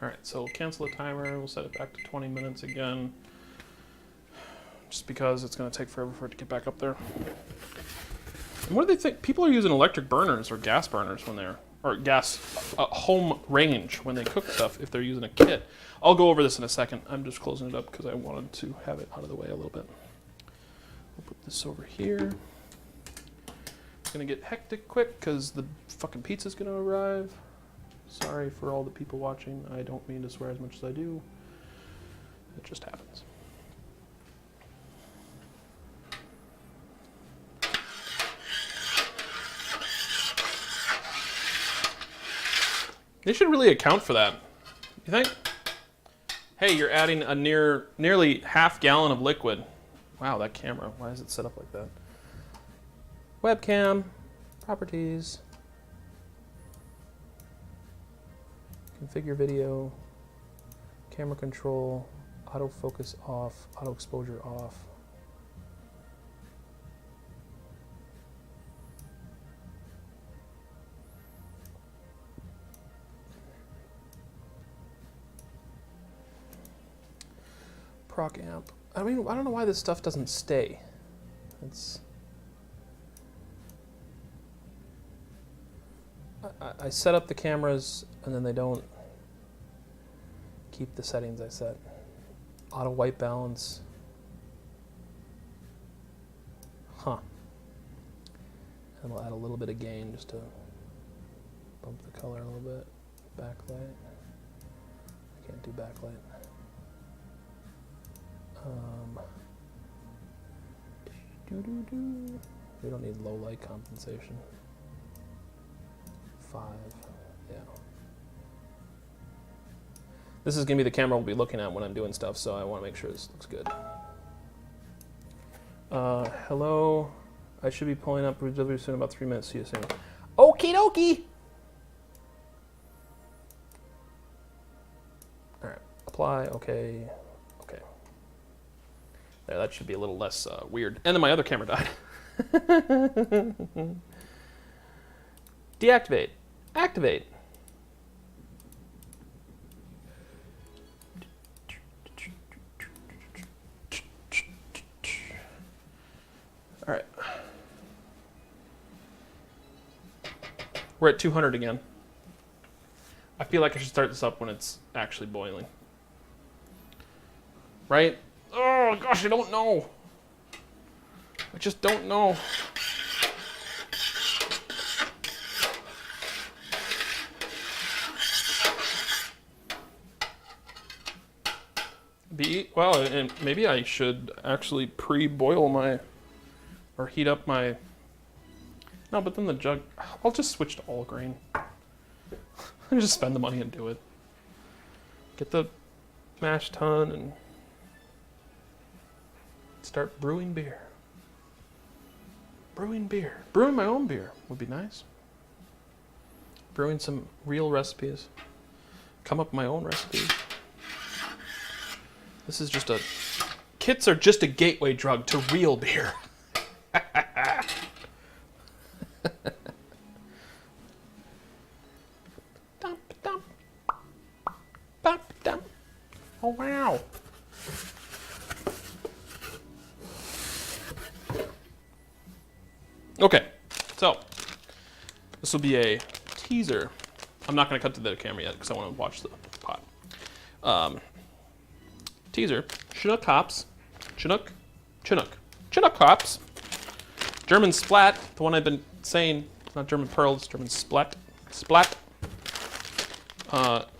All right, so we'll cancel the timer. We'll set it back to 20 minutes again, just because it's going to take forever for it to get back up there. And what do they think? People are using electric burners or gas burners when they're, or gas home range when they cook stuff if they're using a kit. I'll go over this in a second. I'm just closing it up because I wanted to have it out of the way a little bit. We'll put this over here. It's going to get hectic quick because the fucking pizza's going to arrive. Sorry for all the people watching. I don't mean to swear as much as I do. It just happens. They should really account for that. You think? Hey, you're adding a nearly half gallon of liquid. Wow, that camera. Why is it set up like that? Webcam, properties. Configure video, camera control, autofocus off, auto exposure off. Proc amp. I mean, I don't know why this stuff doesn't stay. I set up the cameras and then they don't keep the settings I set. Auto white balance. Huh. And we'll add a little bit of gain just to bump the color a little bit. Backlight. I can't do backlight. We don't need low light compensation. 5, yeah. This is going to be the camera we'll be looking at when I'm doing stuff, so I want to make sure this looks good. Hello. I should be pulling up delivery soon, about 3 minutes. See you soon. Okie dokie. supply. Okay. Okay. There, that should be a little less weird. And then my other camera died. Deactivate. Activate. All right. We're at 200 again. I feel like I should start this up when it's actually boiling. Right? Oh, gosh, I don't know. I just don't know. Well, and maybe I should actually pre-boil my, or heat up my, no, but then the jug, I'll just switch to all grain. I'll just spend the money and do it. Get the mash tun and start brewing beer. Brewing beer. Brewing my own beer would be nice. Brewing some real recipes. Come up with my own recipes. This is just kits are just a gateway drug to real beer. Oh, wow. Okay, so this will be a teaser. I'm not going to cut to the camera yet because I want to watch the pot. Teaser, Chinook hops, Chinook hops, German splat, the one I've been saying, it's not German pearl, it's German splat,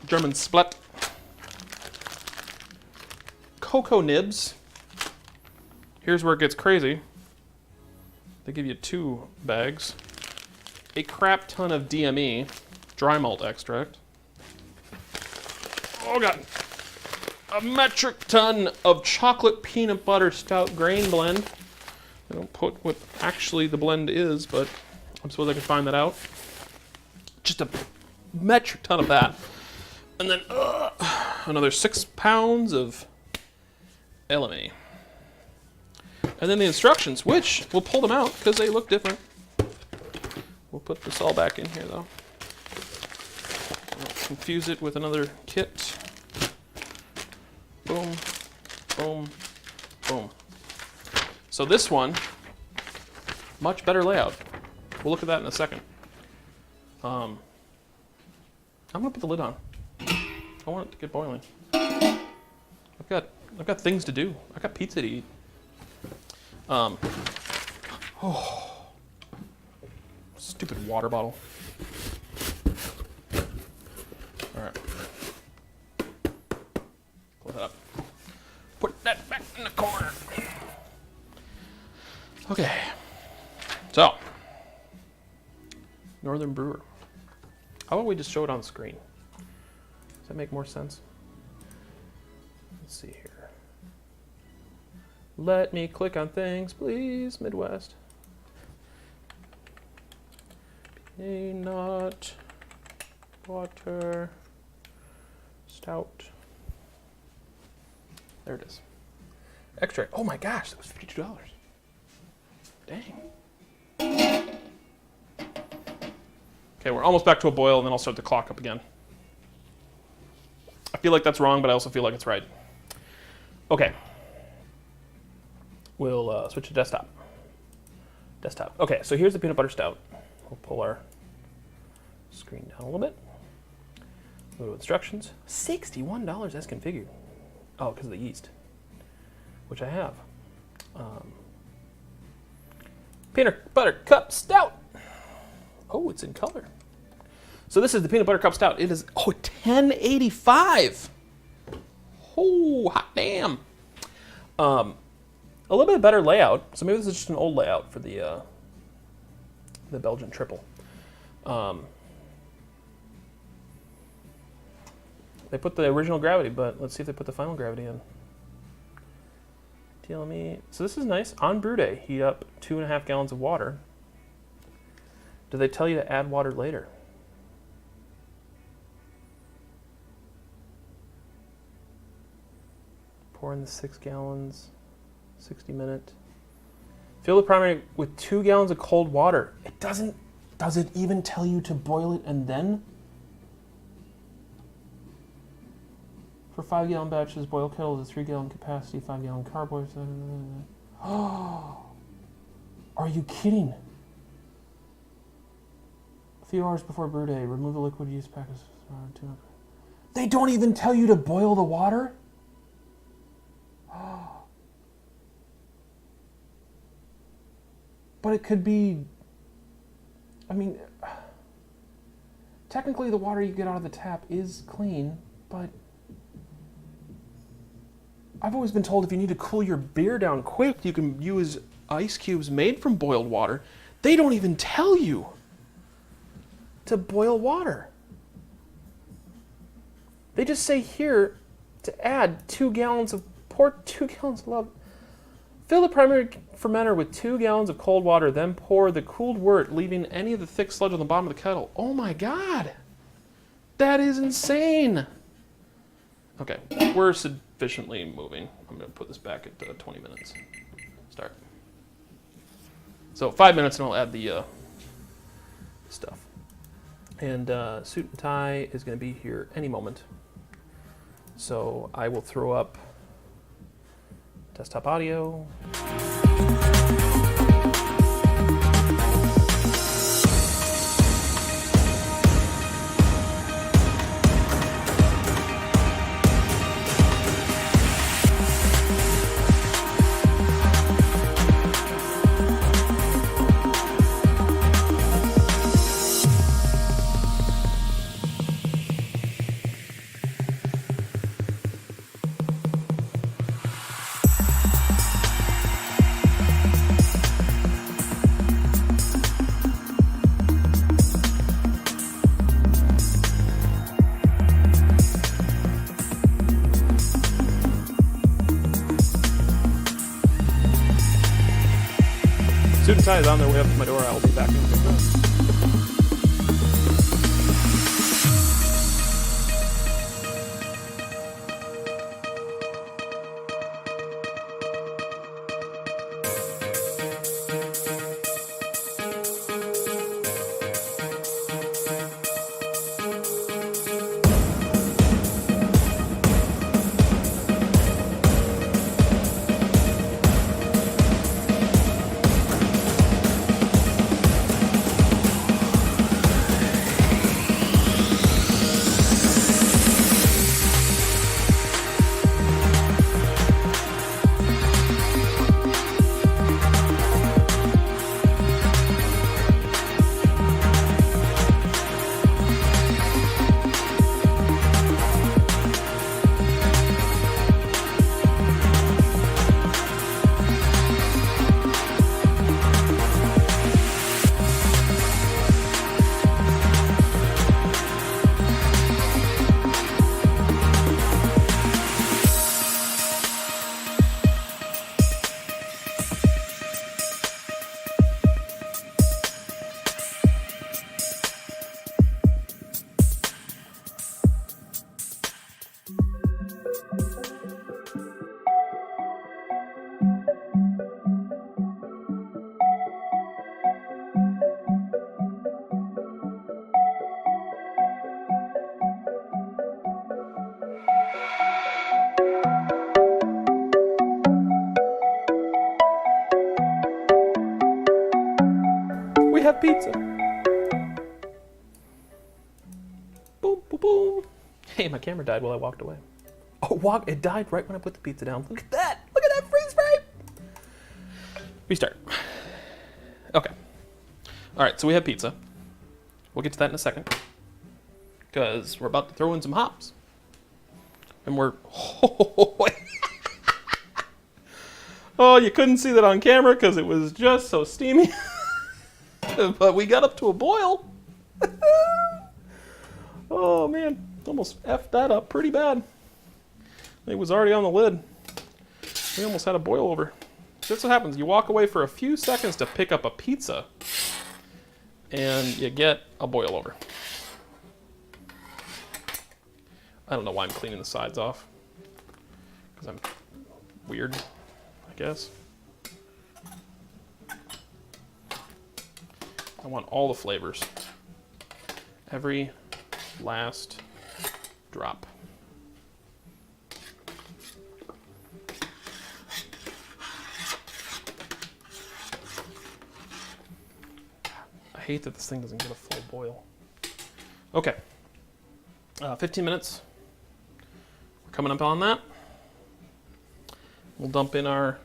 German splat, cocoa nibs. Here's where it gets crazy. They give you 2 bags, a crap ton of DME, dry malt extract. Oh God. A metric ton of chocolate peanut butter stout grain blend. I don't put what actually the blend is, but I suppose I can find that out. Just a metric ton of that. And then another 6 pounds of LMA. And then the instructions, which we'll pull them out because they look different. We'll put this all back in here though. I'll confuse it with another kit. Boom, boom, boom. So this one, much better layout. We'll look at that in a second. I'm gonna put the lid on. I want it to get boiling. I've got things to do. I got pizza to eat. Stupid water bottle. All right. Pull that up. Put that back in the corner. Okay. So, Northern Brewer. How about we just show it on the screen? Does that make more sense? Let's see here. Let me click on things, please, Midwest. Not water stout. There it is. Extract. Oh my gosh, that was $52. Dang. Okay, we're almost back to a boil, and then I'll start the clock up again. I feel like that's wrong, but I also feel like it's right. Okay. We'll switch to desktop. Desktop. Okay, so here's the peanut butter stout. We'll pull our screen down a little bit. Go to instructions. $61 as configured. Oh, because of the yeast, which I have. Peanut butter cup stout. Oh, it's in color. So this is the peanut butter cup stout. It is $10.85. Oh, hot damn. A little bit better layout. So maybe this is just an old layout for the Belgium Triple. They put the original gravity, but let's see if they put the final gravity in. TLME. So this is nice. On brew day, heat up 2.5 gallons of water. Do they tell you to add water later? Pour in the 6 gallons, 60 minute. Fill the primary with 2 gallons of cold water. It doesn't, does it even tell you to boil it and then? For 5 gallon batches, boil kettle is a 3 gallon capacity, 5 gallon carboy. Oh, are you kidding? A few hours before brew day, remove the liquid use packets. They don't even tell you to boil the water? But it could be, I mean, technically the water you get out of the tap is clean, but I've always been told if you need to cool your beer down quick, you can use ice cubes made from boiled water. They don't even tell you to boil water. They just say here to add 2 gallons of, pour 2 gallons of love. Fill the primary fermenter with 2 gallons of cold water, then pour the cooled wort, leaving any of the thick sludge on the bottom of the kettle. Oh my God. That is insane. Okay, we're sufficiently moving. I'm going to put this back at 20 minutes. Start. So 5 minutes and I'll add the stuff. And suit and tie is going to be here any moment. So I will throw up desktop audio. Suit and tie is on their way up to my door. I will be back in a few minutes. We have pizza. Boom, boom, boom. Hey, my camera died while I walked away. Oh, it died right when I put the pizza down. Look at that. Look at that freeze frame. Restart. Okay. All right, so we have pizza. We'll get to that in a second. Because we're about to throw in some hops. And we're... Oh, you couldn't see that on camera because it was just so steamy. But we got up to a boil. Oh, man. Almost effed that up pretty bad. It was already on the lid. We almost had a boil over. That's what happens. You walk away for a few seconds to pick up a pizza, and you get a boil over. I don't know why I'm cleaning the sides off, because I'm weird, I guess. I want all the flavors. Every last drop. I hate that this thing doesn't get a full boil. Okay. 15 minutes. We're coming up on that. We'll dump in our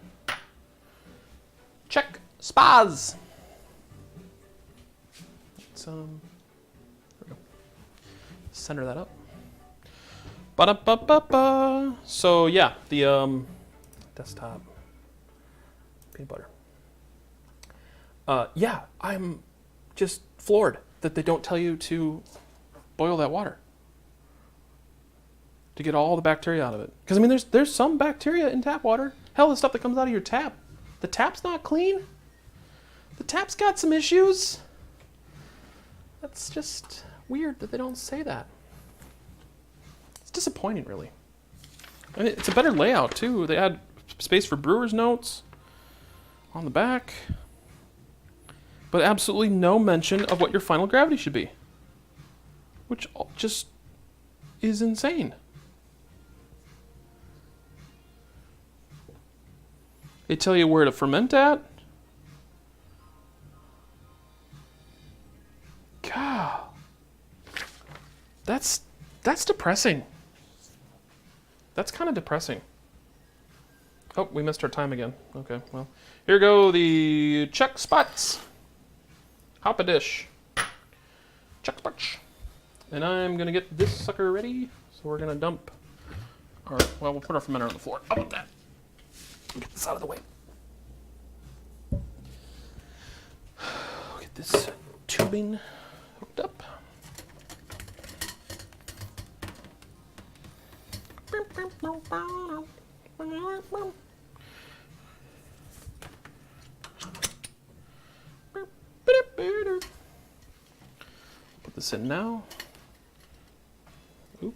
Czech spas. Let's there we go. Center that up. Ba-da-ba-ba-ba. So yeah, the desktop peanut butter. Yeah, I'm just floored that they don't tell you to boil that water to get all the bacteria out of it. Because I mean, there's some bacteria in tap water. Hell, the stuff that comes out of your tap, the tap's not clean. The tap's got some issues. That's just weird that they don't say that. It's disappointing, really. And it's a better layout too. They add space for brewer's notes on the back, but absolutely no mention of what your final gravity should be, which just is insane. They tell you where to ferment at. God, that's depressing. That's kind of depressing. Oh, we missed our time again. Okay, well, here go the Czech spots. Hop a dish. Czech spots. And I'm gonna get this sucker ready. So we're gonna dump our, well, we'll put our fermenter on the floor. How about that? Get this out of the way. Get this tubing hooked up. Put this in now. Oop.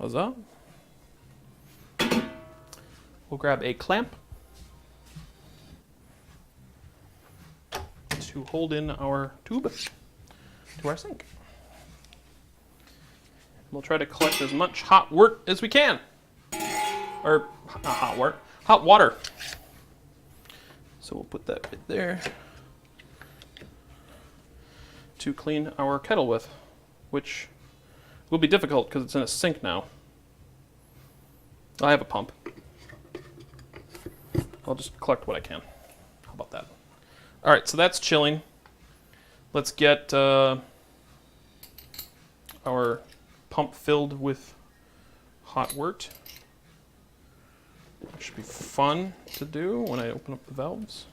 Huzzah. We'll grab a clamp to hold in our tube to our sink. We'll try to collect as much hot wort as we can. Or, not hot wort, hot water. So we'll put that right there to clean our kettle with, which will be difficult because it's in a sink now. I have a pump. I'll just collect what I can. How about that? All right, so that's chilling. Let's get our pump filled with hot wort. It should be fun to do when I open up the valves.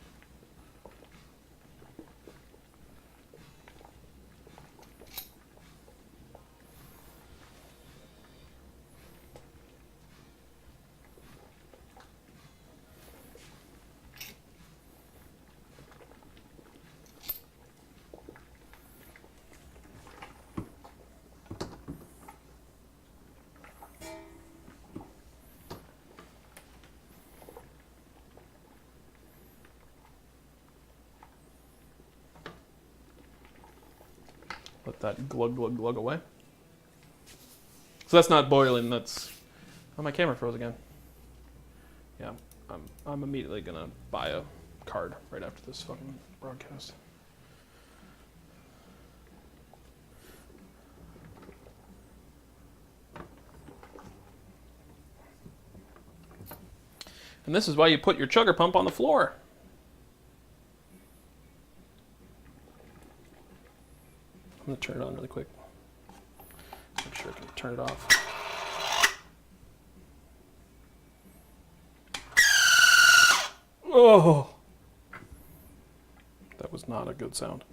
Let that glug, glug, glug away. So that's not boiling, that's... Oh, my camera froze again. Yeah, I'm immediately gonna buy a card right after this fucking broadcast. And this is why you put your chugger pump on the floor. I'm going to turn it on really quick. Make sure I can turn it off. Oh! That was not a good sound.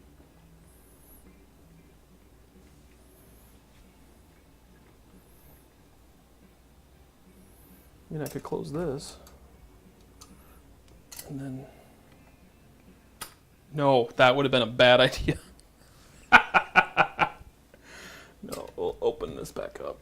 I mean, I could close this. And then... No, that would have been a bad idea. No, we'll open this back up.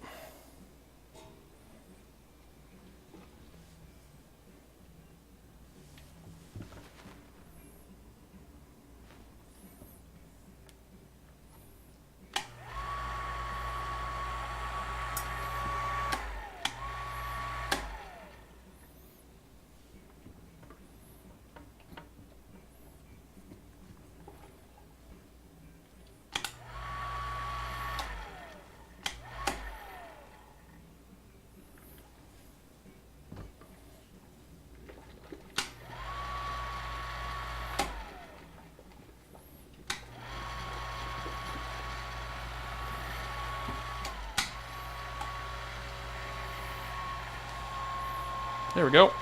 There we go.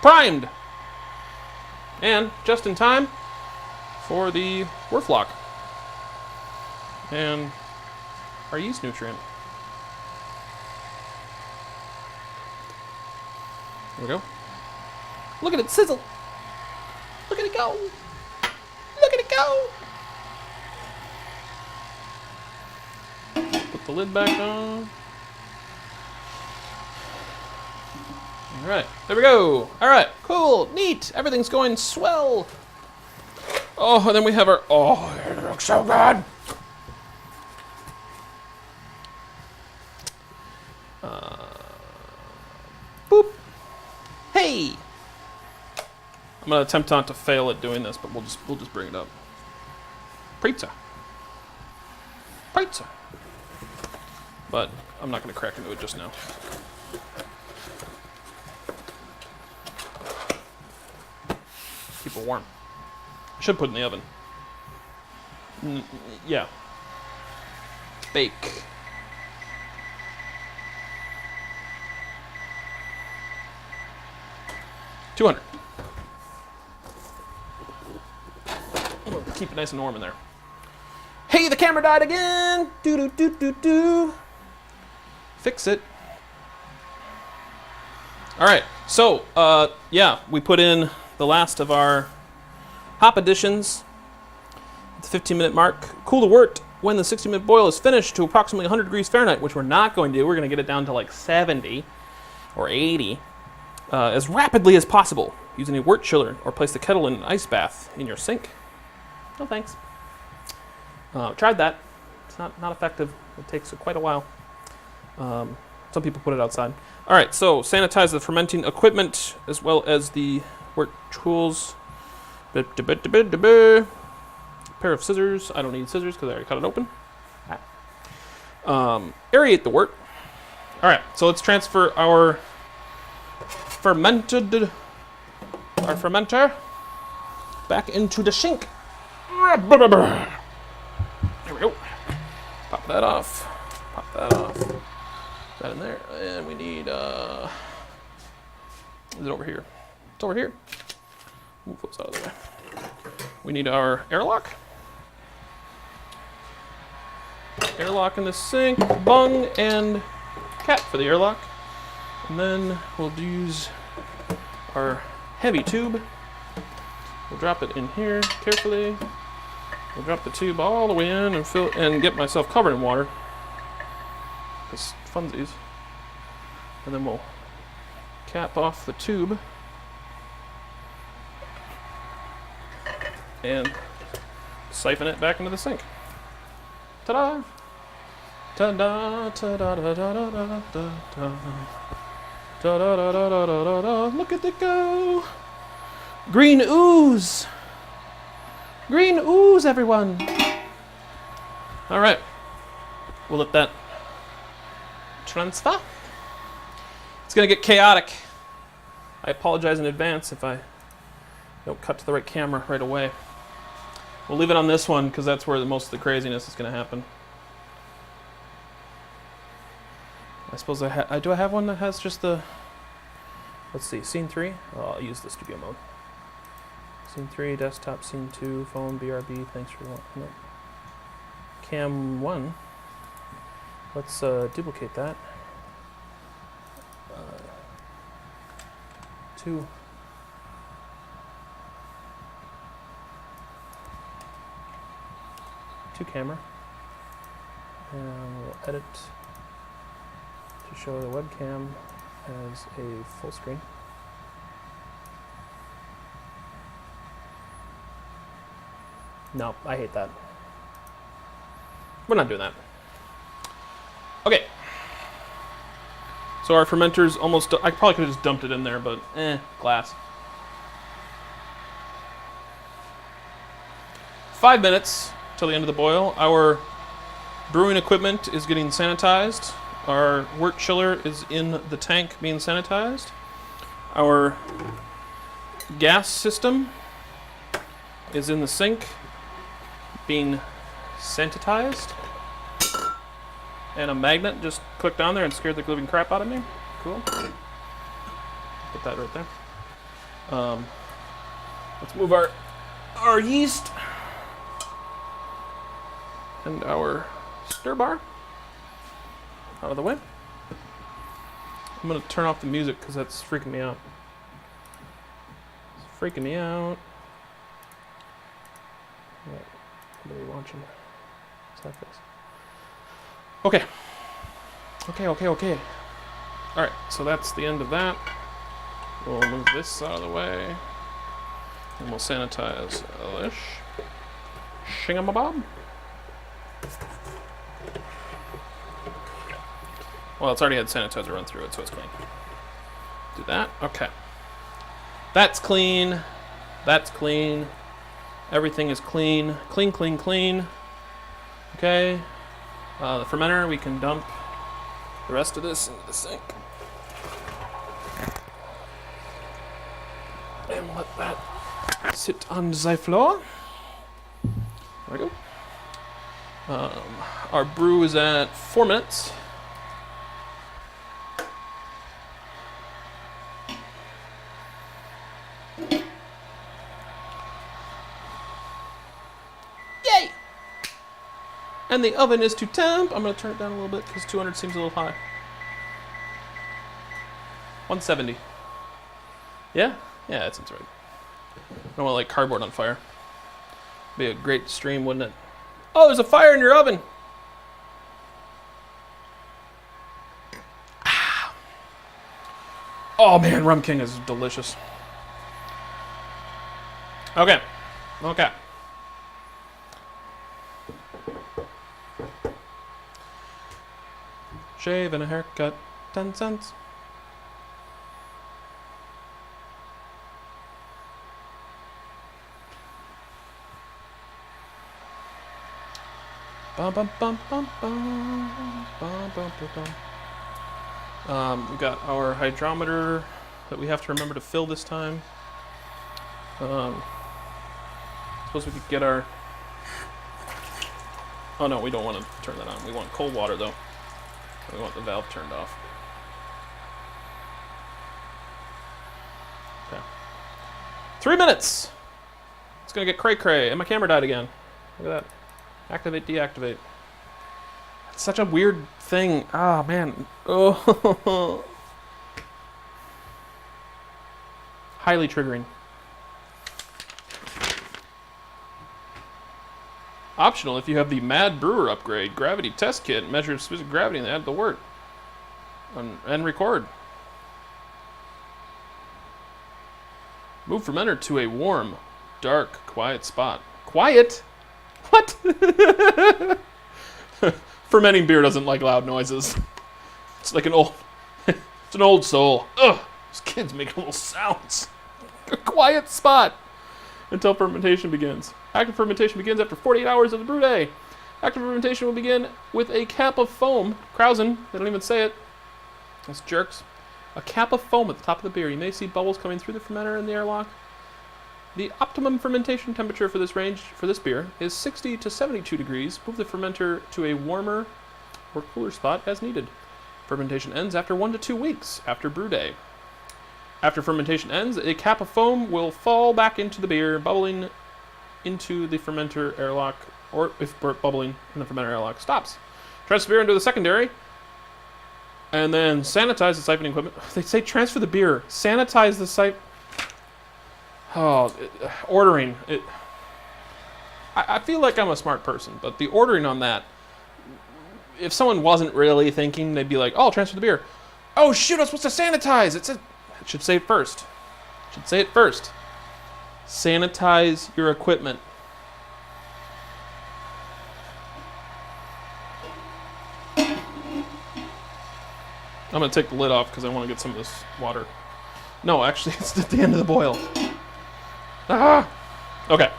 Primed! And just in time for the Wurf lock. And our yeast nutrient. There we go. Look at it sizzle! Look at it go! Look at it go! Put the lid back on. Alright, there we go. Alright, cool, neat. Everything's going swell. Oh, and then we have our... Oh, it looks so good. Boop. Hey. I'm gonna attempt not to fail at doing this, but we'll just bring it up. Pizza. Pizza. But I'm not gonna crack into it just now. Keep it warm. I should put it in the oven. Yeah. Bake. $200. Keep it nice and warm in there. Hey, the camera died again! Do. Fix it. Alright, so, yeah, we put in the last of our hop additions at the 15-minute mark. Cool the wort when the 60-minute boil is finished to approximately 100 degrees Fahrenheit, which we're not going to do. We're going to get it down to like 70 or 80 as rapidly as possible. Use a wort chiller or place the kettle in an ice bath in your sink. No thanks. Tried that. It's not effective. It takes quite a while. Some people put it outside. All right, so sanitize the fermenting equipment as well as the wort tools. Pair of scissors. I don't need scissors because I already cut it open. Aerate the wort. All right, so let's transfer our fermenter back into the sink. There we go. Pop that off. Pop that off. That in there, and we need. Is it over here? It's over here. Move those out of the way. We need our airlock. Airlock in the sink, bung, and cap for the airlock. And then we'll use our heavy tube. We'll drop it in here carefully. We'll drop the tube all the way in and fill and get myself covered in water. Because funsies. And then we'll cap off the tube. And siphon it back into the sink. Ta-da! Ta-da! Ta-da-da-da-da-da-da-da. Ta-da-da-da-da-da-da. Look at it go! Green ooze! Green ooze, everyone! Alright. We'll let that transfer. It's gonna get chaotic. I apologize in advance if I don't cut to the right camera right away. We'll leave it on this one because that's where most of the craziness is going to happen. I suppose do I have one that has just the... Let's see, scene 3? Oh, I'll use the studio mode. Scene 3, desktop, scene 2, phone, BRB, thanks for watching. Nope. Cam 1. Let's duplicate that. two camera, and we'll edit to show the webcam as a full screen. No, I hate that. We're not doing that. Okay. So our fermenter's almost, I probably could have just dumped it in there, but glass. 5 minutes till the end of the boil. Our brewing equipment is getting sanitized. Our wort chiller is in the tank being sanitized. Our gas system is in the sink being sanitized. And a magnet just clicked on there and scared the living crap out of me. Cool. Put that right there. Let's move our yeast and our stir bar out of the way. I'm going to turn off the music because that's freaking me out. It's freaking me out. What are we watching? What's that face? Okay. Alright, so that's the end of that. We'll move this out of the way. And we'll sanitize this. Shingamabob. Well, it's already had sanitizer run through it, so it's clean. Do that. Okay. That's clean. That's clean. Everything is clean. Clean, clean, clean. Okay. The fermenter, we can dump the rest of this into the sink. And let that sit on the floor. There we go. Our brew is at 4 minutes. Yay! And the oven is to temp. I'm going to turn it down a little bit because 200 seems a little high. 170. Yeah? Yeah, that seems right. I don't want to light cardboard on fire. Be a great stream, wouldn't it? Oh, there's a fire in your oven! Ah. Oh man, Rum King is delicious. Okay. Okay. Shave and a haircut, 10 cents. Bum, bum, bum, bum, bum, bum, bum, bum. We've got our hydrometer that we have to remember to fill this time. Suppose we could get our... Oh no, we don't want to turn that on. We want cold water though. We want the valve turned off. Okay. 3 minutes! It's gonna get cray-cray, and my camera died again. Look at that. Activate, deactivate. It's such a weird thing. Ah, man. Oh. Highly triggering. Optional if you have the Mad Brewer upgrade. Gravity test kit measures specific gravity and add the wort. And record. Move fermenter to a warm, dark, quiet spot. Quiet? What? Fermenting beer doesn't like loud noises. It's like an old... It's an old soul. Ugh! These kids make little sounds. A quiet spot until fermentation begins. Active fermentation begins after 48 hours of the brew day. Active fermentation will begin with a cap of foam. Krausen, they don't even say it. Those jerks. A cap of foam at the top of the beer. You may see bubbles coming through the fermenter in the airlock. The optimum fermentation temperature for this range for this beer is 60 to 72 degrees. Move the fermenter to a warmer or cooler spot as needed. Fermentation ends after 1 to 2 weeks after brew day. After fermentation ends, a cap of foam will fall back into the beer, bubbling into the fermenter airlock, or if bubbling in the fermenter airlock stops. Transfer beer into the secondary And then sanitize the siphoning equipment. They say transfer the beer. Sanitize the ordering. I feel like I'm a smart person, but the ordering on that, if someone wasn't really thinking, they'd be like, oh, transfer the beer. Oh, shoot, I'm supposed to sanitize. It should say it first. It should say it first. Sanitize your equipment. I'm going to take the lid off because I want to get some of this water. No, actually, it's at the end of the boil. Ah! Okay.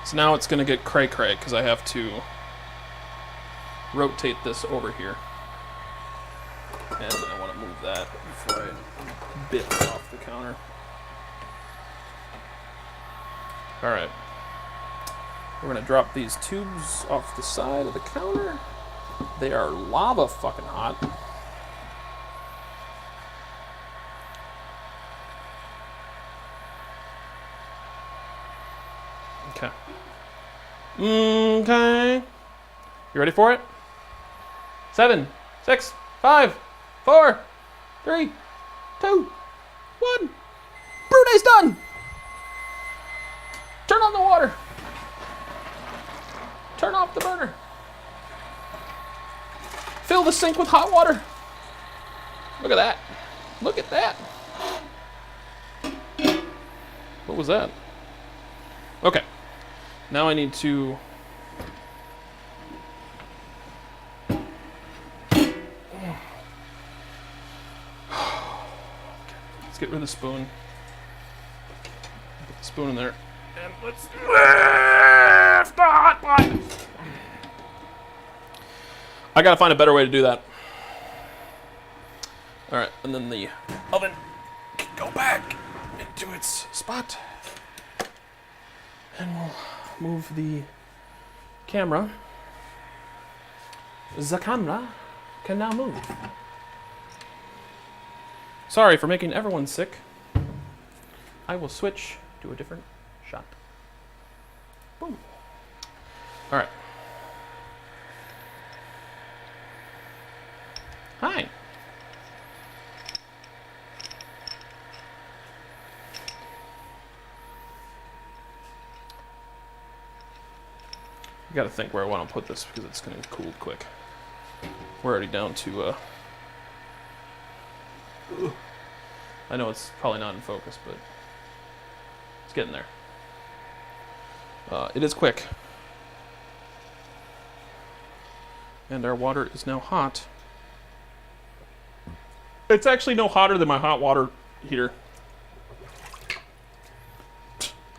So now it's going to get cray-cray because I have to rotate this over here. And I want to move that before I bit off the counter. Alright. We're going to drop these tubes off the side of the counter. They are lava fucking hot. Okay. Okay. You ready for it? 7, 6, 5, 4, 3, 2, 1. Brew day's done! Turn on the water. Turn off the burner. Fill the sink with hot water. Look at that. Look at that. What was that? Okay. Now I need to... Let's get rid of the spoon. Put the spoon in there. And let's lift the hot pot. I gotta find a better way to do that. Alright, and then the oven can go back into its spot. And we'll move the camera. The camera can now move. Sorry for making everyone sick. I will switch to a different shot. Boom. Alright. Hi. You gotta think where I want to put this because it's gonna cool quick. We're already down to I know it's probably not in focus, but it's getting there. It is quick. And our water is now hot. It's actually no hotter than my hot water heater.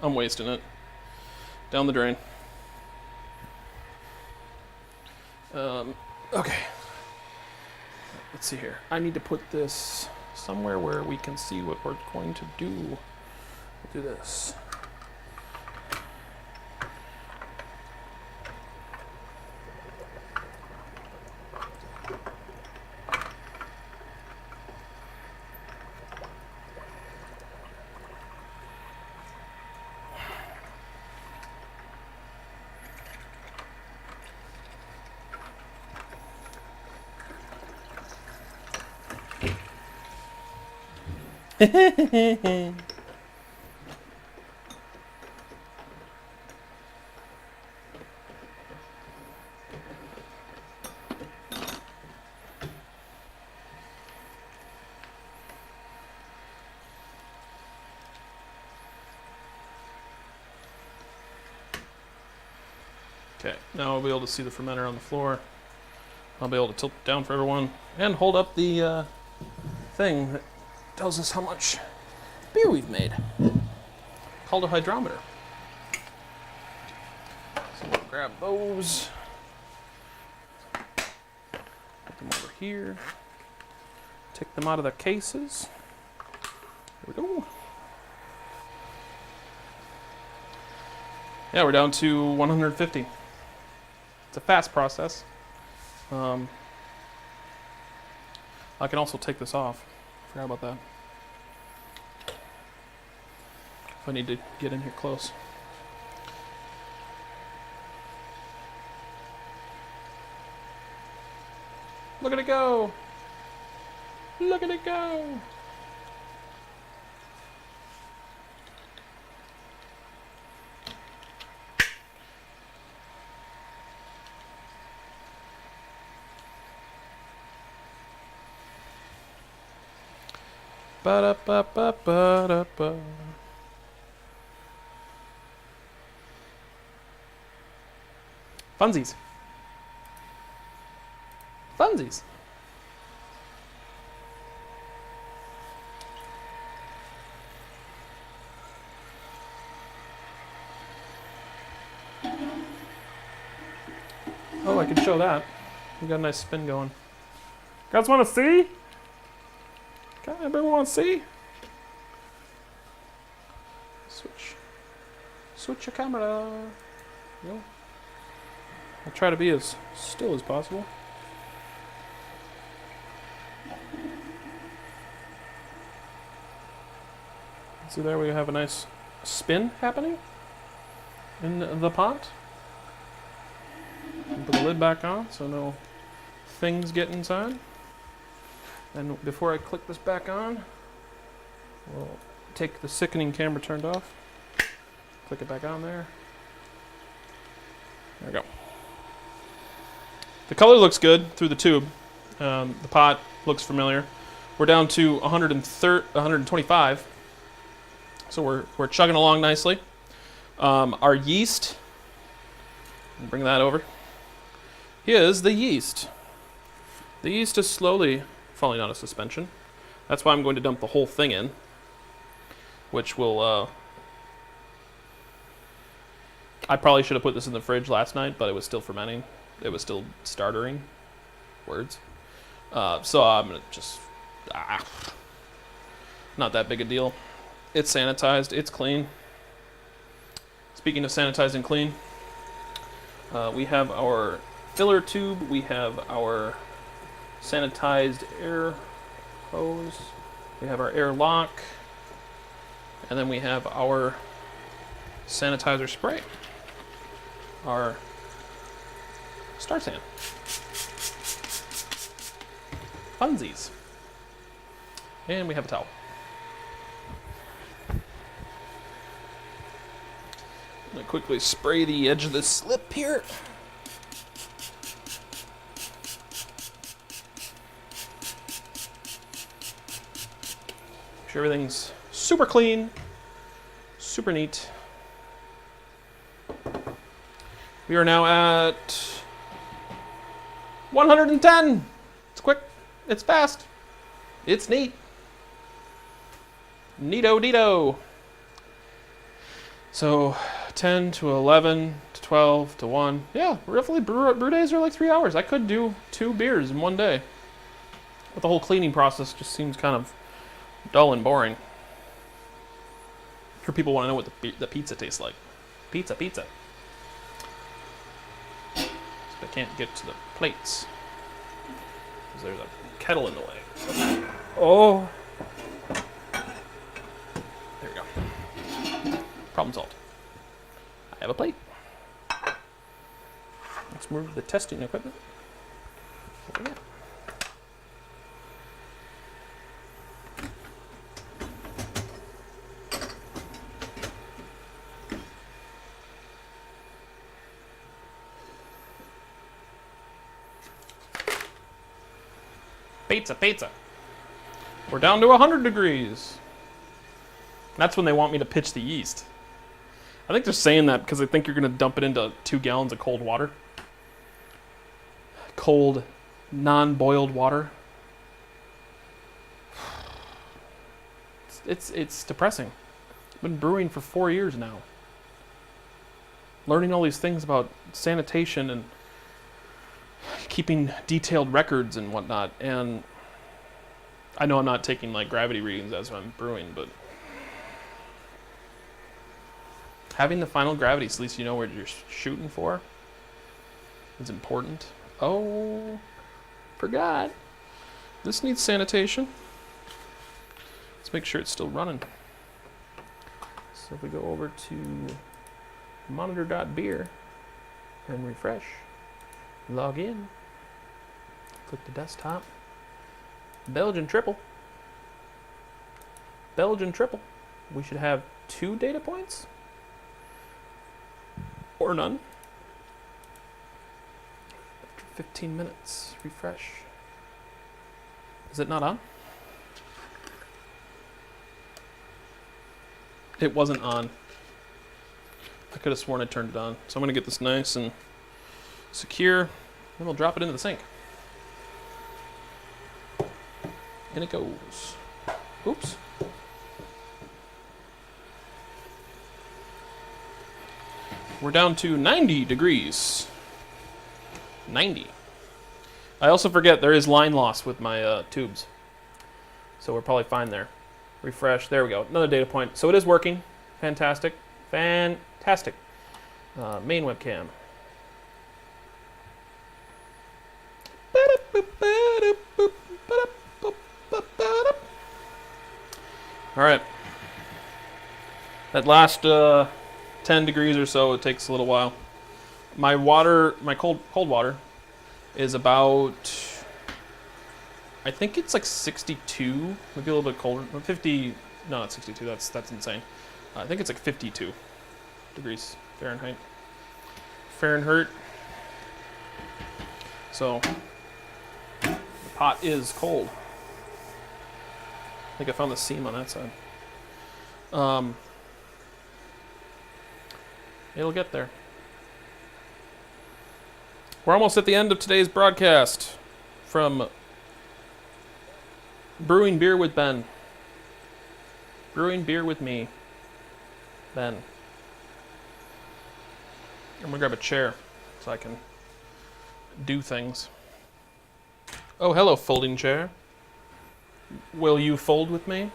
I'm wasting it. Down the drain. Okay. Let's see here. I need to put this somewhere where we can see what we're going to do. We'll do this. Okay, now I'll be able to see the fermenter on the floor. I'll be able to tilt it down for everyone and hold up the thing that tells us how much beer we've made, called a hydrometer. So we'll grab those, put them over here, take them out of the cases. There we go. Yeah, we're down to 150. It's a fast process. I can also take this off. Forgot about that. If I need to get in here close. Look at it go! Look at it go! Ba-da-ba-ba-ba-da-ba. Funsies. Funsies. Oh, I can show that. We got a nice spin going. Guys want to see? God, everyone want to see? Switch your camera. Yo. I'll try to be as still as possible. See there, we have a nice spin happening in the pot. Put the lid back on so no things get inside. And before I click this back on, we'll take the sickening camera turned off. Click it back on there. There we go. The color looks good through the tube. The pot looks familiar. We're down to 125. So we're chugging along nicely. Our yeast, bring that over. Here's the yeast. The yeast is slowly falling out of suspension. That's why I'm going to dump the whole thing in, which will, I probably should have put this in the fridge last night, but it was still fermenting. It was still startering. Words. So I'm going to just, not that big a deal. It's sanitized. It's clean. Speaking of sanitized and clean, we have our filler tube. We have our sanitized air hose. We have our air lock. And then we have our sanitizer spray. Our Star San. Funsies. And we have a towel. I'm going to quickly spray the edge of this slip here. Make sure everything's super clean, super neat. We are now at 110. It's quick, it's fast, it's neat. Neato neato. So 10 to 11 to 12 to 1. Yeah, roughly brew days are like 3 hours. I could do 2 beers in one day. But the whole cleaning process just seems kind of dull and boring. For people want to know what the pizza tastes like. Pizza. So I can't get to the plates. Because there's a kettle in the way. Oh. There we go. Problem solved. I have a plate. Let's move the testing equipment. Over there. Pizza. We're down to 100 degrees. That's when they want me to pitch the yeast. I think they're saying that because they think you're going to dump it into 2 gallons of cold water. Cold, non-boiled water. It's depressing. I've been brewing for 4 years now. Learning all these things about sanitation and keeping detailed records and whatnot. And I know I'm not taking like gravity readings as I'm brewing, but having the final gravity, so at least you know where you're shooting for, is important. Oh, forgot. This needs sanitation. Let's make sure it's still running. So if we go over to monitor.beer and refresh, log in, Click the desktop. Belgian Triple. Belgian Triple. We should have 2 data points. Or none. After 15 minutes, refresh. Is it not on? It wasn't on. I could have sworn I turned it on. So I'm going to get this nice and secure. Then we'll drop it into the sink. In it goes. Oops. We're down to 90 degrees. 90. I also forget there is line loss with my tubes. So we're probably fine there. Refresh. There we go. Another data point. So it is working. Fantastic. Fantastic. Main webcam. All right. That last 10 degrees or so, it takes a little while. My water, my cold water, is about, I think it's like 62, maybe a little bit colder. 50, no, not 62. That's insane. I think it's like 52 degrees Fahrenheit. So the pot is cold. I think I found the seam on that side. It'll get there. We're almost at the end of today's broadcast from Brewing Beer with Ben. Brewing Beer with me, Ben. I'm gonna grab a chair so I can do things. Oh, hello, folding chair. Will you fold with me?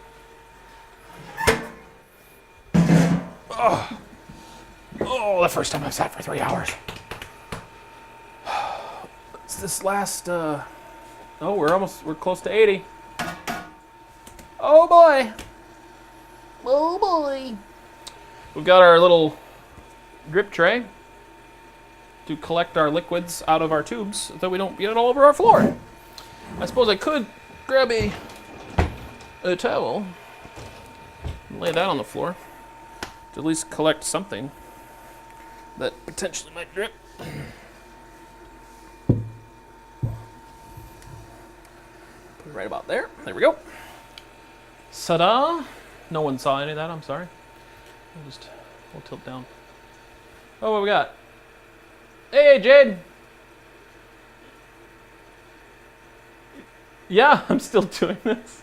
Oh, the first time I've sat for 3 hours. It's this last, oh, we're close to 80. Oh boy. Oh boy. We've got our little drip tray to collect our liquids out of our tubes so that we don't get it all over our floor. I suppose I could grab a towel and lay that on the floor to at least collect something that potentially might drip. Put it right about there. There we go. Ta-da! No one saw any of that, I'm sorry. We'll tilt down. Oh, what we got? Hey, Jade! Yeah, I'm still doing this.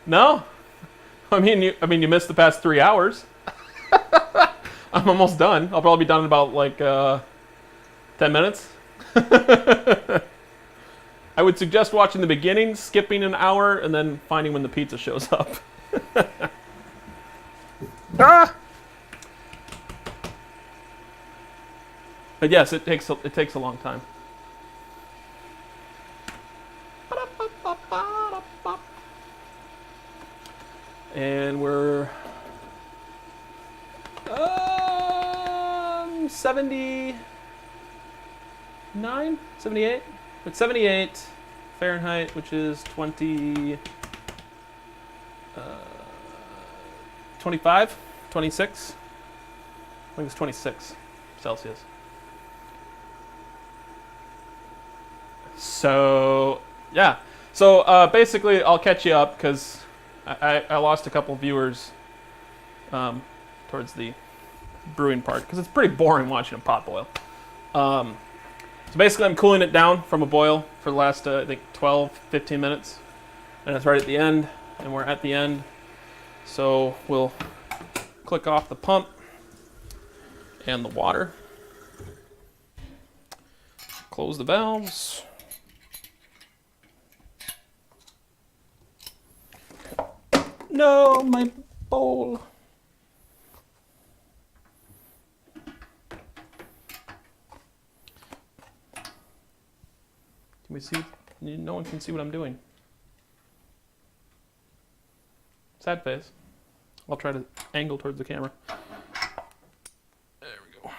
No? I mean, you missed the past 3 hours. I'm almost done. I'll probably be done in about like 10 minutes. I would suggest watching the beginning, skipping an hour, and then finding when the pizza shows up. Ah! But yes, it takes a long time. And we're 79, 78. But 78 Fahrenheit, which is 25, 26. I think it's 26 Celsius. So, yeah. So, basically, I'll catch you up because I lost a couple viewers towards the brewing part because it's pretty boring watching a pot boil. So basically, I'm cooling it down from a boil for the last, I think, 12, 15 minutes. And it's right at the end, and we're at the end. So we'll click off the pump and the water. Close the valves. No, my bowl. Can we see? No one can see what I'm doing. Sad face. I'll try to angle towards the camera. There we go.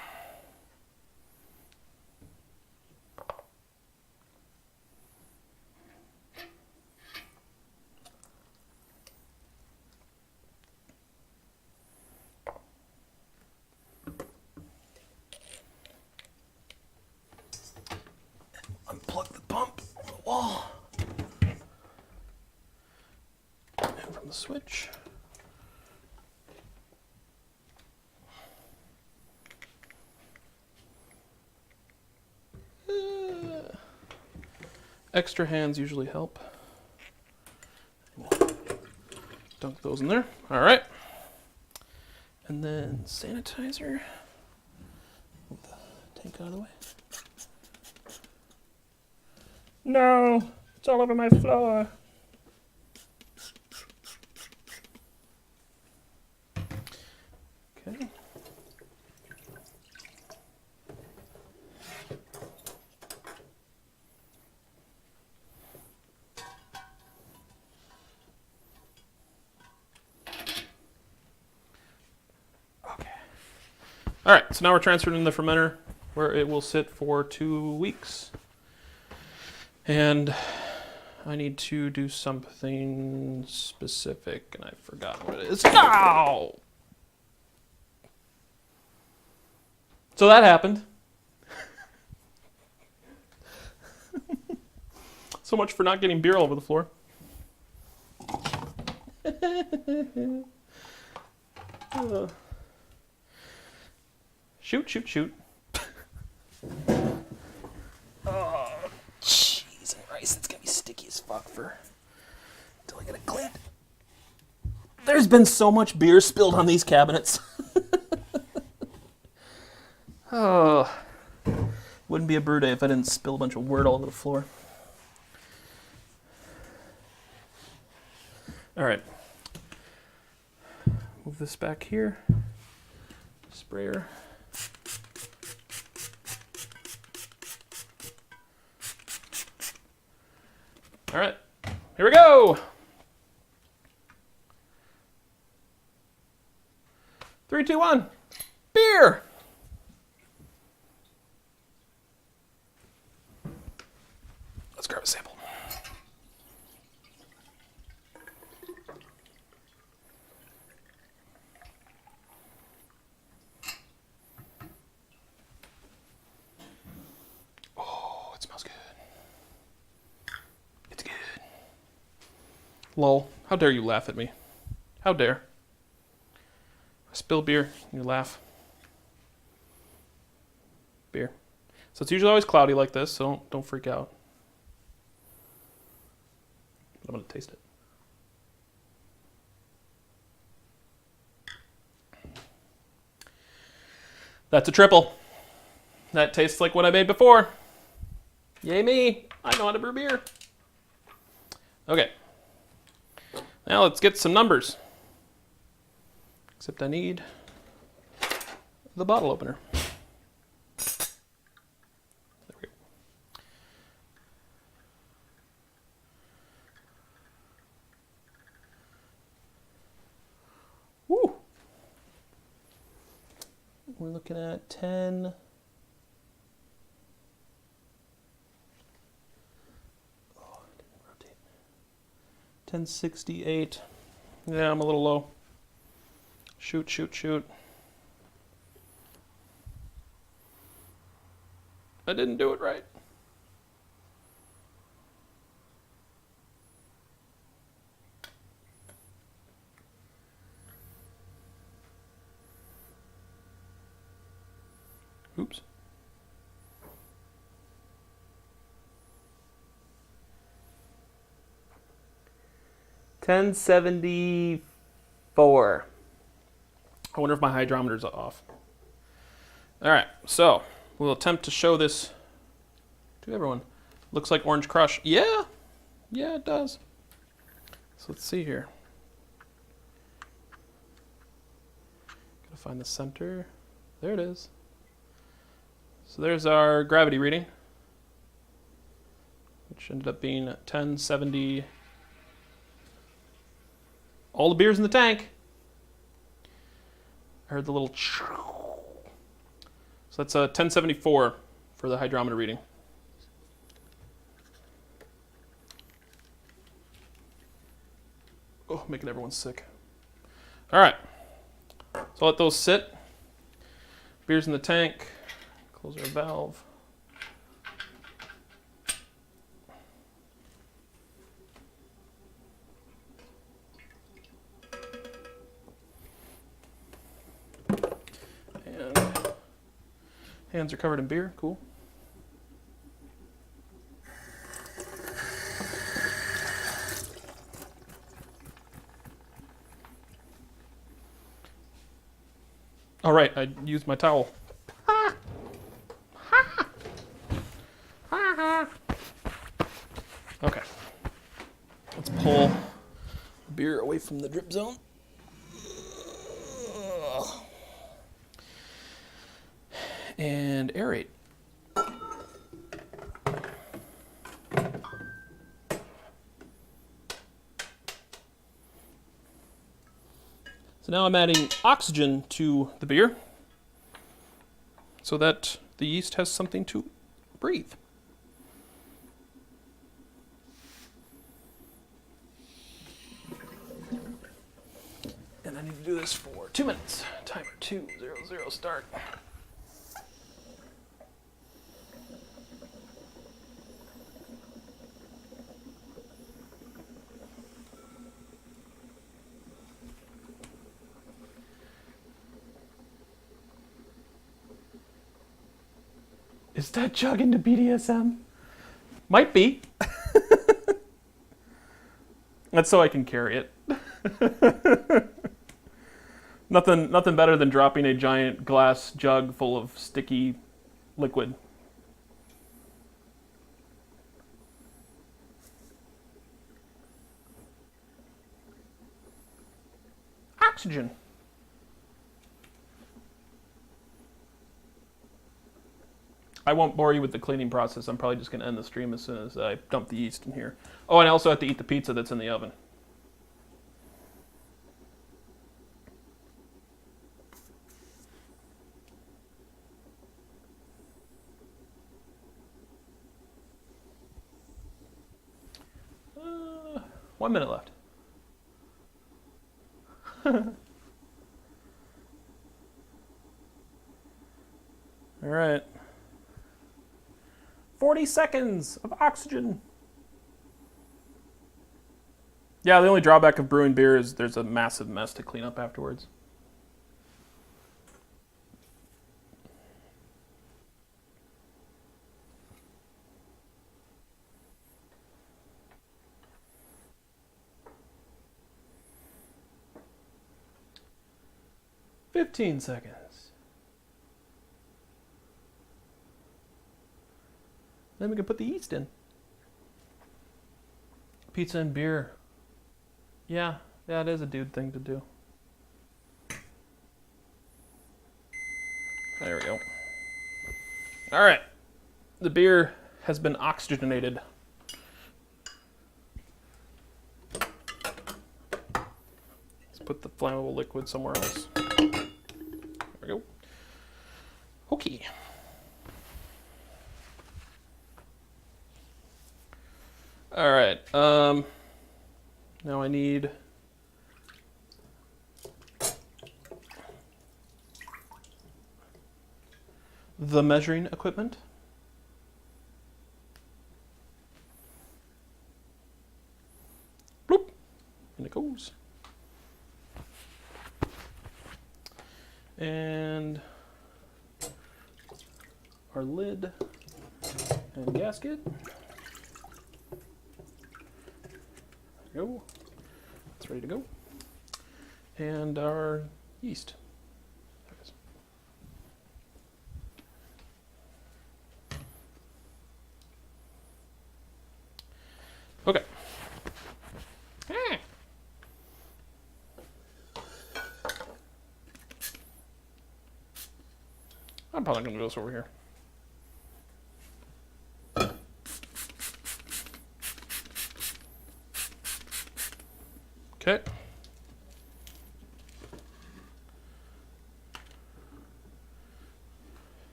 the switch. Extra hands usually help. Dunk those in there. All right. And then sanitizer. Move the tank out of the way. No, it's all over my floor. Okay. All right, so now we're transferring in the fermenter where it will sit for 2 weeks. And I need to do something specific, and I forgot what it is. Ow! So that happened. So much for not getting beer all over the floor. Shoot, shoot, shoot. Oh, cheese and rice. That's gonna be sticky as fuck until I get it cleaned. There's been so much beer spilled on these cabinets. Oh, wouldn't be a brew day if I didn't spill a bunch of wort all over the floor. All right. Move this back here. Sprayer. All right, here we go. 3, 2, 1, beer. Let's grab a sample. Oh, it smells good. It's good. Lol, how dare you laugh at me? How dare? I spill beer, you laugh. Beer. So it's usually always cloudy like this, so don't freak out. I'm gonna taste it. That's a triple. That tastes like what I made before. Yay me, I know how to brew beer. Okay. Now let's get some numbers. Except I need the bottle opener. There we go. Woo! We're looking at 10. Oh, I didn't rotate. 1068. Yeah, I'm a little low. Shoot, shoot, shoot. I didn't do it right. Oops. $10.74. I wonder if my hydrometer's off. All right, so we'll attempt to show this to everyone. Looks like Orange Crush. Yeah, it does. So let's see here. Gotta find the center. There it is. So there's our gravity reading, which ended up being 1070. All the beer's in the tank. I heard the little. So that's a 1074 for the hydrometer reading. Oh, making everyone sick. All right. So let those sit. Beer's in the tank. Close our valve. Hands are covered in beer. Cool. All right, I used my towel. Okay. Let's pull the beer away from the drip zone. And aerate. So now I'm adding oxygen to the beer so that the yeast has something to breathe. And I need to do this for 2 minutes. Timer 2:00 start. Is that chugging to BDSM? Might be. That's so I can carry it. Nothing better than dropping a giant glass jug full of sticky liquid. Oxygen. I won't bore you with the cleaning process. I'm probably just going to end the stream as soon as I dump the yeast in here. Oh, and I also have to eat the pizza that's in the oven. Uh, 1 minute left. All right. 40 seconds of oxygen. Yeah, the only drawback of brewing beer is there's a massive mess to clean up afterwards. "15 seconds. Then we can put the yeast in. Pizza and beer. Yeah, it is a dude thing to do. There we go. All right. The beer has been oxygenated. Let's put the flammable liquid somewhere else. There we go. Okay. All right. Now I need the measuring equipment. Bloop. And it goes. And our lid and gasket. There we go. It's ready to go. And our yeast. There it is. Okay. I'm probably going to do this over here. Okay.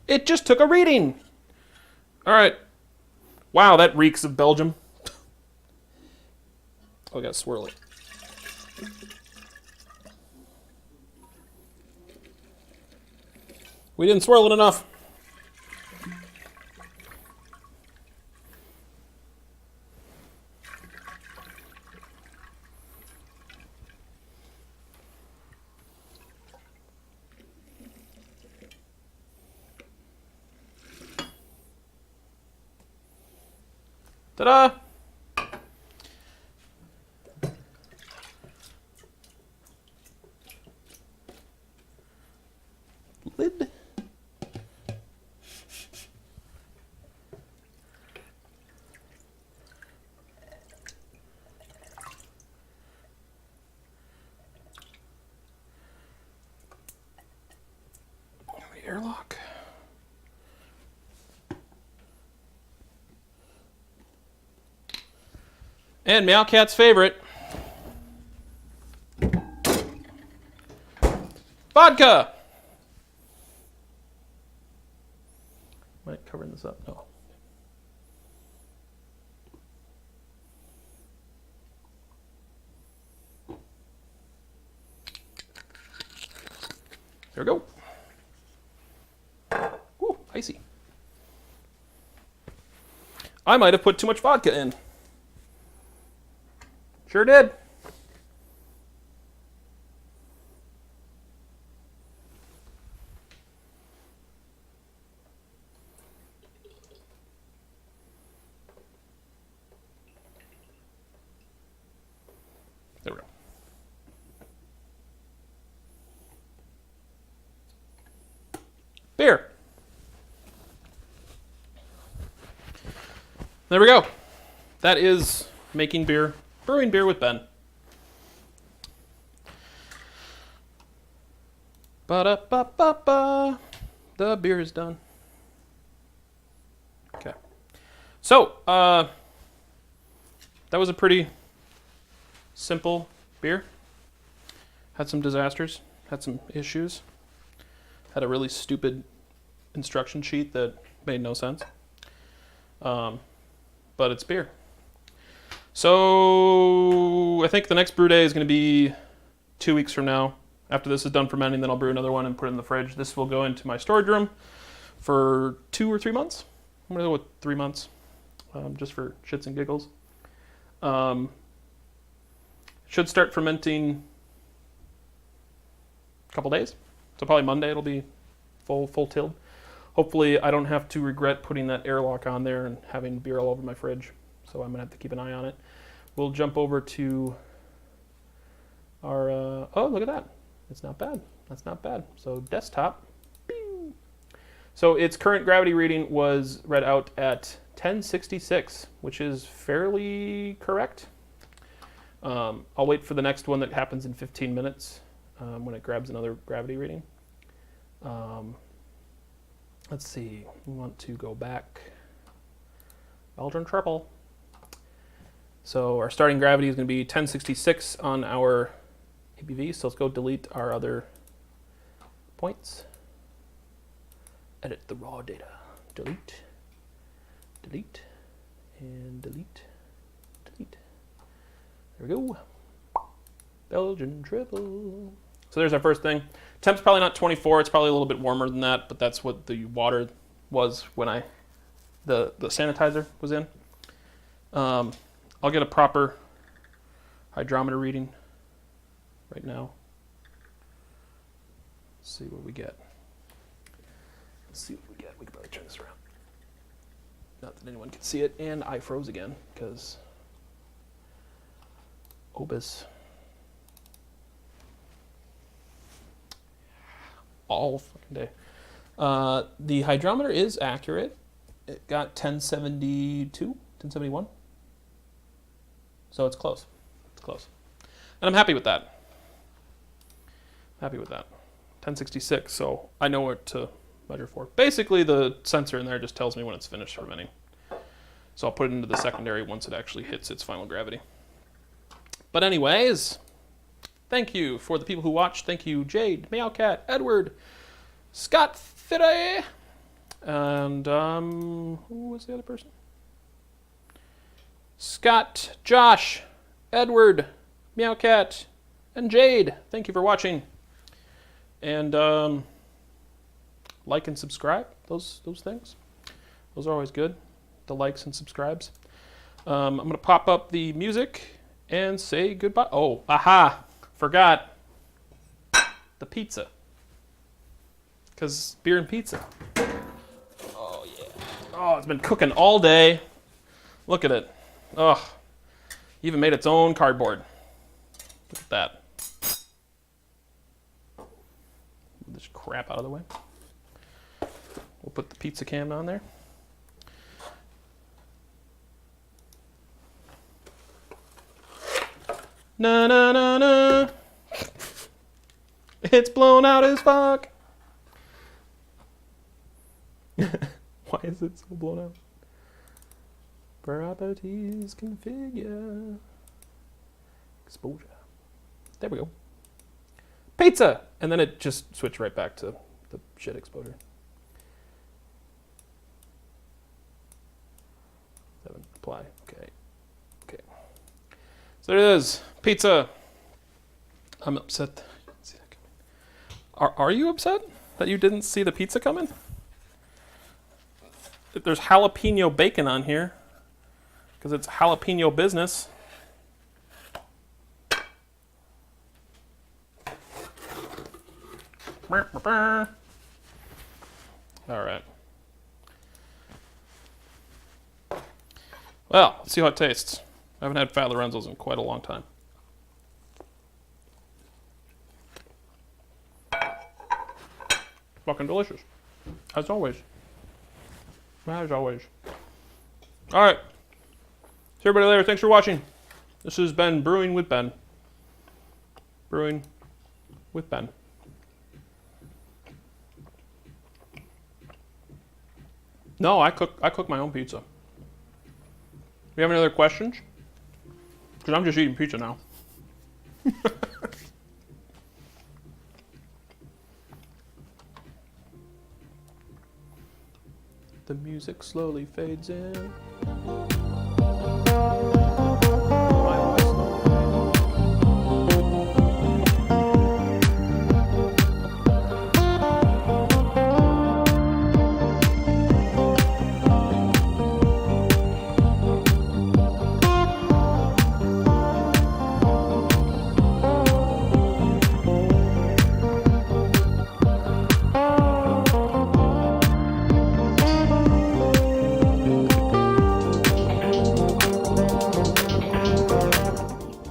It just took a reading. All right. Wow, that reeks of Belgium. Oh, I gotta swirl it. We didn't swirl it enough. Ta-da! Lid. The airlock. And Meowcat's favorite. Vodka! Am I covering this up? No. There we go. Ooh, icy. I might have put too much vodka in. Sure did. There we go. Beer. There we go. That is making beer, brewing beer with Ben. Ba-da-ba-ba-ba. The beer is done. Okay. So, that was a pretty simple beer. Had some disasters, had some issues. Had a really stupid instruction sheet that made no sense. But it's beer. So I think the next brew day is going to be 2 weeks from now. After this is done fermenting, then I'll brew another one and put it in the fridge. This will go into my storage room for 2 or 3 months. I'm going to go with 3 months, just for shits and giggles. Should start fermenting a couple days. So probably Monday it'll be full tilled. Hopefully I don't have to regret putting that airlock on there and having beer all over my fridge. So I'm gonna have to keep an eye on it. We'll jump over to our, oh, look at that. It's not bad. That's not bad. So desktop. Bing. So its current gravity reading was read out at 1066, which is fairly correct. I'll wait for the next one that happens in 15 minutes when it grabs another gravity reading. Let's see, we want to go back. Belgium Triple. So our starting gravity is going to be 1066 on our ABV. So let's go delete our other points. Edit the raw data. Delete, delete, and delete, delete. There we go. Belgian Triple. So there's our first thing. Temp's probably not 24. It's probably a little bit warmer than that, but that's what the water was when the sanitizer was in. I'll get a proper hydrometer reading right now. Let's see what we get. Let's see what we get. We can probably turn this around. Not that anyone can see it. And I froze again because Obis. All fucking day. The hydrometer is accurate. It got 1072, 1071. So it's close. It's close. And I'm happy with that. Happy with that. 1066, so I know what to measure for. Basically, the sensor in there just tells me when it's finished fermenting. So I'll put it into the secondary once it actually hits its final gravity. But anyways, thank you for the people who watched. Thank you, Jade, Meowcat, Edward, Scott Fiday, and who was the other person? Scott, Josh, Edward, Meowcat, and Jade. Thank you for watching. And like and subscribe. Those things. Those are always good. The likes and subscribes. I'm going to pop up the music and say goodbye. Oh, aha. Forgot the pizza. Because beer and pizza. Oh, yeah. Oh, it's been cooking all day. Look at it. Ugh. Even made its own cardboard. Look at that. Move this crap out of the way. We'll put the pizza can on there. Na na na na. It's blown out as fuck. Why is it so blown out? Properties configure. Exposure. There we go. Pizza! And then it just switched right back to the shit exposure. 7, apply. Okay. Okay. So there it is. Pizza. I'm upset. Are you upset that you didn't see the pizza coming? There's jalapeno bacon on here because it's jalapeno business. All right. Well, let's see how it tastes. I haven't had Fat Lorenzo's in quite a long time. Fucking delicious. As always. As always. All right. See everybody later. Thanks for watching. This has been Brewing with Ben. Brewing with Ben. No, I cook my own pizza. You have any other questions? Because I'm just eating pizza now. The music slowly fades in.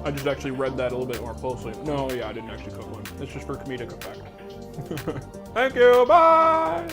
I just actually read that a little bit more closely. No, yeah, I didn't actually cook one. It's just for comedic effect. Thank you, bye!